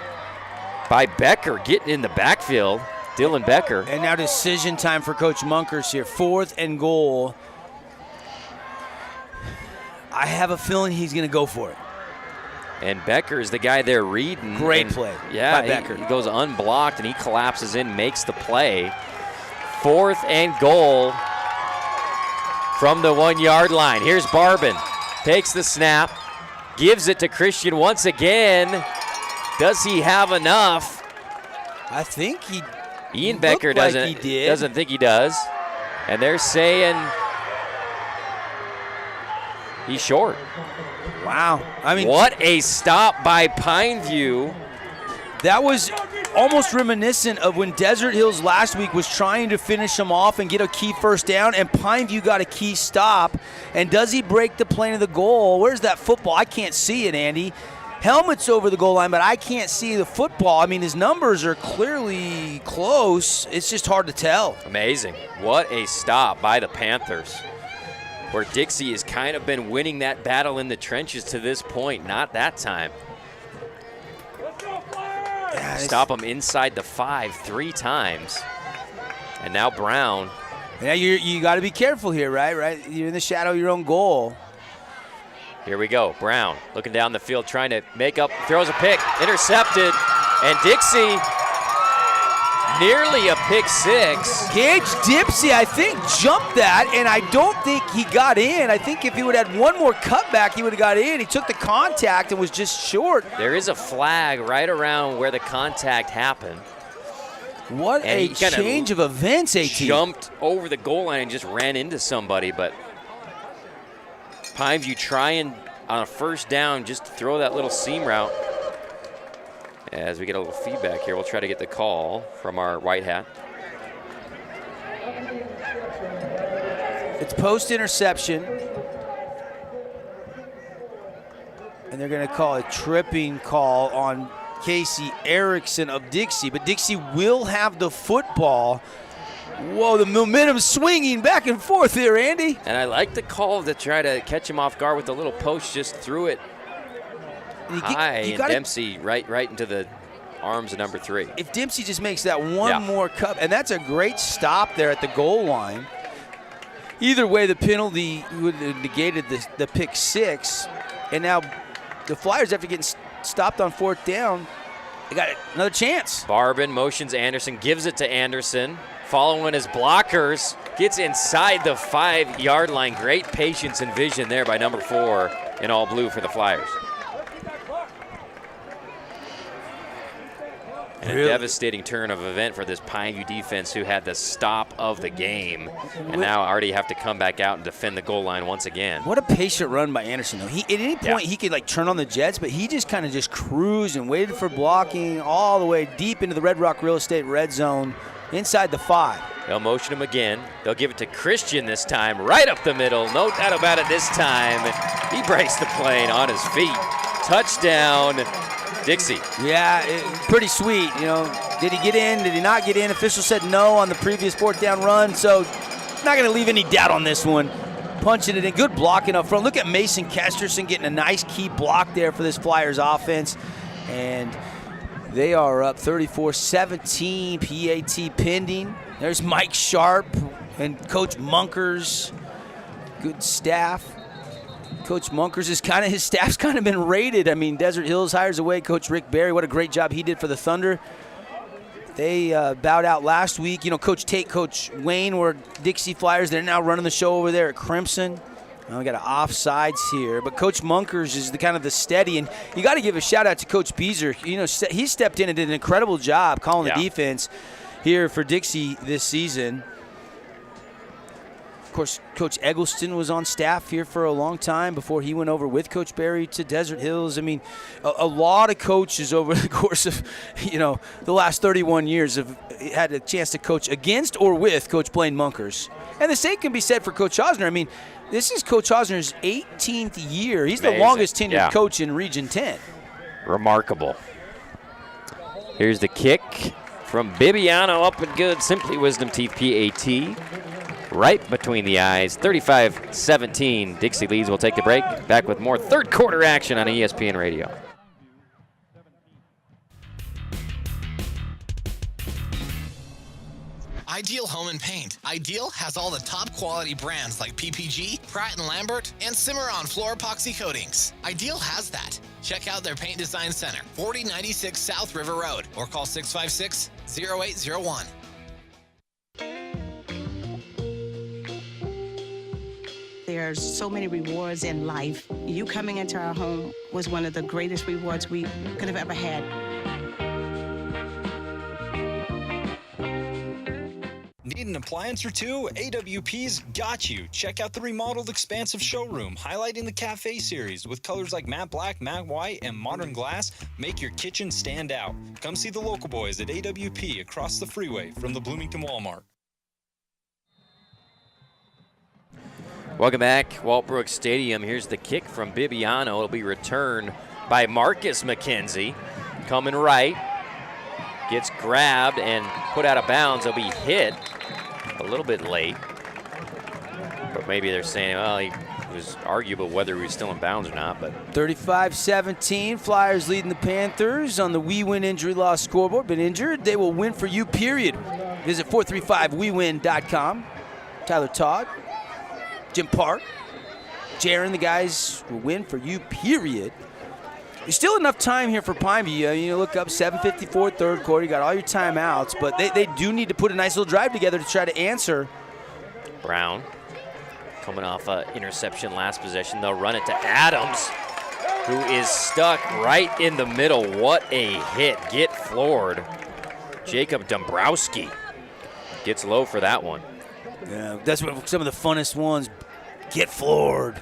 B: by Becker getting in the backfield. Dylan Becker.
C: And now decision time for Coach Munkers here. 4th and goal. I have a feeling he's going to go for it.
B: And Becker is the guy there reading.
C: Great play by Becker.
B: He goes unblocked, and he collapses in, makes the play. 4th and goal from the 1-yard line. Here's Barbin. Takes the snap. Gives it to Christian once again. Does he have enough?
C: I think he
B: Ian Becker doesn't think he does. And they're saying he's short.
C: Wow. I mean,
B: what a stop by Pineview.
C: That was almost reminiscent of when Desert Hills last week was trying to finish him off and get a key first down, and Pineview got a key stop. And does he break the plane of the goal? Where's that football? I can't see it, Andy. Helmet's over the goal line, but I can't see the football. I mean, his numbers are clearly close. It's just hard to tell.
B: Amazing. What a stop by the Panthers, where Dixie has kind of been winning that battle in the trenches to this point. Not that time.
C: Yeah,
B: stop him inside the 5 3 times. And now Brown.
C: Yeah, you got to be careful here, right? You're in the shadow of your own goal.
B: Here we go. Brown looking down the field, trying to make up, throws a pick, intercepted, and Dixie nearly a pick 6.
C: Gage Dixie, I think, jumped that, and I don't think he got in. I think if he would have had one more cutback, he would have got in. He took the contact and was just short.
B: There is a flag right around where the contact happened.
C: What a change of events, AT.
B: Jumped over the goal line and just ran into somebody, but Pineview trying on a first down just to throw that little seam route. As we get a little feedback here, we'll try to get the call from our white hat.
C: It's post-interception. And they're going to call a tripping call on Casey Erickson of Dixie. But Dixie will have the football. Whoa, the momentum swinging back and forth here, Andy.
B: And I like the call to try to catch him off guard with the little post, just threw it high, and Dempsey right into the arms of number 3.
C: If Dempsey just makes that one more cut, and that's a great stop there at the goal line. Either way, the penalty would have negated the pick 6, and now the Flyers, after getting stopped on 4th down, they got another chance.
B: Barbin motions Anderson, gives it to Anderson. Following his blockers, gets inside the 5-yard line. Great patience and vision there by number 4 in all blue for the Flyers. And a devastating turn of event for this Pineview defense, who had the stop of the game and now already have to come back out and defend the goal line once again.
C: What a patient run by Anderson, though. At any point, he could turn on the jets, but he just kind of just cruised and waited for blocking all the way deep into the Red Rock Real Estate red zone inside the 5.
B: They'll motion him again. They'll give it to Christian this time, right up the middle. No doubt about it this time. He breaks the plane on his feet. Touchdown, Dixie.
C: Yeah, pretty sweet. Did he get in? Did he not get in? Official said no on the previous 4th down run, so not going to leave any doubt on this one. Punching it in. Good blocking up front. Look at Mason Kesterson getting a nice key block there for this Flyers offense. And They are up 34-17, PAT pending. There's Mike Sharp and Coach Munkers. Good staff. Coach Munkers is his staff's kind of been rated. I mean, Desert Hills hires away Coach Rick Barry. What a great job he did for the Thunder. They bowed out last week. You know, Coach Tate, Coach Wayne were Dixie Flyers. They're now running the show over there at Crimson. We got an offsides here, but Coach Munkers is the steady, and you got to give a shout out to Coach Beezer. You know, he stepped in and did an incredible job calling the defense here for Dixie this season. Of course, Coach Eggleston was on staff here for a long time before he went over with Coach Barry to Desert Hills. I mean, a lot of coaches over the course of, the last 31 years have had a chance to coach against or with Coach Blaine Munkers. And the same can be said for Coach Hosner. I mean, this is Coach Hosner's 18th year. He's the longest tenured coach in Region 10.
B: Remarkable. Here's the kick from Bibiano, up and good. Simply Wisdom Teeth PAT. Right between the eyes, 35-17. Dixie leads. We'll take the break. Back with more third quarter action on ESPN Radio.
N: Ideal Home and Paint. Ideal has all the top quality brands like PPG, Pratt & Lambert, and Cimarron floor epoxy coatings. Ideal has that. Check out their paint design center, 4096 South River Road, or call 656-0801.
I: There's so many rewards in life. You coming into our home was one of the greatest rewards we could have ever had.
J: Need an appliance or two? AWP's got you. Check out the remodeled expansive showroom, highlighting the Cafe series with colors like matte black, matte white, and modern glass. Make your kitchen stand out. Come see the local boys at AWP across the freeway from the Bloomington Walmart.
B: Welcome back, Walbrook Stadium. Here's the kick from Bibiano. It'll be returned by Marcus McKenzie. Coming right. Gets grabbed and put out of bounds. He'll be hit a little bit late. But maybe they're saying, well, it was arguable whether he was still in bounds or not. But
C: 35-17, Flyers leading the Panthers on the We Win Injury Loss scoreboard. Been injured, they will win for you, period. Visit 435wewin.com. Tyler Todd, Jim Park, Jaron, the guys will win for you, period. There's still enough time here for Pineview. You look up 7:54 third quarter. You got all your timeouts, but they do need to put a nice little drive together to try to answer.
B: Brown coming off an interception last possession. They'll run it to Adams, who is stuck right in the middle. What a hit. Get floored. Jacob Dombrowski gets low for that one.
C: Yeah, that's some of the funnest ones. Get floored.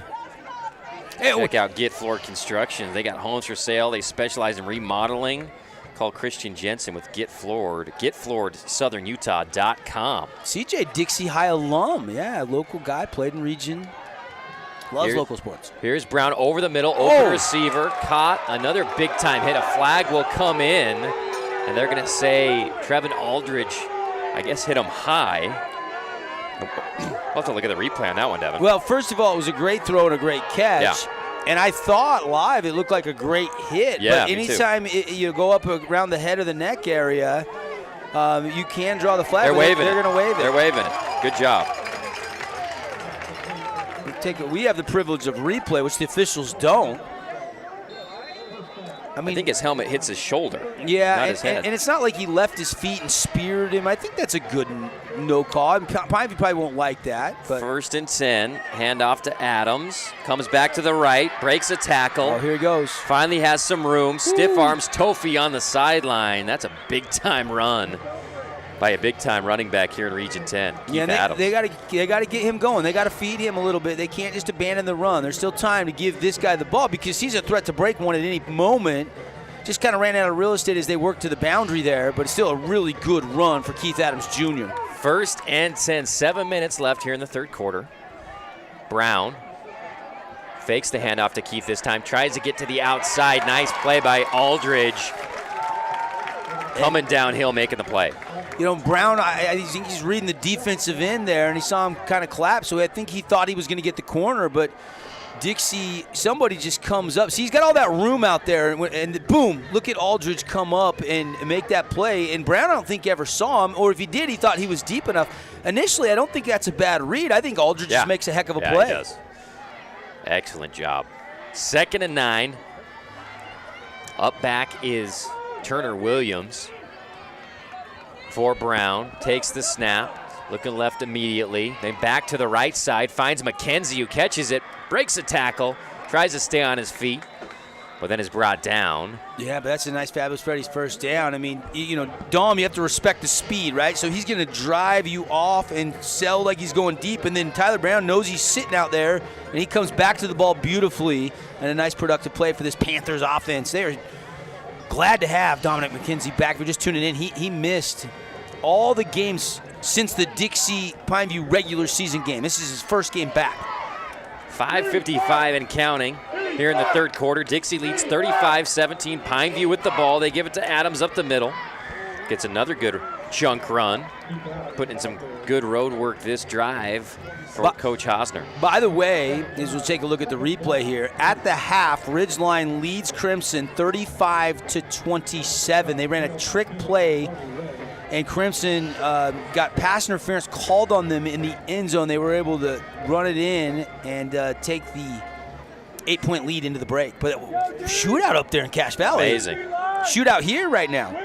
B: Check out Get Floored Construction. They got homes for sale. They specialize in remodeling. Call Christian Jensen with Get Floored. GetFlooredSouthernUtah.com.
C: CJ Dixie High alum. Yeah, local guy, played in region. Loves local sports.
B: Here's Brown over the middle. Open receiver. Caught. Another big-time hit. A flag will come in. And they're going to say Trevin Aldridge, I guess, hit him high. We'll have to look at the replay on that one, Devin.
C: Well, first of all, it was a great throw and a great catch.
B: Yeah.
C: And I thought live it looked like a great hit.
B: Yeah,
C: but anytime you go up around the head of the neck area, you can draw the flag.
B: They're waving
C: They're going to wave it.
B: They're waving it. Good job.
C: We have the privilege of replay, which the officials don't.
B: I think his helmet hits his shoulder.
C: Yeah,
B: not his head.
C: And it's not like he left his feet and speared him. I think that's a good no call. Pineview probably won't like that. But
B: 1st and 10, handoff to Adams. Comes back to the right, breaks a tackle.
C: Oh, here he goes.
B: Finally has some room. Stiff arms Tofi on the sideline. That's a big-time run by a big-time running back here in Region 10.
C: Yeah, they got to get him going. They got to feed him a little bit. They can't just abandon the run. There's still time to give this guy the ball because he's a threat to break one at any moment. Just kind of ran out of real estate as they worked to the boundary there, but it's still a really good run for Keith Adams Jr.
B: 1st and 10, 7 minutes left here in the third quarter. Brown fakes the handoff to Keith this time, tries to get to the outside. Nice play by Aldridge. Coming downhill, making the play.
C: Brown, I think he's reading the defensive end there, and he saw him kind of collapse, so I think he thought he was going to get the corner, but Dixie, somebody just comes up. See, he's got all that room out there, and boom, look at Aldridge come up and make that play. And Brown, I don't think ever saw him, or if he did, he thought he was deep enough. Initially, I don't think that's a bad read. I think Aldridge just makes a heck of a play.
B: He does. Excellent job. 2nd and 9. Up back is Turner Williams for Brown. Takes the snap. Looking left immediately. Then back to the right side. Finds McKenzie, who catches it. Breaks a tackle. Tries to stay on his feet. But then is brought down.
C: Yeah, but that's a nice Fabulous Freddy's first down. I mean, Dom, you have to respect the speed, right? So he's going to drive you off and sell like he's going deep. And then Tyler Brown knows he's sitting out there, and he comes back to the ball beautifully. And a nice productive play for this Panthers offense. They are glad to have Dominic McKenzie back. If you're just tuning in, he missed all the games since the Dixie Pineview regular season game. This is his first game back.
B: 5:55 and counting here in the third quarter. Dixie leads 35-17. Pineview with the ball. They give it to Adams up the middle. Gets another good chunk run. Putting in some good road work this drive for Coach Hosner.
C: By the way, as we'll take a look at the replay here, at the half, Ridgeline leads Crimson 35-27. They ran a trick play, and Crimson got pass interference called on them in the end zone. They were able to run it in and take the 8-point lead into the break. But shootout up there in Cache Valley.
B: Amazing.
C: Shootout here right now.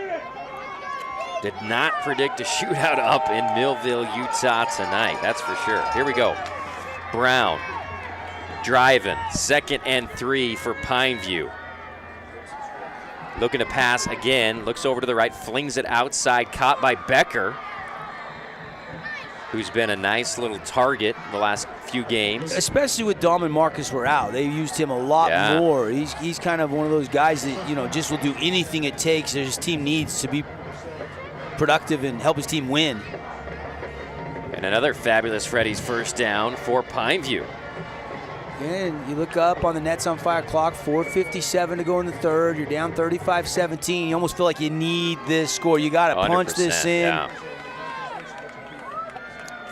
B: Did not predict a shootout up in Millville, Utah tonight. That's for sure. Here we go. Brown driving. 2nd and 3 for Pineview. Looking to pass again, looks over to the right, flings it outside, caught by Becker, who's been a nice little target the last few games.
C: Especially with Dom and Marcus were out. They used him a lot more. He's kind of one of those guys that, just will do anything it takes that his team needs to be productive and help his team win.
B: And another Fabulous Freddy's first down for Pineview.
C: And you look up on the Nets on Fire clock, 4:57 to go in the third. You're down 35-17. You almost feel like you need this score. You got to punch this in.
B: Yeah.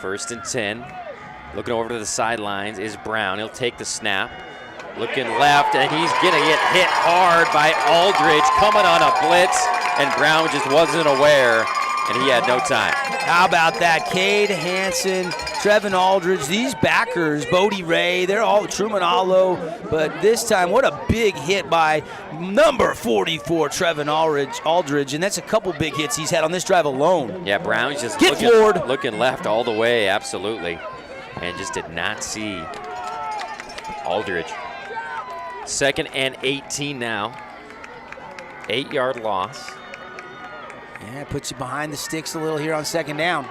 B: 1st and 10. Looking over to the sidelines is Brown. He'll take the snap. Looking left, and he's going to get hit hard by Aldridge coming on a blitz, and Brown just wasn't aware, and he had no time.
C: How about that? Cade Hansen, Trevin Aldridge, these backers, Bodie Ray, they're all Truman Allo, but this time, what a big hit by number 44, Trevin Aldridge, and that's a couple big hits he's had on this drive alone.
B: Yeah, Brown's just looking left all the way, absolutely, and just did not see Aldridge. 2nd and 18 now. 8-yard loss.
C: Yeah, puts you behind the sticks a little here on 2nd down.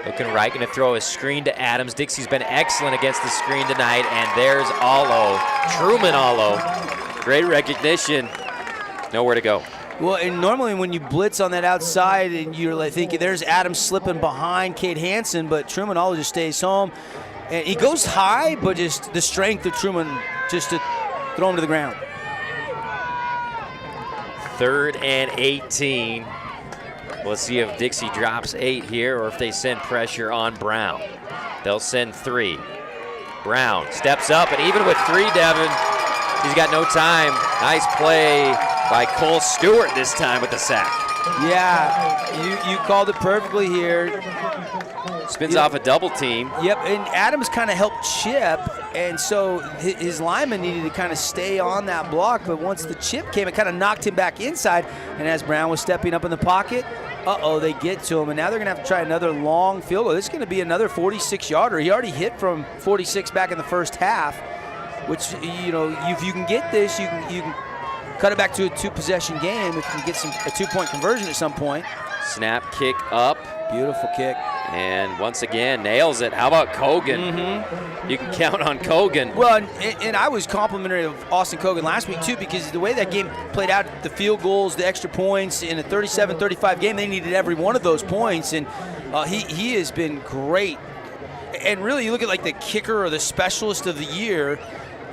B: Looking right, going to throw a screen to Adams. Dixie's been excellent against the screen tonight, and there's Allo, Truman Allo. Great recognition. Nowhere to go.
C: Well, and normally when you blitz on that outside and you're like thinking there's Adams slipping behind Cade Hansen, but Truman Allo just stays home. And he goes high, but just the strength of Truman just to throw him to the ground.
B: 3rd and 18. We'll see if Dixie drops 8 here or if they send pressure on Brown. They'll send 3. Brown steps up, and even with 3, Devin, he's got no time. Nice play by Cole Stewart this time with the sack.
C: Yeah, you called it perfectly here.
B: Spins off a double team.
C: Yep, and Adams kind of helped chip, and so his lineman needed to kind of stay on that block, but once the chip came, it kind of knocked him back inside, and as Brown was stepping up in the pocket, they get to him, and now they're going to have to try another long field goal. This is going to be another 46-yarder. He already hit from 46 back in the first half, which, if you can get this, you can cut it back to a 2-possession game if you can get a 2-point conversion at some point.
B: Snap, kick up.
C: Beautiful kick.
B: And once again, nails it. How about Kogan? Mm-hmm. You can count on Kogan.
C: Well, and I was complimentary of Austin Kogan last week, too, because the way that game played out, the field goals, the extra points, in a 37-35 game, they needed every one of those points, and he has been great. And really, you look at like the kicker or the specialist of the year,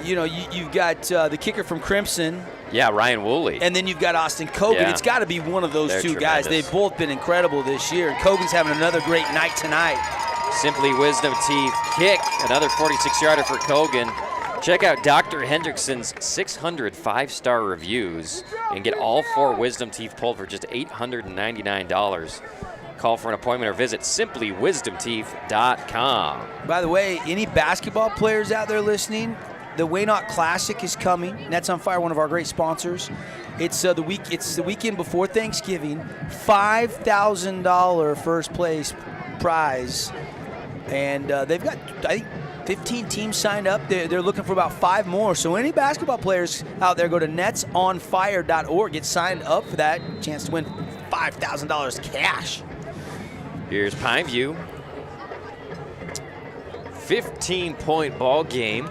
C: you've got the kicker from Crimson.
B: Yeah, Ryan Woolley.
C: And then you've got Austin Kogan. Yeah. It's got to be one of those two guys. They've both been incredible this year. And Kogan's having another great night tonight.
B: Simply Wisdom Teeth kick. Another 46-yarder for Kogan. Check out Dr. Hendrickson's 600 5-star reviews and get all 4 wisdom teeth pulled for just $899. Call for an appointment or visit simplywisdomteeth.com.
C: By the way, any basketball players out there listening, the Waynock Classic is coming. Nets on Fire, one of our great sponsors. It's the weekend before Thanksgiving. $5,000 first place prize, and they've got, I think, 15 teams signed up. They're looking for about 5 more. So any basketball players out there, go to netsonfire.org. Get signed up for that chance to win $5,000 cash.
B: Here's Pineview. 15-point ball game.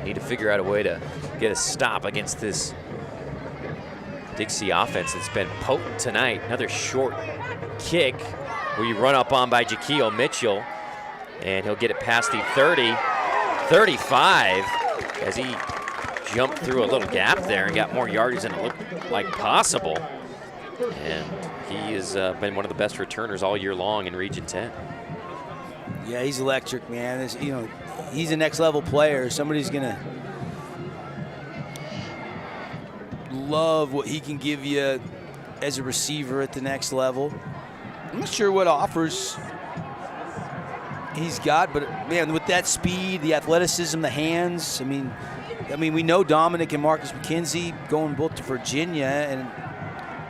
B: Need to figure out a way to get a stop against this Dixie offense that's been potent tonight. Another short kick where you run up on by Jaquil Mitchell, and he'll get it past the 30, 35, as he jumped through a little gap there and got more yardage than it looked like possible. And he has been one of the best returners all year long in Region 10.
C: Yeah, he's electric, man. He's a next level player. Somebody's gonna love what he can give you as a receiver at the next level. I'm not sure what offers he's got, but man, with that speed, the athleticism, the hands, I mean, we know Dominic and Marcus McKenzie going both to Virginia, and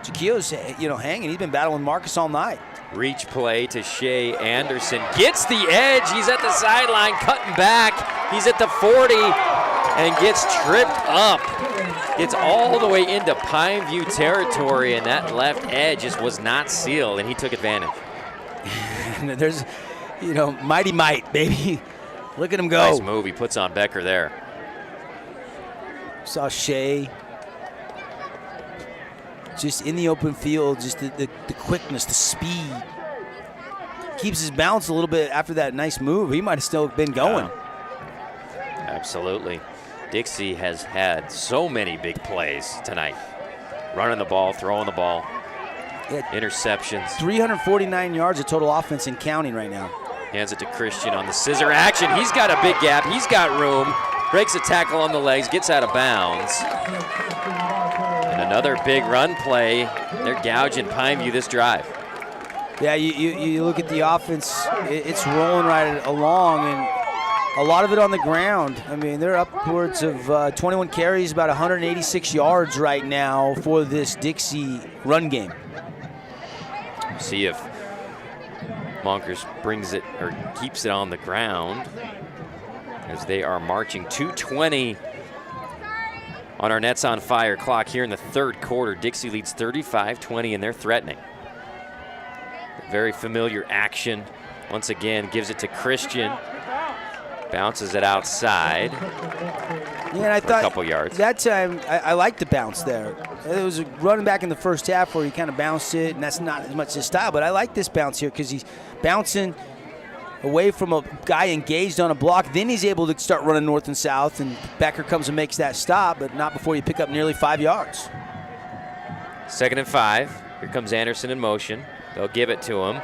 C: Jaquil's, hanging. He's been battling Marcus all night.
B: Reach play to Shea Anderson. Gets the edge. He's at the sideline, cutting back. He's at the 40 and gets tripped up. Gets all the way into Pineview territory, and that left edge just was not sealed, and he took advantage.
C: There's, mighty might, baby. Look at him go.
B: Nice move he puts on Becker there.
C: Saw Shea just in the open field, just the quickness, the speed. Keeps his balance a little bit after that nice move. He might have still been going.
B: Absolutely. Dixie has had so many big plays tonight. Running the ball, throwing the ball, interceptions.
C: 349 yards of total offense and counting right now.
B: Hands it to Christian on the scissor action. He's got a big gap. He's got room. Breaks a tackle on the legs, gets out of bounds. And another big run play. They're gouging Pineview this drive.
C: Yeah, you look at the offense, it's rolling right along, and a lot of it on the ground. I mean, they're upwards of 21 carries, about 186 yards right now for this Dixie run game.
B: See if Monkers brings it or keeps it on the ground, as they are marching 2:20 on our Nets on Fire clock here in the third quarter. Dixie leads 35-20, and they're threatening. Very familiar action. Once again, gives it to Christian. Bounces it outside.
C: Yeah, and I thought
B: a couple yards.
C: That time, I liked the bounce there. It was running back in the first half where he kind of bounced it, and that's not as much his style. But I like this bounce here because he's bouncing away from a guy engaged on a block. Then he's able to start running north and south, and Becker comes and makes that stop, but not before you pick up nearly 5 yards.
B: 2nd and 5. Here comes Anderson in motion. They'll give it to him.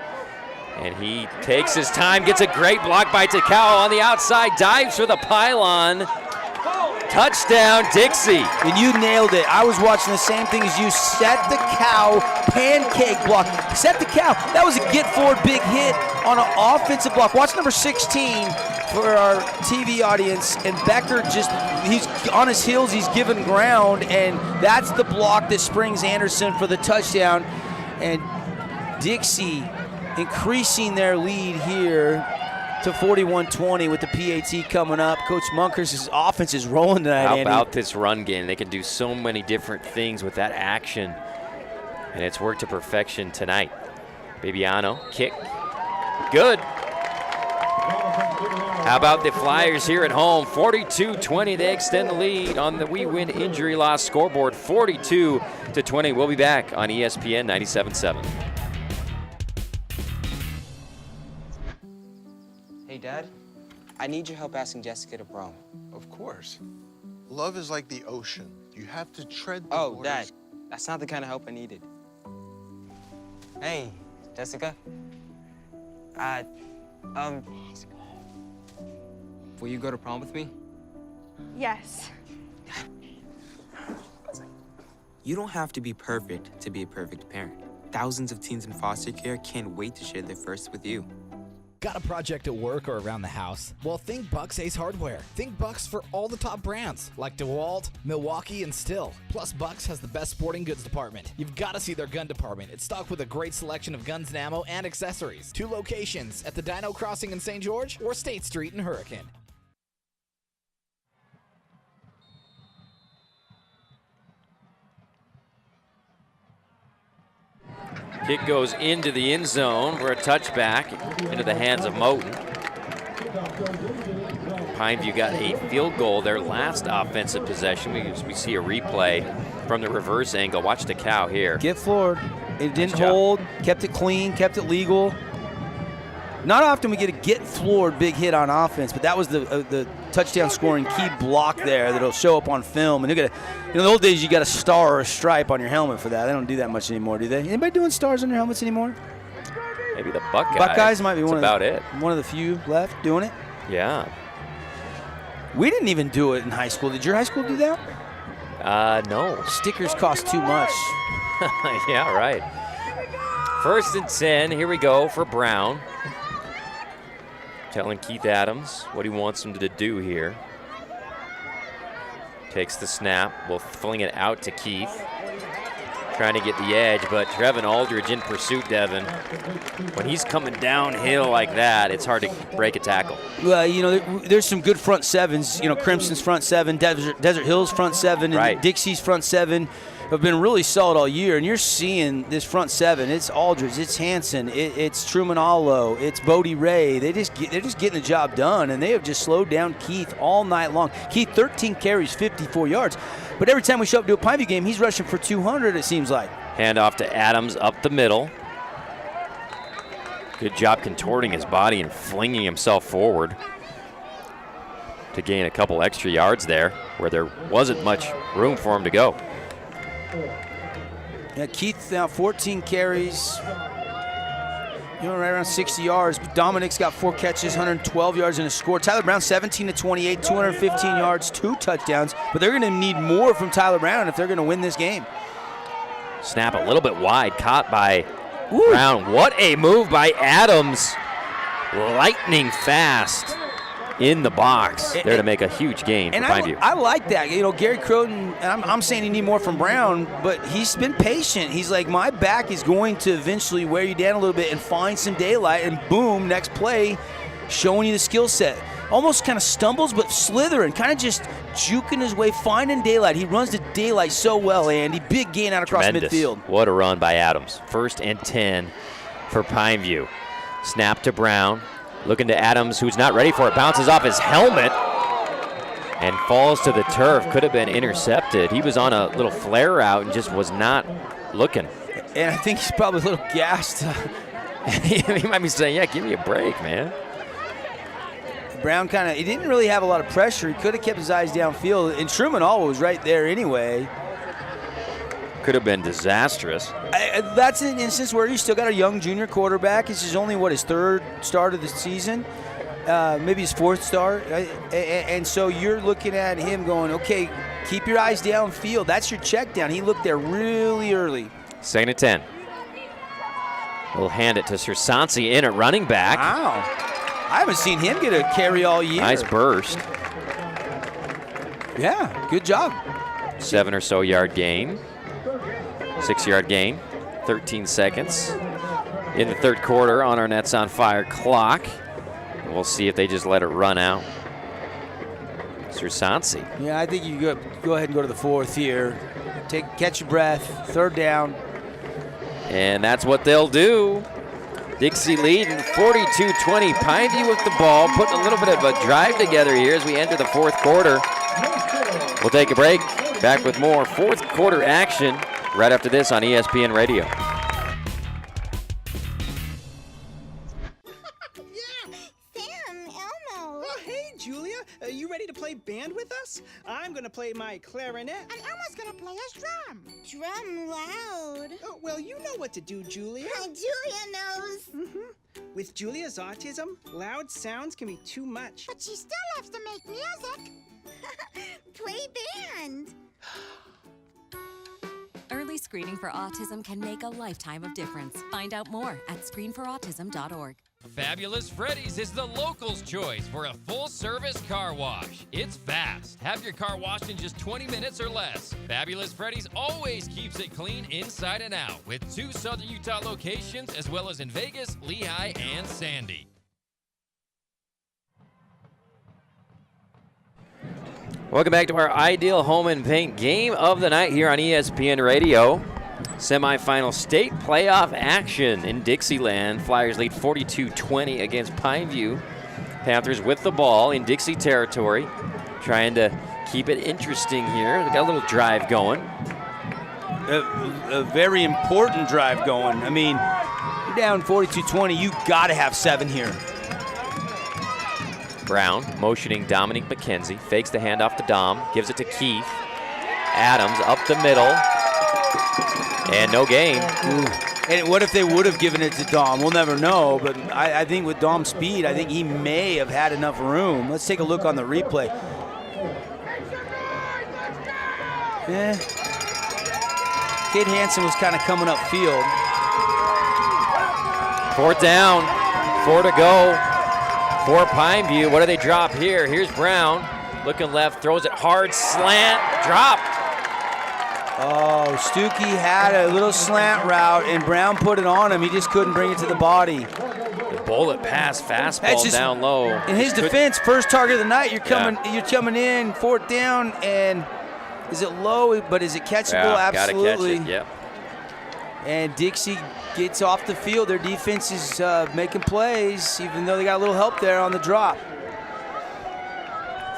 B: And he takes his time, gets a great block by Takao on the outside, dives for the pylon. Touchdown, Dixie.
C: And you nailed it. I was watching the same thing as you. Set the cow, pancake block. Set the cow. That was a get-forward big hit on an offensive block. Watch number 16 for our TV audience. And Becker he's on his heels. He's giving ground. And that's the block that springs Anderson for the touchdown. And Dixie increasing their lead here to 41-20 with the PAT coming up. Coach Munkers' offense is rolling tonight,
B: How
C: Andy.
B: about this run game? They can do so many different things with that action, and it's worked to perfection tonight. Bibiano, kick, good. How about the Flyers here at home? 42-20, they extend the lead on the We Win Injury Loss scoreboard, 42-20. We'll be back on ESPN 97.7.
K: Hey, Dad, I need your help asking Jessica to prom.
L: Of course. Love is like the ocean. You have to tread the waters.
K: Dad, that's not the kind of help I needed. Hey, Jessica. Will you go to prom with me?
M: Yes.
K: You don't have to be perfect to be a perfect parent. Thousands of teens in foster care can't wait to share their first with you.
O: Got a project at work or around the house? Well, think Bucks Ace Hardware. Think Bucks for all the top brands like DeWalt, Milwaukee, and Stihl. Plus, Bucks has the best sporting goods department. You've got to see their gun department. It's stocked with a great selection of guns and ammo and accessories. 2 locations at the Dino Crossing in St. George or State Street in Hurricane.
B: Kick goes into the end zone for a touchback into the hands of Moten. Pineview got a field goal their last offensive possession. We see a replay from the reverse angle. Watch the cow here.
C: Get floored. It didn't hold, kept it clean, kept it legal. Not often we get a get floored big hit on offense, but that was the touchdown scoring key block there that'll show up on film. And in the old days, you got a star or a stripe on your helmet for that. They don't do that much anymore, do they? Anybody doing stars on their helmets anymore?
B: Maybe the Buckeyes.
C: Buckeyes might be
B: one
C: of the few left doing it.
B: Yeah.
C: We didn't even do it in high school. Did your high school do that?
B: No.
C: Stickers cost too much.
B: Yeah, right. 1st and 10. Here we go for Brown. Telling Keith Adams what he wants him to do here. Takes the snap. We'll fling it out to Keith. Trying to get the edge, but Trevin Aldridge in pursuit, Devin. When he's coming downhill like that, it's hard to break a tackle.
C: Well, there's some good front sevens. Crimson's front seven, Desert Hills front seven, and Dixie's front seven have been really solid all year. And you're seeing this front seven. It's Aldridge, it's Hansen, it's Truman Allo, it's Bodie Ray. They're just getting the job done, and they have just slowed down Keith all night long. Keith, 13 carries, 54 yards. But every time we show up to a Pineview game, he's rushing for 200, it seems like.
B: Handoff to Adams up the middle. Good job contorting his body and flinging himself forward to gain a couple extra yards there where there wasn't much room for him to go.
C: Yeah, Keith now 14 carries, right around 60 yards. Dominic's got 4 catches, 112 yards and a score. Tyler Brown 17 to 28, 215 yards, 2 touchdowns. But they're going to need more from Tyler Brown if they're going to win this game.
B: Snap a little bit wide, caught by Brown. What a move by Adams. Lightning fast in the box there to make a huge gain for Pineview.
C: I like that. Gary Croton, and I'm saying you need more from Brown, but he's been patient. He's like, my back is going to eventually wear you down a little bit and find some daylight, and boom, next play, showing you the skill set. Almost kind of stumbles, but slithering, kind of just juking his way, finding daylight. He runs to daylight so well, Andy. Big gain out across midfield.
B: What a run by Adams. 1st and 10 for Pineview. Snap to Brown. Looking to Adams, who's not ready for it. Bounces off his helmet and falls to the turf. Could have been intercepted. He was on a little flare route and just was not looking.
C: And I think he's probably a little gassed.
B: He might be saying, yeah, give me a break, man.
C: Brown he didn't really have a lot of pressure. He could have kept his eyes downfield. And Truman Allo was right there anyway.
B: Could have been disastrous.
C: That's an instance where you still got a young junior quarterback. This is only, his 3rd start of the season, maybe his 4th start. And so you're looking at him going, okay, keep your eyes downfield. That's your check down. He looked there really early.
B: 2nd and 10. We'll hand it to Sersansi in at running back.
C: Wow. I haven't seen him get a carry all year.
B: Nice burst.
C: Yeah, good job.
B: 7 or so yard gain. 6-yard gain, 13 seconds in the 3rd quarter on our Nets on Fire clock. We'll see if they just let it run out. Sersansi.
C: Yeah, I think you go ahead and go to the 4th here. Catch your breath, 3rd down.
B: And that's what they'll do. Dixie leading 42-20. Pineview with the ball, putting a little bit of a drive together here as we enter the 4th quarter. We'll take a break. Back with more 4th quarter action right after this on ESPN Radio.
P: Julia, are you ready to play band with us? I'm gonna play my clarinet.
G: And Elmo's gonna play his drum. Drum loud.
P: Oh, well, you know what to do, Julia.
G: Julia knows.
P: With Julia's autism, loud sounds can be too much.
G: But she still loves to make music. Play band.
M: Early screening for autism can make a lifetime of difference. Find out more at screenforautism.org.
S: Fabulous Freddy's is the locals' choice for a full-service car wash. It's fast. Have your car washed in just 20 minutes or less. Fabulous Freddy's always keeps it clean inside and out with 2 Southern Utah locations as well as in Vegas, Lehigh, and Sandy.
B: Welcome back to our Ideal Home and Paint game of the night here on ESPN Radio. Semifinal state playoff action in Dixieland. Flyers lead 42-20 against Pineview. Panthers with the ball in Dixie territory, trying to keep it interesting here. They got a little drive going.
C: A very important drive going. I mean, you're down 42-20. You got to have 7 here.
B: Brown motioning Dominique McKenzie. Fakes the handoff to Dom. Gives it to Keith. Adams up the middle. And no gain.
C: Ooh. And what if they would have given it to Dom? We'll never know, but I think with Dom's speed, I think he may have had enough room. Let's take a look on the replay. Yeah. Cade Hansen was kind of coming up field.
B: 4th down, 4 to go for Pineview. What do they drop here? Here's Brown, looking left, throws it hard, slant, drop.
C: Oh, Stuckey had a little slant route, and Brown put it on him. He just couldn't bring it to the body.
B: The bullet pass, fastball down low.
C: In his defense, first target of the night, you're coming in, 4th down, and is it low, but is it catchable?
B: Yeah,
C: absolutely.
B: gotta catch it, yep.
C: And Dixie gets off the field. Their defense is making plays, even though they got a little help there on the drop.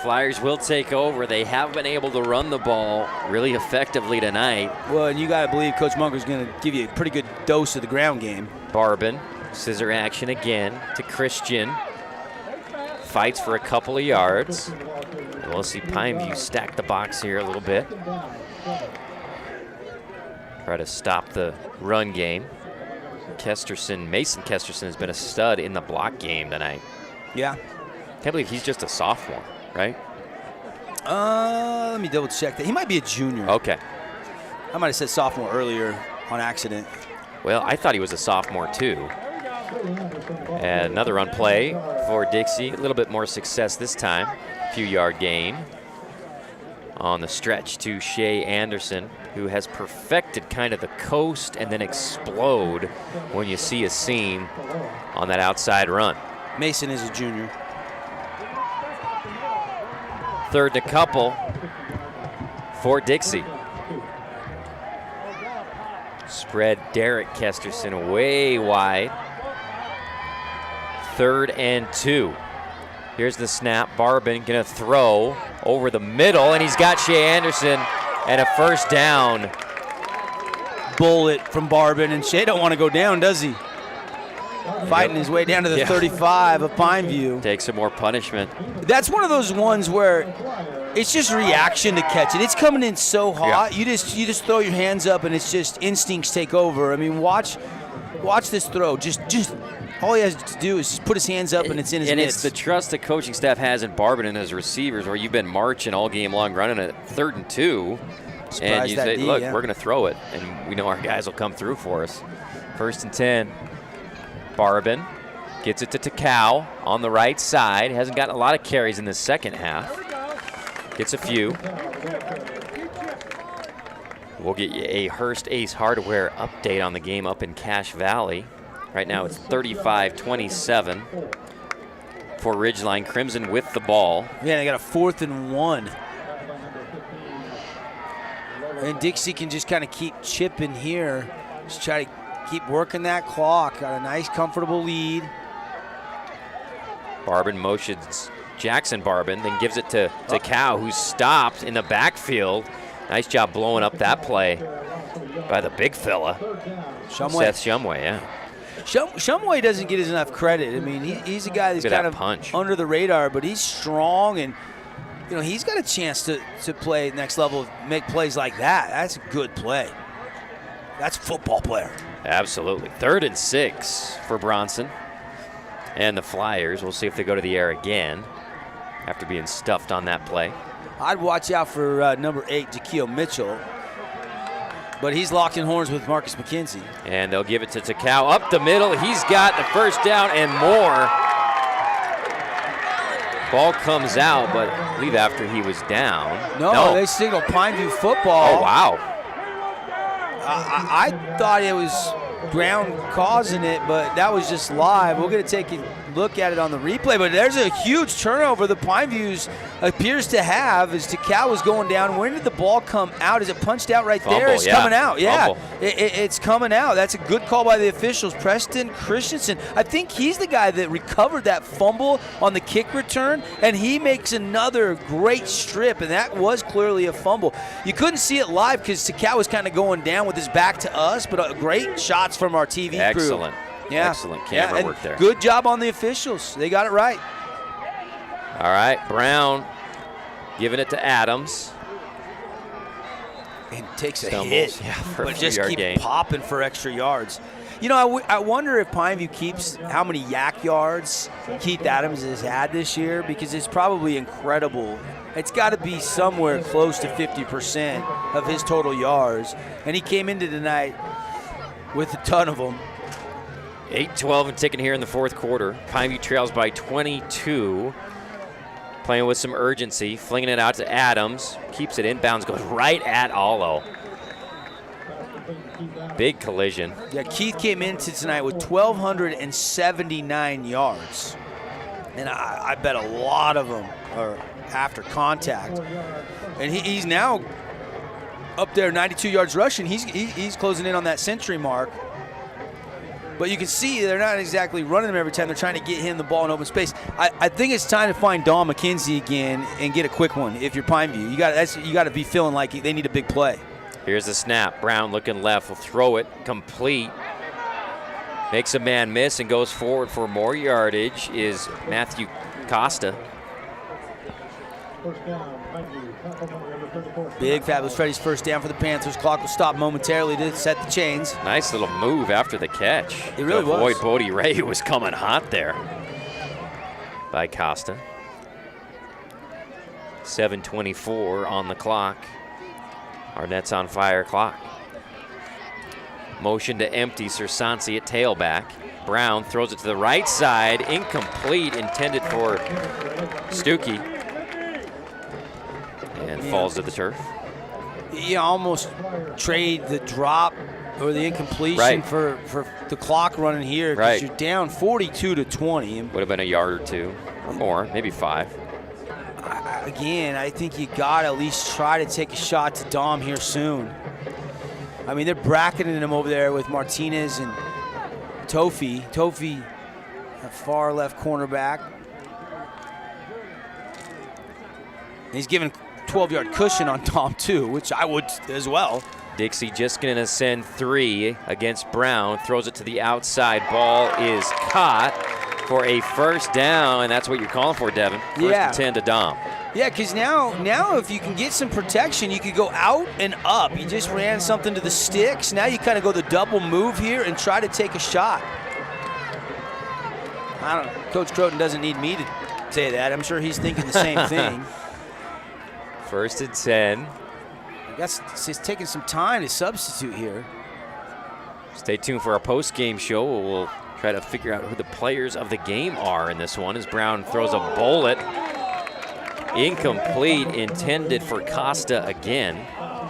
B: Flyers will take over. They have been able to run the ball really effectively tonight.
C: Well, and you got to believe Coach Munger's going to give you a pretty good dose of the ground game.
B: Barbin, scissor action again to Christian. Fights for a couple of yards. And we'll see Pineview stack the box here a little bit. Try to stop the run game. Mason Kesterson has been a stud in the block game tonight.
C: Yeah.
B: Can't believe he's just a sophomore, right?
C: Let me double check that. He might be a junior.
B: Okay.
C: I might have said sophomore earlier on accident.
B: Well, I thought he was a sophomore too. And another run play for Dixie. A little bit more success this time. Few-yard gain on the stretch to Shea Anderson, who has perfected kind of the coast and then explode when you see a seam on that outside run.
C: Mason is a junior.
B: 3rd and a couple for Dixie. Spread Derek Kesterson way wide. 3rd and 2. Here's the snap. Barbin gonna throw over the middle, and he's got Shea Anderson and a 1st down.
C: Bullet from Barbin, and Shea don't want to go down, does he? Fighting his way down to the 35 of Pineview.
B: Take some more punishment.
C: That's one of those ones where it's just reaction to catch it. It's coming in so hot. Yeah. You just throw your hands up, and it's just instincts take over. I mean, watch this throw. Just all he has to do is just put his hands up, and it's in his midst.
B: And it's the trust the coaching staff has in Barbin and his receivers, where you've been marching all game long, running at 3rd and 2. And you say, look, we're going to throw it, and we know our guys will come through for us. 1st and 10. Barbin gets it to Takao on the right side. Hasn't gotten a lot of carries in the second half. Gets a few. We'll get you a Hearst Ace Hardware update on the game up in Cache Valley. Right now it's 35-27 for Ridgeline. Crimson with the ball.
C: Yeah, they got a 4th and 1. And Dixie can just kind of keep chipping here. Just try to keep working that clock. Got a nice, comfortable lead.
B: Barbin motions Jackson Barbin, then gives it to Cow, who's stopped in the backfield. Nice job blowing up that play by the big fella.
C: Shumway.
B: Seth Shumway, yeah.
C: Shumway doesn't get enough credit. I mean, he's a guy that's kind of under the radar, but he's strong, and he's got a chance to play next level, make plays like that. That's a good play. That's a football player.
B: Absolutely. 3rd and 6 for Bronson. And the Flyers, we'll see if they go to the air again after being stuffed on that play.
C: I'd watch out for number 8, Jaquil Mitchell. But he's locked in horns with Marcus McKenzie.
B: And they'll give it to Takao up the middle. He's got the first down and more. Ball comes out, but I believe after he was down.
C: No. They signal Pineview football.
B: Oh, wow.
C: I thought it was Brown causing it, but that was just live. We're going to take a look at it on the replay, but there's a huge turnover the Pineview's appears to have as Takao was going down. When did the ball come out? Is it punched out right there? It's coming out. Yeah, it's coming out. That's a good call by the officials. Preston Christensen, I think he's the guy that recovered that fumble on the kick return, and he makes another great strip, and that was clearly a fumble. You couldn't see it live because Takao was kind of going down with his back to us, but great shots from our TV crew.
B: Excellent. Yeah. Excellent camera work there.
C: Good job on the officials. They got it right.
B: All right, Brown giving it to Adams.
C: And takes a
B: Stumbles.
C: hit,
B: For
C: but
B: a
C: just
B: 3-yard
C: keep
B: gain.
C: popping for extra yards. You know, I wonder if Pineview keeps how many yak yards Keith Adams has had this year, because it's probably incredible. It's got to be somewhere close to 50% of his total yards, and he came into tonight with a ton of them.
B: 8-12 and ticking here in the fourth quarter. Pineview trails by 22. Playing with some urgency, flinging it out to Adams. Keeps it inbounds, goes right at Allo. Big collision.
C: Yeah, Keith came into tonight with 1,279 yards. And I bet a lot of them are after contact. And he's now up there, 92 yards rushing. He's closing in on that century mark. But you can see they're not exactly running him every time. They're trying to get him the ball in open space. I think it's time to find Don McKenzie again and get a quick one if you're Pineview. You got to be feeling like they need a big play.
B: Here's the snap. Brown looking left, will throw it complete. Makes a man miss and goes forward for more yardage is Matthew Costa.
C: Big Fabulous Freddy's first down for the Panthers. Clock will stop momentarily to set the chains.
B: Nice little move after the catch.
C: It really was.
B: Avoid Bodie Ray, who was coming hot there by Costa. 7:24 on the clock. Our Nets on fire clock. Motion to empty, Sersansi at tailback. Brown throws it to the right side, incomplete, intended for Stuckey. And falls to the turf.
C: You almost trade the drop or the incompletion for the clock running here, because you're down 42-20.
B: Would have been a yard or two or more, maybe 5.
C: Again, I think you got to at least try to take a shot to Dom here soon. I mean, they're bracketing him over there with Martinez and Tofi. Tofi, a far left cornerback. And he's given 12-yard cushion on Tom, too, which I would as well.
B: Dixie just going to send 3 against Brown. Throws it to the outside. Ball is caught for a first down, and that's what you're calling for, Devin. First and 10 to Dom.
C: Yeah, because now if you can get some protection, you could go out and up. You just ran something to the sticks. Now you kind of go the double move here and try to take a shot. I don't know. Coach Croton doesn't need me to say that. I'm sure he's thinking the same thing.
B: First and 10.
C: I guess it's taking some time to substitute here.
B: Stay tuned for our post-game show. We'll try to figure out who the players of the game are in this one as Brown throws a bullet. Incomplete, intended for Costa again.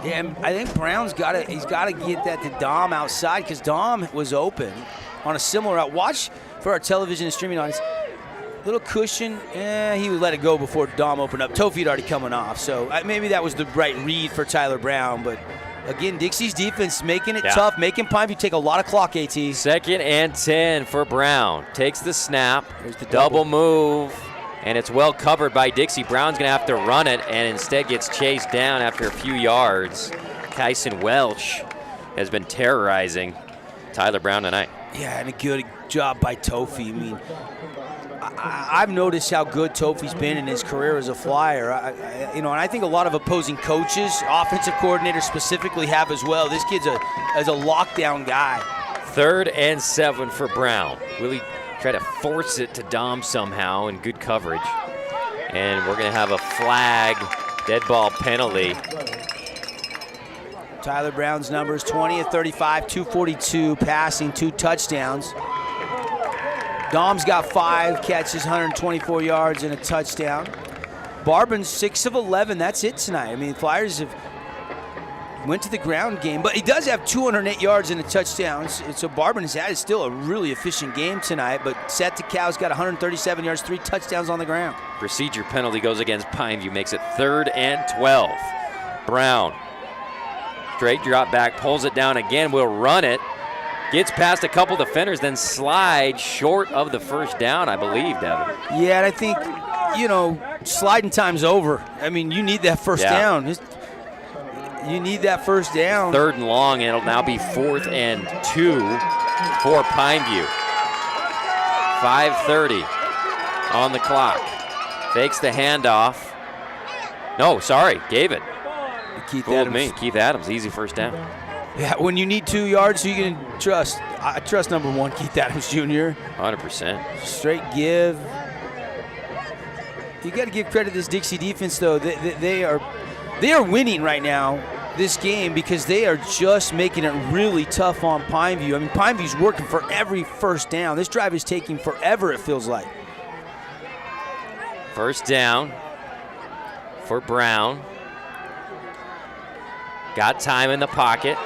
C: Yeah, and I think Brown's got to get that to Dom outside, because Dom was open on a similar route. Watch for our television and streaming audience. Little cushion, he would let it go before Dom opened up. Tofi had already coming off, so maybe that was the right read for Tyler Brown. But again, Dixie's defense making it tough, making Pineview take a lot of clock, AT.
B: Second and 10 for Brown. Takes the snap, there's the double move, and it's well covered by Dixie. Brown's going to have to run it, and instead gets chased down after a few yards. Kyson Welch has been terrorizing Tyler Brown tonight.
C: Yeah, and a good job by Tofi. I mean, I've noticed how good Tofi's been in his career as a flyer. And I think a lot of opposing coaches, offensive coordinators specifically, have as well. This kid's a lockdown guy.
B: 3rd and 7 for Brown. Really try to force it to Dom somehow in good coverage. And we're going to have a flag Dead ball penalty.
C: Tyler Brown's numbers, 20 of 35, 242 passing, 2 touchdowns. Dom's got 5 catches, 124 yards, and a touchdown. Barban's 6 of 11. That's it tonight. I mean, Flyers have went to the ground game, but he does have 208 yards and a touchdown. So Barban has had still a really efficient game tonight, but Seth DeCal's got 137 yards, 3 touchdowns on the ground.
B: Procedure penalty goes against Pineview, makes it 3rd and 12. Brown, straight drop back, pulls it down again, will run it. Gets past a couple defenders, then slides short of the first down, I believe, Devin.
C: Yeah, and I think, sliding time's over. I mean, you need that first down. You need that first down.
B: 3rd and long, and it'll now be 4th and 2 for Pineview. 5:30 on the clock. Fakes the handoff. No, sorry, gave it.
C: Keith
B: Fooled
C: Adams.
B: me. Keith Adams, easy first down.
C: Yeah, when you need 2 yards, who you can trust? I trust number 1, Keith Adams Jr.
B: 100%.
C: Straight give. You got to give credit to this Dixie defense, though. They are winning right now this game because they are just making it really tough on Pineview. I mean, Pineview's working for every first down. This drive is taking forever, it feels like.
B: First down for Brown. Got time in the pocket.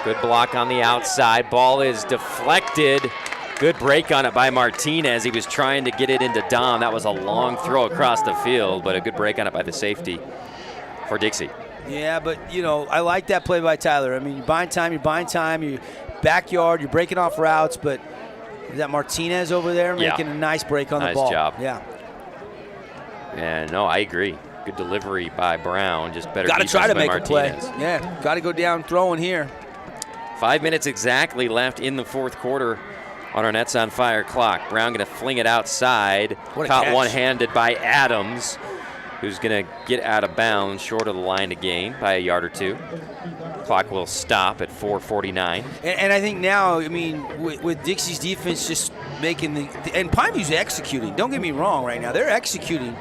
B: Good block on the outside. Ball is deflected. Good break on it by Martinez. He was trying to get it into Dom. That was a long throw across the field, but a good break on it by the safety for Dixie.
C: Yeah, but, I like that play by Tyler. I mean, you're buying time, you're backyard, you're breaking off routes, but is that Martinez over there making a nice break on the ball?
B: Nice job.
C: Yeah.
B: And no, I agree. Good delivery by Brown, just better
C: Got to
B: defense
C: try to
B: by
C: make
B: Martinez.
C: a play. Yeah, got to go down throwing here.
B: 5 minutes exactly left in the 4th quarter on our Nets on Fire clock. Brown going to fling it outside.
C: What a
B: Caught
C: catch.
B: one-handed by Adams, who's going to get out of bounds short of the line to gain by a yard or 2. Clock will stop at 4:49.
C: And I think now, I mean, with Dixie's defense just making and Pineview's executing. Don't get me wrong right now. They're executing.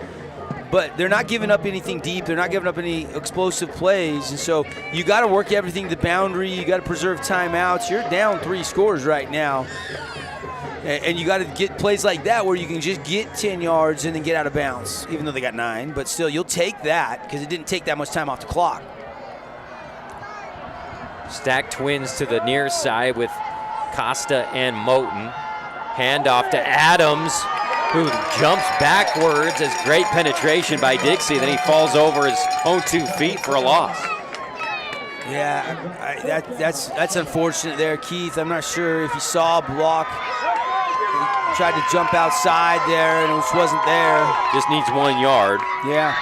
C: But they're not giving up anything deep. They're not giving up any explosive plays. And so you got to work everything to the boundary. You got to preserve timeouts. You're down 3 scores right now. And you got to get plays like that where you can just get 10 yards and then get out of bounds, even though they got 9. But still, you'll take that because it didn't take that much time off the clock.
B: Stack twins to the near side with Costa and Moten. Handoff to Adams, who jumps backwards as great penetration by Dixie. Then he falls over his own 2 feet for a loss.
C: Yeah, that's unfortunate there, Keith. I'm not sure if you saw a block. He tried to jump outside there, and it just wasn't there.
B: Just needs 1 yard.
C: Yeah.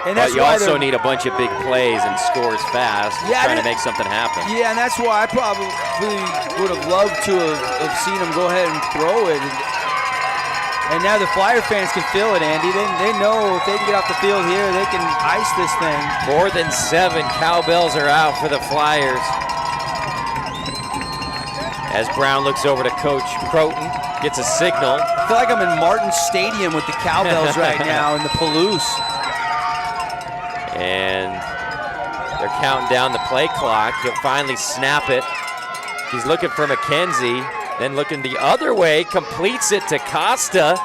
C: And
B: But
C: that's
B: you
C: why
B: also need a bunch of big plays and scores fast, trying to make something happen.
C: Yeah, and that's why I probably would have loved to have seen him go ahead and throw it. And now the Flyer fans can feel it, Andy. They know if they can get off the field here, they can ice this thing.
B: 4th and 7, cowbells are out for the Flyers. As Brown looks over to Coach Croton, gets a signal.
C: I feel like I'm in Martin Stadium with the cowbells right now in the Palouse.
B: And they're counting down the play clock. He'll finally snap it. He's looking for McKenzie. Then looking the other way, completes it to Costa.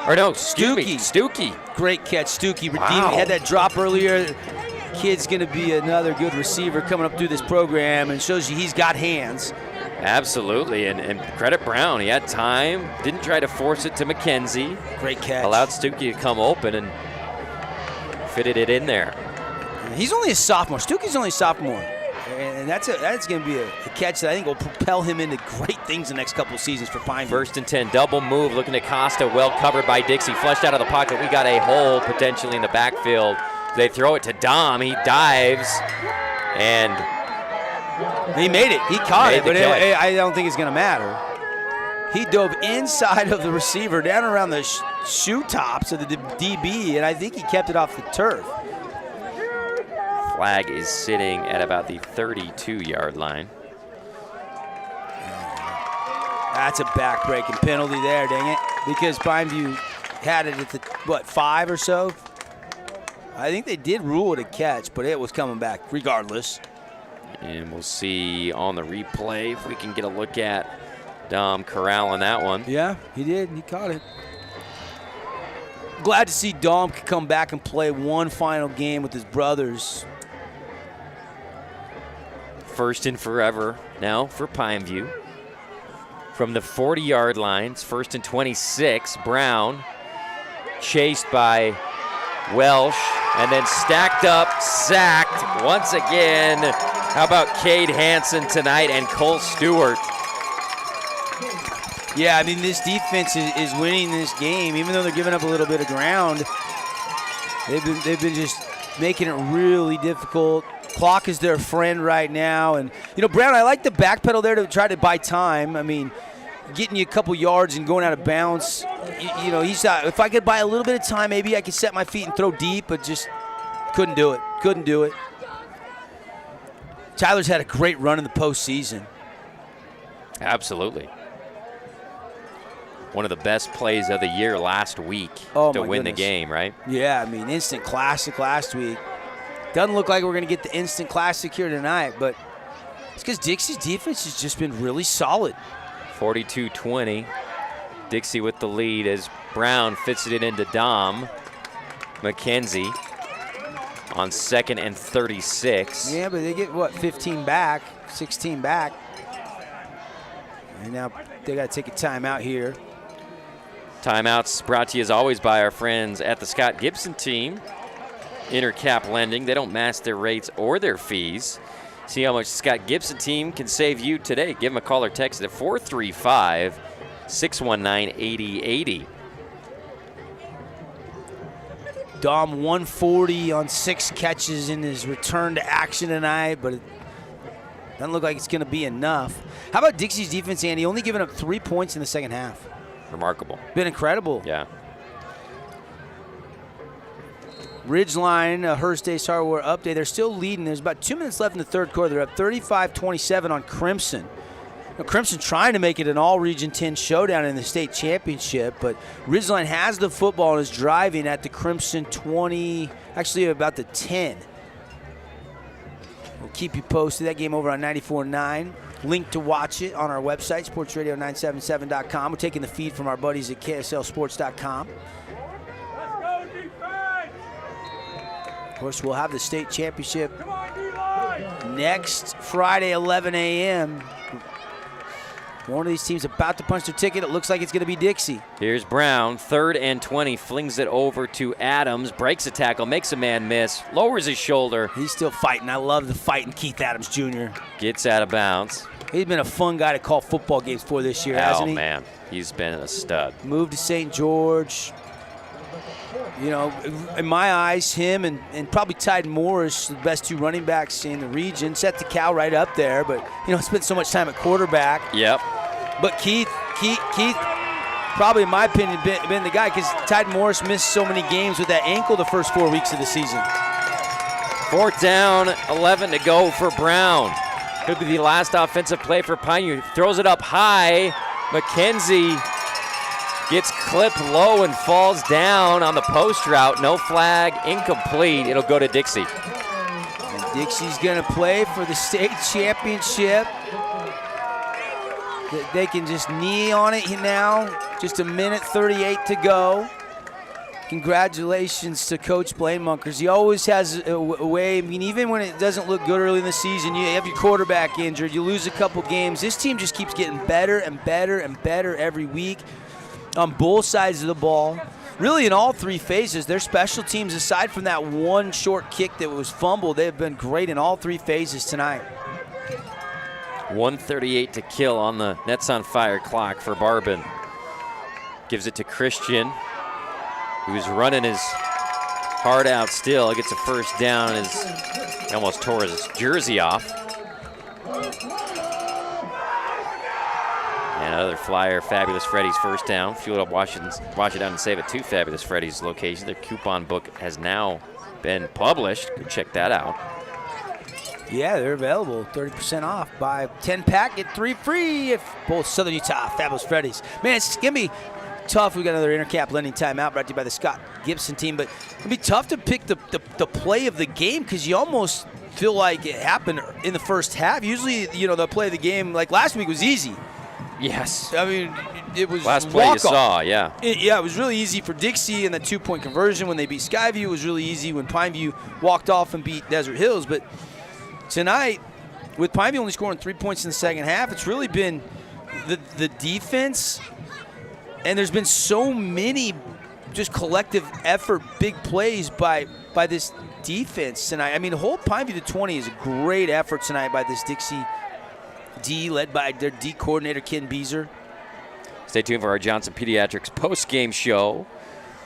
B: Or no, Stuckey.
C: Great catch, Stuckey.
B: Wow.
C: He had that drop earlier. Kid's going to be another good receiver coming up through this program and shows you he's got hands.
B: Absolutely, and credit Brown. He had time, didn't try to force it to McKenzie.
C: Great catch.
B: Allowed Stuckey to come open and fitted it in there.
C: He's only a sophomore. Stuckey's only a sophomore. And that's going to be a catch that I think will propel him into great things the next couple of seasons for Pineview.
B: 1st and 10, double move, looking at Costa, well covered by Dixie, flushed out of the pocket. We got a hole potentially in the backfield. They throw it to Dom. He dives, and
C: he made it. He caught it, but
B: catch.
C: I don't think it's going to matter. He dove inside of the receiver, down around the shoe tops of the DB, and I think he kept it off the turf.
B: Flag is sitting at about the 32-yard line.
C: That's a back-breaking penalty there, dang it. Because Pineview had it at the, 5 or so? I think they did rule it a catch, but it was coming back regardless.
B: And we'll see on the replay if we can get a look at Dom corralling that one.
C: Yeah, he did. He caught it. Glad to see Dom could come back and play one final game with his brothers.
B: First and forever now for Pineview. From the 40-yard lines, first and 26, Brown chased by Welsh and then stacked up, sacked once again. How about Cade Hansen tonight and Cole Stewart?
C: Yeah, I mean, this defense is winning this game, even though they're giving up a little bit of ground. They've been just making it really difficult. Clock is their friend right now. And, you know, Brown, I like the backpedal there to try to buy time. I mean, getting you a couple yards and going out of bounds. You know, he's if I could buy a little bit of time, maybe I could set my feet and throw deep, but just couldn't do it. Couldn't do it. Tyler's had a great run in the postseason.
B: Absolutely. One of the best plays of the year last week to win the game, right?
C: Yeah, I mean, instant classic last week. Doesn't look like we're going to get the instant classic here tonight, but it's because Dixie's defense has just been really solid.
B: 42-20. Dixie with the lead as Brown fits it into Dom McKenzie on 2nd and 36.
C: Yeah, but they get, what, 15 back, 16 back. And now they got to take a timeout here.
B: Timeouts brought to you as always by our friends at the Scott Gibson team. Intercap Lending. They don't match their rates or their fees. See how much Scott Gibson team can save you today. Give them a call or text at 435-619-8080.
C: Dom 140 on 6 catches in his return to action tonight, but it doesn't look like it's going to be enough. How about Dixie's defense, Andy? Only giving up 3 points in the second half.
B: Remarkable.
C: Been incredible.
B: Yeah.
C: Ridgeline, Hearst Days Hardware update. They're still leading. There's about 2 minutes left in the third quarter. They're up 35-27 on Crimson. Now, Crimson trying to make it an all-Region 10 showdown in the state championship, but Ridgeline has the football and is driving at the Crimson 20, actually about the 10. We'll keep you posted. That game over on 94.9. Link to watch it on our website, sportsradio977.com. We're taking the feed from our buddies at KSLSports.com. Of course, we'll have the state championship next Friday, 11 a.m. One of these teams about to punch their ticket. It looks like it's going to be Dixie.
B: Here's Brown, 3rd and 20, flings it over to Adams, breaks a tackle, makes a man miss, lowers his shoulder.
C: He's still fighting. I love the fighting Keith Adams Jr.
B: Gets out of bounds.
C: He's been a fun guy to call football games for this year, hasn't he?
B: Oh, man. He's been a stud.
C: Moved to St. George. You know, in my eyes, him and probably Tide Morris, the best 2 running backs in the region. Set the Cal right up there, but, you know, spent so much time at quarterback.
B: Yep.
C: But Keith, probably in my opinion, been the guy because Tide Morris missed so many games with that ankle the first 4 weeks of the season.
B: 4th down, 11 to go for Brown. Could be the last offensive play for Pineview. Throws it up high. McKenzie gets clipped low and falls down on the post route. No flag, incomplete. It'll go to Dixie.
C: And Dixie's going to play for the state championship. They can just knee on it now. Just 1:38 to go. Congratulations to Coach Blaine Munkers. He always has a way. I mean, even when it doesn't look good early in the season, you have your quarterback injured, you lose a couple games. This team just keeps getting better and better and better every week on both sides of the ball. Really in all 3 phases. Their special teams, aside from that one short kick that was fumbled, they have been great in all 3 phases tonight.
B: 1:38 to kill on the Nets on Fire clock for Barbin. Gives it to Christian, who's running his heart out still. Gets a first down as he almost tore his jersey off. And another flyer, Fabulous Freddy's first down. Fueled up Wash It Down and Save It to Fabulous Freddy's location. Their coupon book has now been published. Go check that out.
C: Yeah, they're available. 30% off. Buy 10-pack, get 3 free at both Southern Utah, Fabulous Freddy's. Man, it's going to be tough. We got another Intercap lending timeout brought to you by the Scott Gibson team. But it'd be tough to pick the play of the game because you almost feel like it happened in the first half. Usually, the play of the game, like last week, was easy.
B: Yes.
C: I mean, it was
B: last play you saw, yeah.
C: It was really easy for Dixie and the 2-point conversion when they beat Skyview. It was really easy when Pineview walked off and beat Desert Hills. But tonight, with Pineview only scoring 3 points in the second half, it's really been the defense. And there's been so many just collective effort, big plays by this defense tonight. I mean, to hold Pineview to 20 is a great effort tonight by this Dixie D, led by their D coordinator, Ken Beezer.
B: Stay tuned for our Johnson Pediatrics post-game show.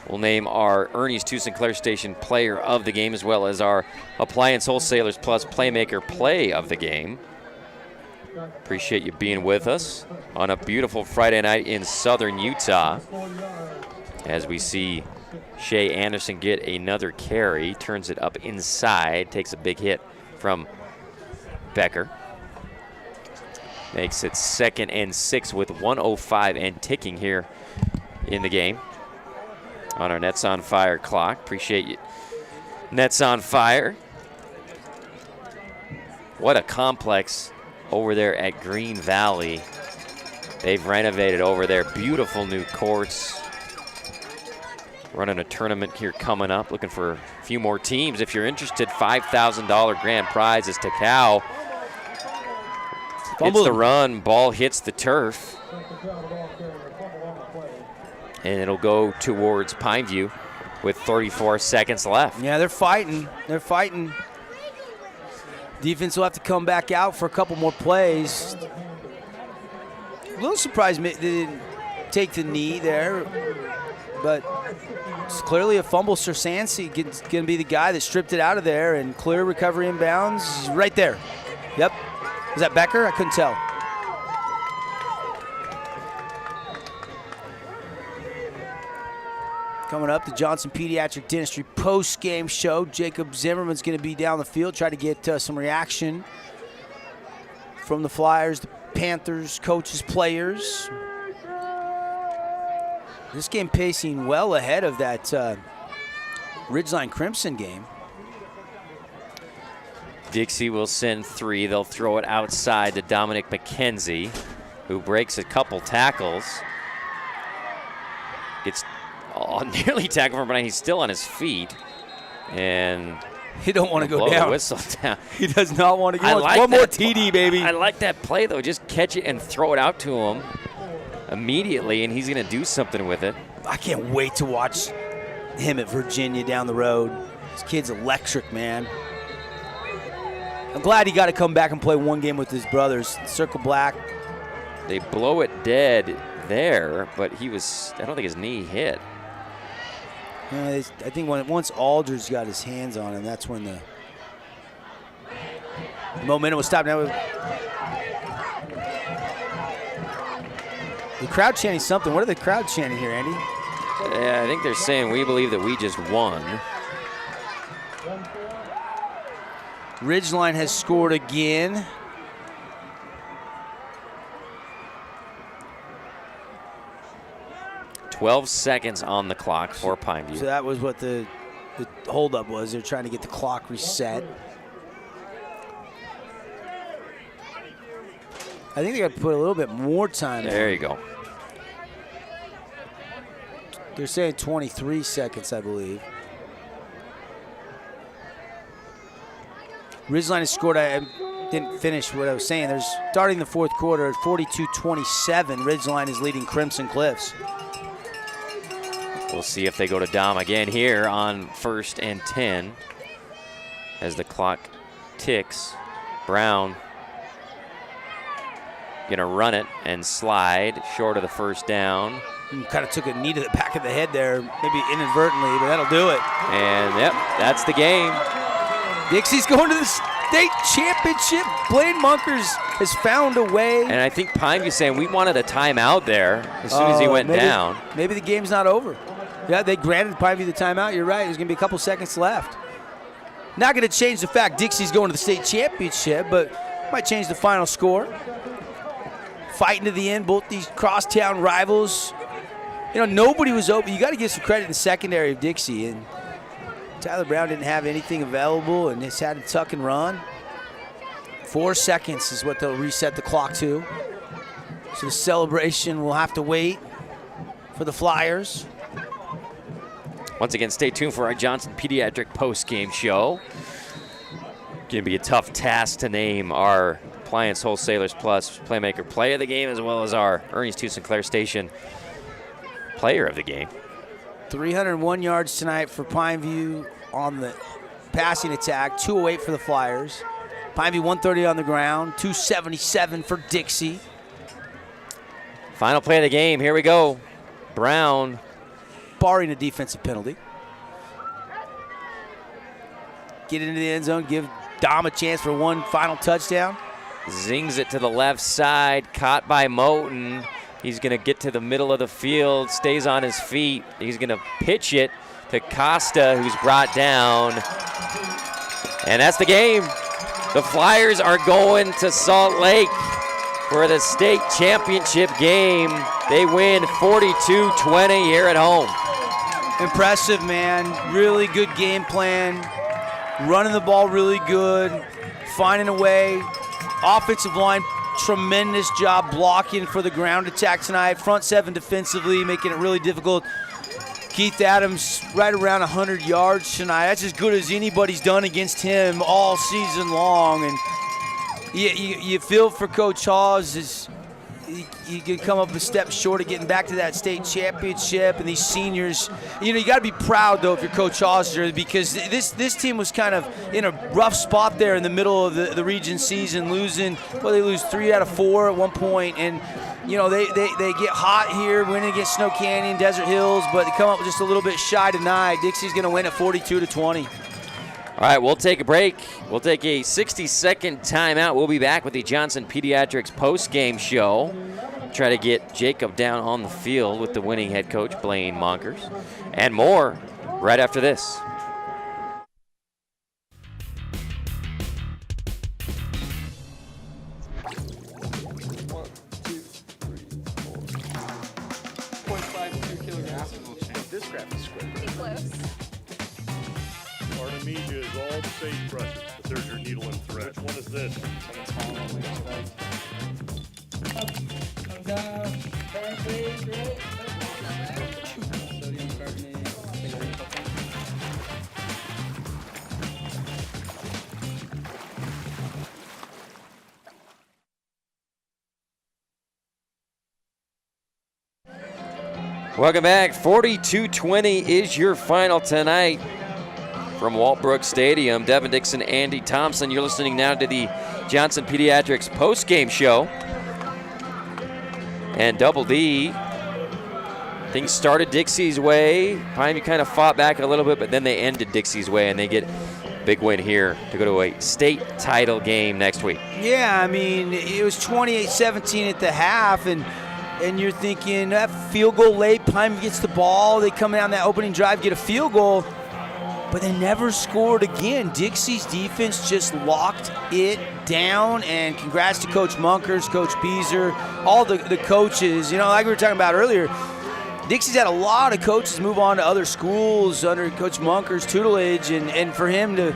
B: We'll name our Ernie's 2 Sinclair Station Player of the Game, as well as our Appliance Wholesalers Plus Playmaker Play of the Game. Appreciate you being with us on a beautiful Friday night in southern Utah. As we see Shea Anderson get another carry, turns it up inside, takes a big hit from Becker. Makes it 2nd and 6 with 1:05 and ticking here in the game on our Nets on Fire clock. Appreciate you. Nets on Fire. What a complex over there at Green Valley. They've renovated over there. Beautiful new courts. Running a tournament here coming up. Looking for a few more teams. If you're interested, $5,000 grand prize is Takao. Hits the run, ball hits the turf. And it'll go towards Pineview with 34 seconds left.
C: Yeah, they're fighting. They're fighting. Defense will have to come back out for a couple more plays. A little surprised they didn't take the knee there, but it's clearly a fumble. Sersansi going to be the guy that stripped it out of there, and clear recovery inbounds. He's right there. Yep. Was that Becker? I couldn't tell. Coming up, the Johnson Pediatric Dentistry post-game show. Jacob Zimmerman's going to be down the field, try to get some reaction from the Flyers, the Panthers, coaches, players. This game pacing well ahead of that Ridgeline Crimson game.
B: Dixie will send 3. They'll throw it outside to Dominic McKenzie, who breaks a couple tackles. It's nearly tackled from behind. He's still on his feet. And
C: he don't want to go
B: blow
C: down.
B: The whistle down.
C: He does not want to go.
B: Like
C: one more TD, baby.
B: I like that play, though. Just catch it and throw it out to him immediately, and he's going to do something with it.
C: I can't wait to watch him at Virginia down the road. This kid's electric, man. I'm glad he got to come back and play one game with his brothers. Circle Black.
B: They blow it dead there, but I don't think his knee hit.
C: Yeah, I think once Aldridge got his hands on him, that's when the momentum was stopped. Now the crowd chanting something. What are the crowd chanting here, Andy?
B: Yeah, I think they're saying we believe that we just won.
C: Ridgeline has scored again.
B: "12 seconds on the clock for Pineview."
C: So that was what the holdup was. They're trying to get the clock reset. I think they got to put a little bit more time.
B: There you go.
C: They're saying 23 seconds, I believe. Ridgeline has scored. I didn't finish what I was saying. There's starting the fourth quarter at 42-27. Ridgeline is leading Crimson Cliffs.
B: We'll see if they go to Dom again here on 1st and 10 as the clock ticks. Brown gonna run it and slide short of the first down.
C: Kind of took a knee to the back of the head there, maybe inadvertently, but that'll do it.
B: And yep, that's the game.
C: Dixie's going to the state championship. Blaine Munkers has found a way.
B: And I think Pineview saying we wanted a timeout there as soon as he went down.
C: Maybe the game's not over. Yeah, they granted Pineview the timeout. You're right. There's going to be a couple seconds left. Not going to change the fact Dixie's going to the state championship, but might change the final score. Fighting to the end, both these crosstown rivals nobody was open. You got to give some credit to the secondary of Dixie. And Tyler Brown didn't have anything available and just had to tuck and run. 4 seconds is what they'll reset the clock to. So the celebration will have to wait for the Flyers.
B: Once again, stay tuned for our Johnson Pediatric post-game show. Going to be a tough task to name our Appliance Wholesalers Plus Playmaker Player of the Game, as well as our Ernie's 2 Sinclair Station Player of the Game.
C: 301 yards tonight for Pineview on the passing attack. 208 for the Flyers. Pineview 130 on the ground. 277 for Dixie.
B: Final play of the game. Here we go. Brown.
C: Barring a defensive penalty. Get into the end zone. Give Dom a chance for one final touchdown.
B: Zings it to the left side. Caught by Moten. He's going to get to the middle of the field. Stays on his feet. He's going to pitch it to Costa, who's brought down. And that's the game. The Flyers are going to Salt Lake for the state championship game. They win 42-20 here at home.
C: Impressive, man. Really good game plan. Running the ball really good. Finding a way. Offensive line, tremendous job blocking for the ground attack tonight. Front 7 defensively, making it really difficult. Keith Adams right around 100 yards tonight. That's as good as anybody's done against him all season long. And you feel for Coach Hawes. You can come up a step short of getting back to that state championship, and these seniors, you got to be proud though if you're Coach Hauser, because this team was kind of in a rough spot there in the middle of the region season, losing. Well, they lose 3 out of 4 at one point, and they get hot here, winning against Snow Canyon, Desert Hills, but they come up just a little bit shy tonight. Dixie's going to win at 42-20.
B: All right, we'll take a break. We'll take a 60-second timeout. We'll be back with the Johnson Pediatrics post-game show. Try to get Jacob down on the field with the winning head coach, Blaine Monkers. And more right after this.
Q: This graph is pretty close. Artemisia is all the sage brushes, but there's your needle and thread. Which one is this?
R: Come down, perfect, right? Sodium carbonate.
B: Welcome back. 42-20 is your final tonight from Waltbrook Stadium. Devin Dixon, Andy Thompson. You're listening now to the Johnson Pediatrics post-game show. And Double D, things started Dixie's way. Pineview kind of fought back a little bit, but then they ended Dixie's way, and they get a big win here to go to a state title game next week.
C: Yeah, I mean, it was 28-17 at the half, and you're thinking that field goal late, Pineview gets the ball, they come down that opening drive, get a field goal, but they never scored again. Dixie's defense just locked it down, and congrats to Coach Munkers, Coach Beezer, all the coaches. Like we were talking about earlier, Dixie's had a lot of coaches move on to other schools under Coach Munkers' tutelage, and for him to,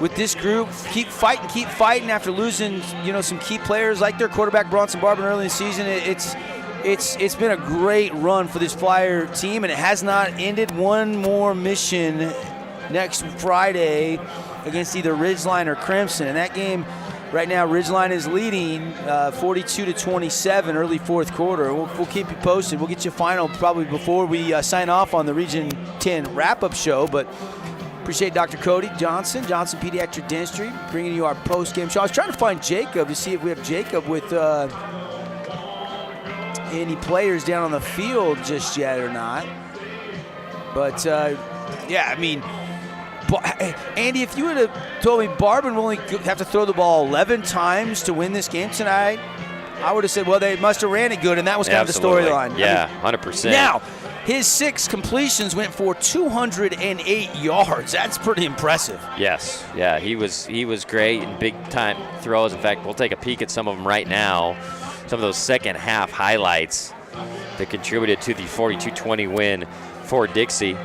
C: with this group, keep fighting after losing, some key players like their quarterback Bronson Barber early in the season. It's been a great run for this Flyer team, and it has not ended. One more mission next Friday against either Ridgeline or Crimson. And that game right now, Ridgeline is leading 42-27 early fourth quarter. We'll keep you posted. We'll get you a final probably before we sign off on the Region 10 wrap-up show. But appreciate Dr. Cody Johnson Pediatric Dentistry, bringing you our post-game show. I was trying to find Jacob to see if we have Jacob with any players down on the field just yet or not. But, yeah, I mean, Andy, if you would have told me Barben will only have to throw the ball 11 times to win this game tonight, I would have said, well, they must have ran it good, and that was kind of the storyline.
B: Yeah, 100%.
C: Now, his 6 completions went for 208 yards. That's pretty impressive.
B: Yes, yeah, he was great in big-time throws. In fact, we'll take a peek at some of them right now, some of those second-half highlights. that contributed to the 42-20 win for Dixie.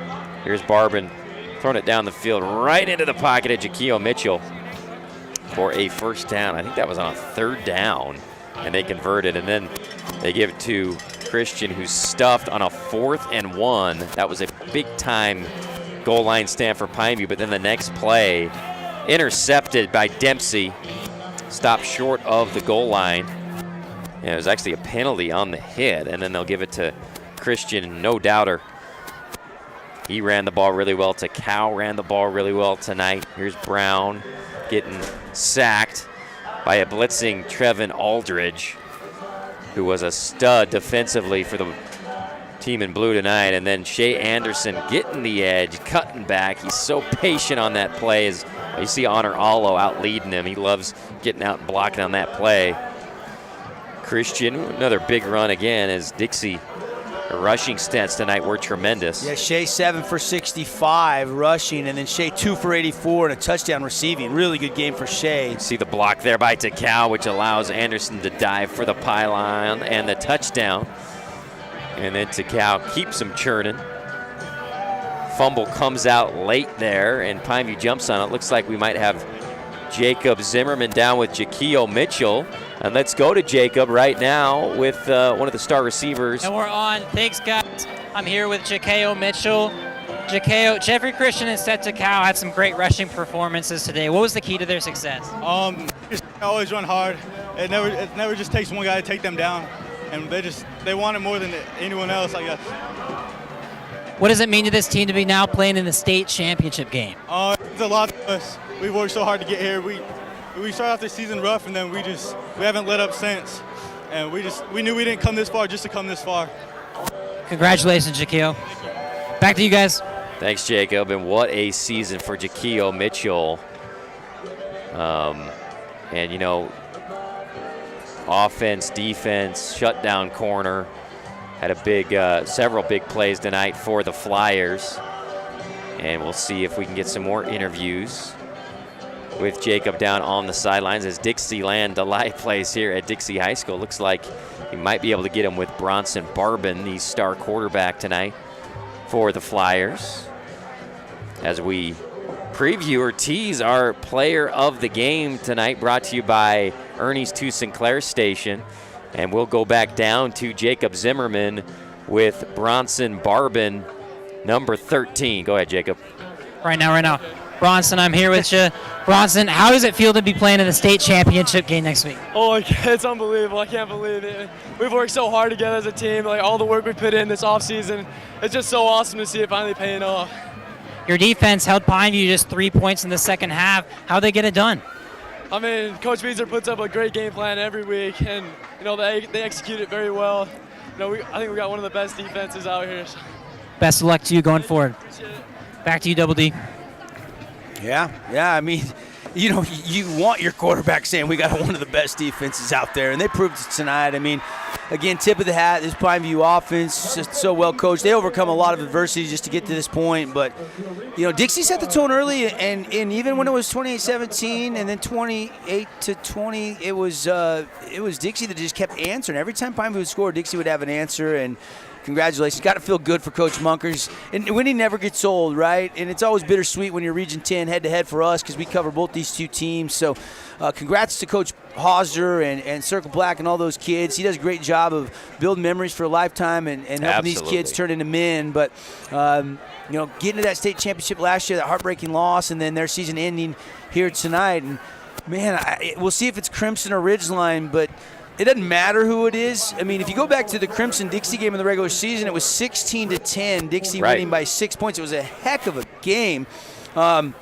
B: Here's Barbin throwing it down the field right into the pocket of Jaquio Mitchell for a first down. I think that was on a 3rd down, and they converted. And then they give it to Christian, who's stuffed on a 4th and 1. That was a big-time goal line stand for Pineview, but then the next play, intercepted by Dempsey, stopped short of the goal line. And it was actually a penalty on the hit, and then they'll give it to Christian, no doubter. He ran the ball really well. Takao ran the ball really well tonight. Here's Brown getting sacked by a blitzing Trevin Aldridge, who was a stud defensively for the team in blue tonight. And then Shea Anderson getting the edge, cutting back. He's so patient on that play. As you see Honor Allo out leading him. He loves getting out and blocking on that play. Christian, another big run again as Dixie. The rushing stats tonight were tremendous.
C: Yeah, Shea 7 for 65 rushing, and then Shea 2 for 84 and a touchdown receiving. Really good game for Shea.
B: See the block there by Takao, which allows Anderson to dive for the pylon and the touchdown. And then Takao keeps him churning. Fumble comes out late there, and Pineview jumps on it. Looks like we might have Jacob Zimmerman down with Jaquio Mitchell. And let's go to Jacob right now with one of the star receivers.
A: And we're on. Thanks, guys. I'm here with Jaquio Mitchell. Jeffrey Christian and Seth Takao had some great rushing performances today. What was the key to their success?
T: Just always run hard. It never just takes one guy to take them down. And they want it more than anyone else, I guess.
A: What does it mean to this team to be now playing in the state championship game?
T: It's a lot to us. We've worked so hard to get here. We started off the season rough, and then we haven't let up since. And we knew we didn't come this far just to come this far.
A: Congratulations, Jaquio. Back to you guys.
B: Thanks, Jacob. And what a season for Jaquio Mitchell. And, you know, offense, defense, shutdown corner. Had several big plays tonight for the Flyers. And we'll see if we can get some more interviews with Jacob down on the sidelines as Dixieland Delight plays here at Dixie High School. Looks like he might be able to get him with Bronson Barbin, the star quarterback tonight for the Flyers. As we preview or tease our player of the game tonight, brought to you by Ernie's 2 Sinclair Station. And we'll go back down to Jacob Zimmerman with Bronson Barbin, number 13. Go ahead, Jacob.
A: Right now. Bronson, I'm here with you. Bronson, how does it feel to be playing in the state championship game next week?
U: Oh, it's unbelievable. I can't believe it. We've worked so hard together as a team. Like, all the work we put in this offseason, it's just so awesome to see it finally paying off.
A: Your defense held Pineview just 3 points in the second half. How'd they get it done?
U: I mean, Coach Beezer puts up a great game plan every week, and, you know, they execute it very well. You know, I think we got one of the best defenses out here. So.
A: Best of luck to you going forward. Back to you, Double D.
C: Yeah. I mean, you know, you want your quarterback saying we got one of the best defenses out there, and they proved it tonight. I mean, again, tip of the hat, this Pineview offense, just so well coached. They overcome a lot of adversity just to get to this point. But, you know, Dixie set the tone early, and even when it was 28-17 and then 28-20, it was Dixie that just kept answering. Every time Pineview would score, Dixie would have an answer, and congratulations. Got to feel good for Coach Munkers. And winning never gets old, right? And it's always bittersweet when you're Region 10 head-to-head for us because we cover both these two teams. So congrats to Coach Hauser and Circle Black and all those kids. He does a great job of building memories for a lifetime and helping these kids turn into men. But, you know, getting to that state championship last year, that heartbreaking loss, and then their season ending here tonight. And, man, we'll see if it's Crimson or Ridgeline, but it doesn't matter who it is. I mean, if you go back to the Crimson-Dixie game in the regular season, it was 16-10, Dixie winning by 6 points. It was a heck of a game. And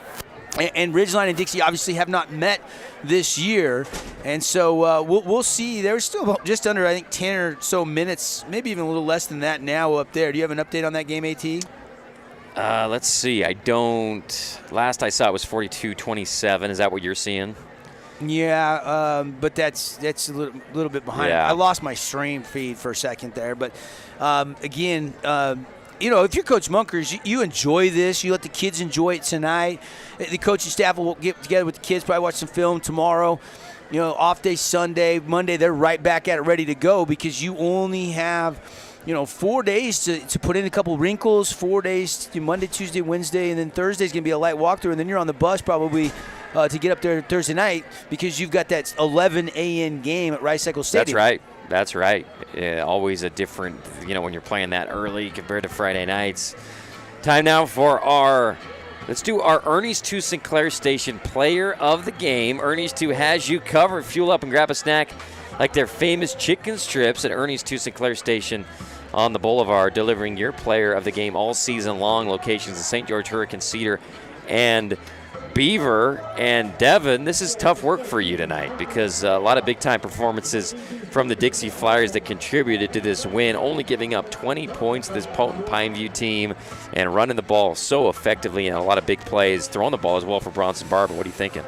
C: Ridgeline and Dixie obviously have not met this year. And so we'll see. There's still just under, I think, 10 or so minutes, maybe even a little less than that now up there. Do you have an update on that game, AT?
B: Let's see. I don't. Last I saw it was 42-27. Is that what you're seeing?
C: Yeah, but that's a little bit behind.
B: Yeah.
C: I lost my stream feed for a second there. But, again, you know, if you're Coach Munkers, you enjoy this. You let the kids enjoy it tonight. The coaching staff will get together with the kids, probably watch some film tomorrow. You know, off day Sunday, Monday, they're right back at it ready to go because you only have 4 days to put in a couple wrinkles, 4 days to Monday, Tuesday, Wednesday, and then Thursday's going to be a light walkthrough, and then you're on the bus probably to get up there Thursday night because you've got that 11 a.m. game at Rice Eccles Stadium.
B: That's right. Always a different, when you're playing that early compared to Friday nights. Time now for let's do our Ernie's 2 Sinclair Station Player of the Game. Ernie's 2 has you covered. Fuel up and grab a snack like their famous chicken strips at Ernie's 2 Sinclair Station on the Boulevard, delivering your Player of the Game all season long. Locations in St. George, Hurricane, Cedar, and Beaver. And Devin, this is tough work for you tonight because a lot of big-time performances from the Dixie Flyers that contributed to this win, only giving up 20 points to this potent Pineview team and running the ball so effectively and a lot of big plays, throwing the ball as well for Bronson Barber. What are you thinking?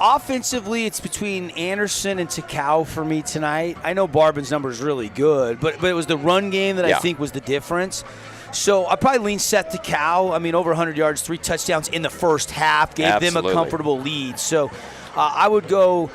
C: Offensively, it's between Anderson and Takao for me tonight. I know Barban's number is really good, but it was the run game that I think was the difference. So I probably lean Seth Takao. I mean, over 100 yards, 3 touchdowns in the first half, gave them a comfortable lead. So I would go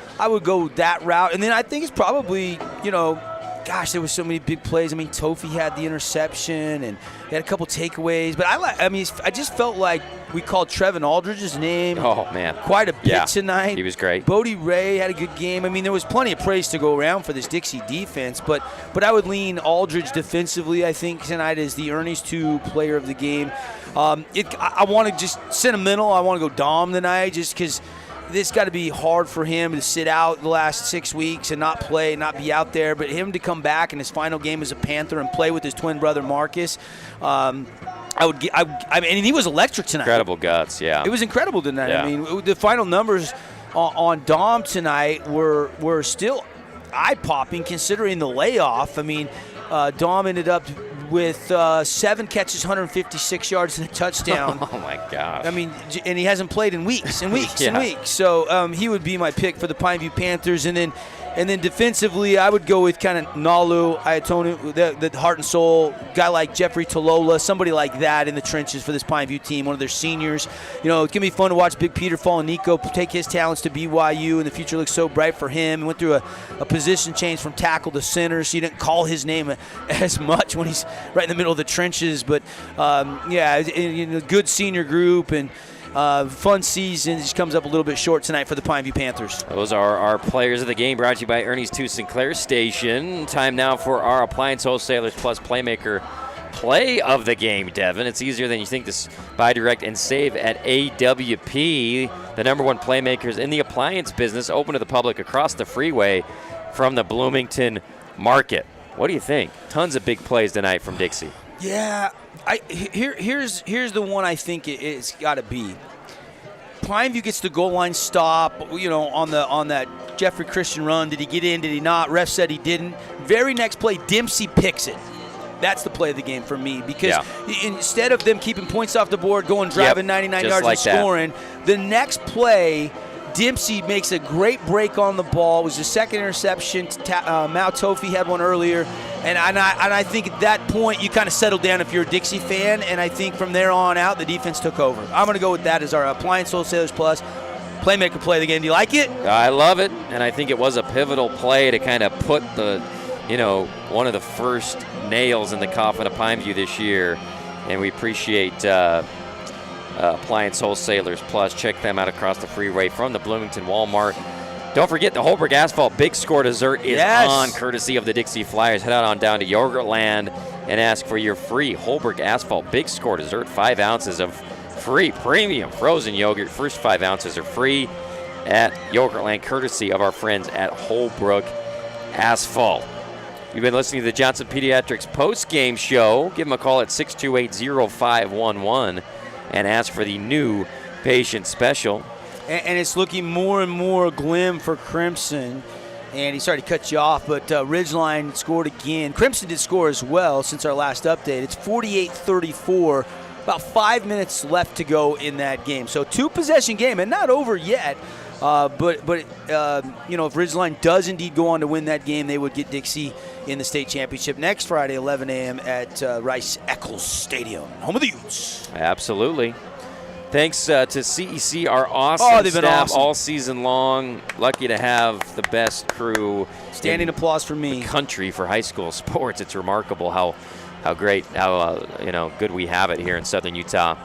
C: that route. And then I think it's probably, there was so many big plays. I mean, Tofi had the interception and he had a couple takeaways. But I just felt like we called Trevin Aldridge's name quite a bit tonight.
B: He was great.
C: Bodie Ray had a good game. I mean, there was plenty of praise to go around for this Dixie defense. But I would lean Aldridge defensively, I think, tonight is the Ernie's 2 Player of the Game. I want to just sentimental. I want to go Dom tonight just because this got to be hard for him to sit out the last 6 weeks and not play, not be out there. But him to come back in his final game as a Panther and play with his twin brother Marcus, and he was electric tonight.
B: Incredible guts, yeah.
C: It was incredible tonight. Yeah. I mean, the final numbers on Dom tonight were still eye-popping considering the layoff. I mean, Dom ended up with 7 catches, 156 yards, and a touchdown.
B: Oh, my gosh.
C: I mean, and he hasn't played in weeks and weeks and weeks. So he would be my pick for the Pineview Panthers. And then defensively, I would go with kind of Nalu, Ayatonu, the heart and soul, guy like Jeffrey Tolola, somebody like that in the trenches for this Pineview team, one of their seniors. It's going to be fun to watch Big Peter Fall and Nico take his talents to BYU, and the future looks so bright for him. He went through a position change from tackle to center, so you didn't call his name as much when he's right in the middle of the trenches. But, good senior group and fun season. Just comes up a little bit short tonight for the Pineview Panthers.
B: Those are our players of the game, brought to you by Ernie's 2 Sinclair Station. Time now for our Appliance Wholesalers Plus Playmaker Play of the Game, Devin. It's easier than you think to buy direct and save at AWP. The number 1 playmakers in the appliance business, open to the public across the freeway from the Bloomington Market. What do you think? Tons of big plays tonight from Dixie.
C: Yeah, here's the one I think it's got to be. Pineview gets the goal line stop, on that Jeffrey Christian run. Did he get in? Did he not? Ref said he didn't. Very next play, Dempsey picks it. That's the play of the game for me because instead of them keeping points off the board, driving 99 yards and scoring, the next play, Dempsey makes a great break on the ball. It was the second interception. Mao Tofi had one earlier. And I think at that point you kind of settle down if you're a Dixie fan. And I think from there on out, the defense took over. I'm going to go with that as our Appliance Wholesalers Plus Playmaker Play of the Game. Do you like it?
B: I love it. And I think it was a pivotal play to kind of put one of the first nails in the coffin of Pineview this year. And we appreciate Appliance Wholesalers Plus. Check them out across the freeway from the Bloomington Walmart. Don't forget the Holbrook Asphalt Big Score dessert is on, courtesy of the Dixie Flyers. Head on down to Yogurtland and ask for your free Holbrook Asphalt Big Score dessert. 5 ounces of free premium frozen yogurt. First 5 ounces are free at Yogurtland, courtesy of our friends at Holbrook Asphalt. You've been listening to the Johnson Pediatrics post-game show. Give them a call at 628-0511 and ask for the new patient special.
C: And it's looking more and more glim for Crimson. And he started to cut you off, but Ridgeline scored again. Crimson did score as well since our last update. It's 48-34, about 5 minutes left to go in that game. So 2-possession game, and not over yet. But if Ridgeline does indeed go on to win that game, they would get Dixie in the state championship next Friday, 11 a.m. at Rice Eccles Stadium, home of the Utes.
B: Absolutely. Thanks to CEC, our awesome
C: they've been
B: staff
C: awesome.
B: all season long. Lucky to have the best crew.
C: Standing applause for me.
B: The country for high school sports. It's remarkable how great, how good we have it here in Southern Utah.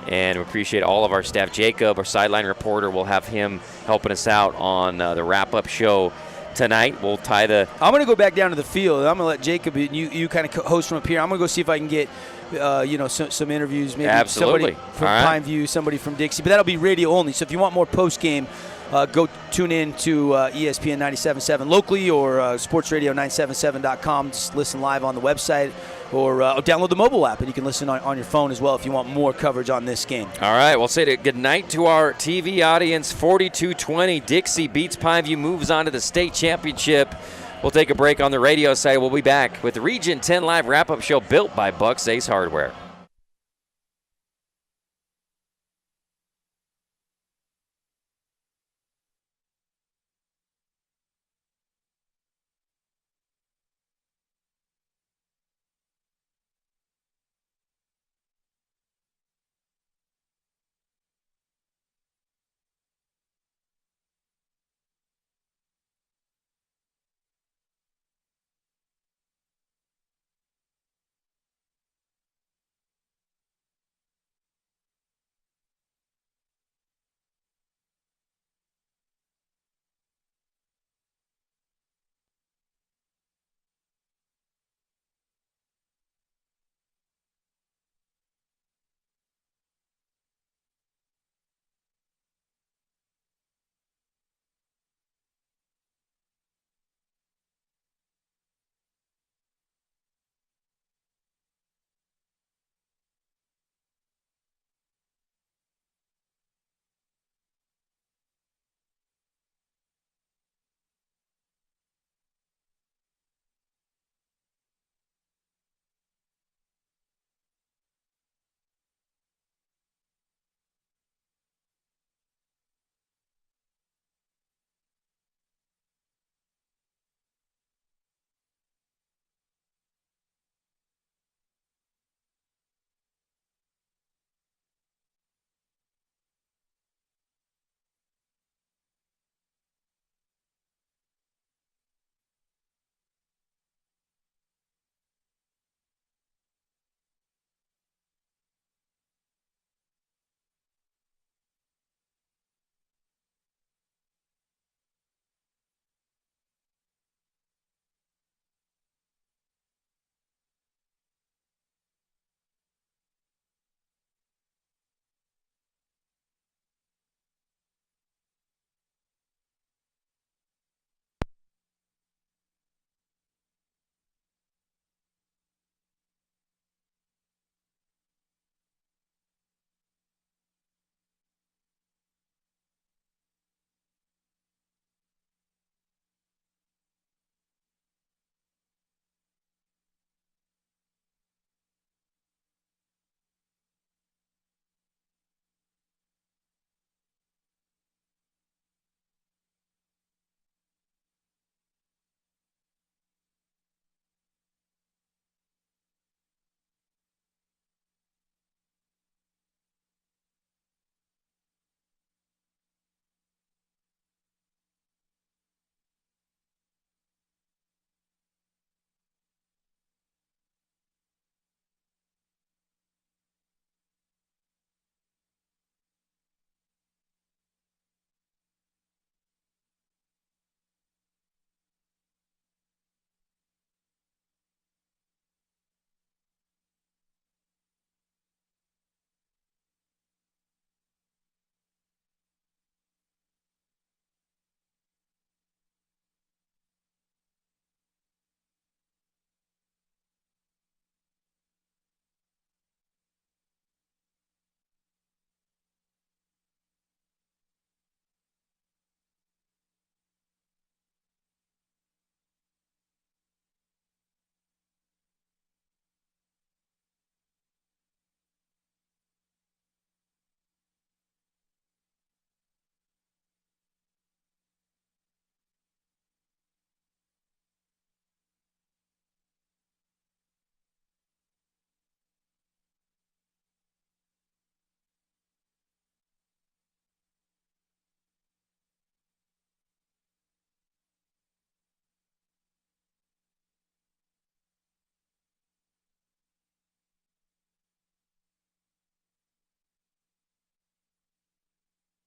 B: And we appreciate all of our staff. Jacob, our sideline reporter, we'll have him helping us out on the wrap-up show tonight. We'll tie the...
C: I'm going to go back down to the field. I'm going to let Jacob, you kind of host from up here. I'm going to go see if I can get, some interviews. Maybe
B: Absolutely.
C: Somebody from Pineview, somebody from Dixie. But that'll be radio only. So if you want more post-game, go tune in to ESPN 97.7 locally or sportsradio977.com. Just listen live on the website or download the mobile app, and you can listen on your phone as well if you want more coverage on this game.
B: All right, we'll say good night to our TV audience. 42-20, Dixie beats Pineview, moves on to the state championship. We'll take a break on the radio side. We'll be back with the Region 10 Live wrap-up show built by Bucks Ace Hardware.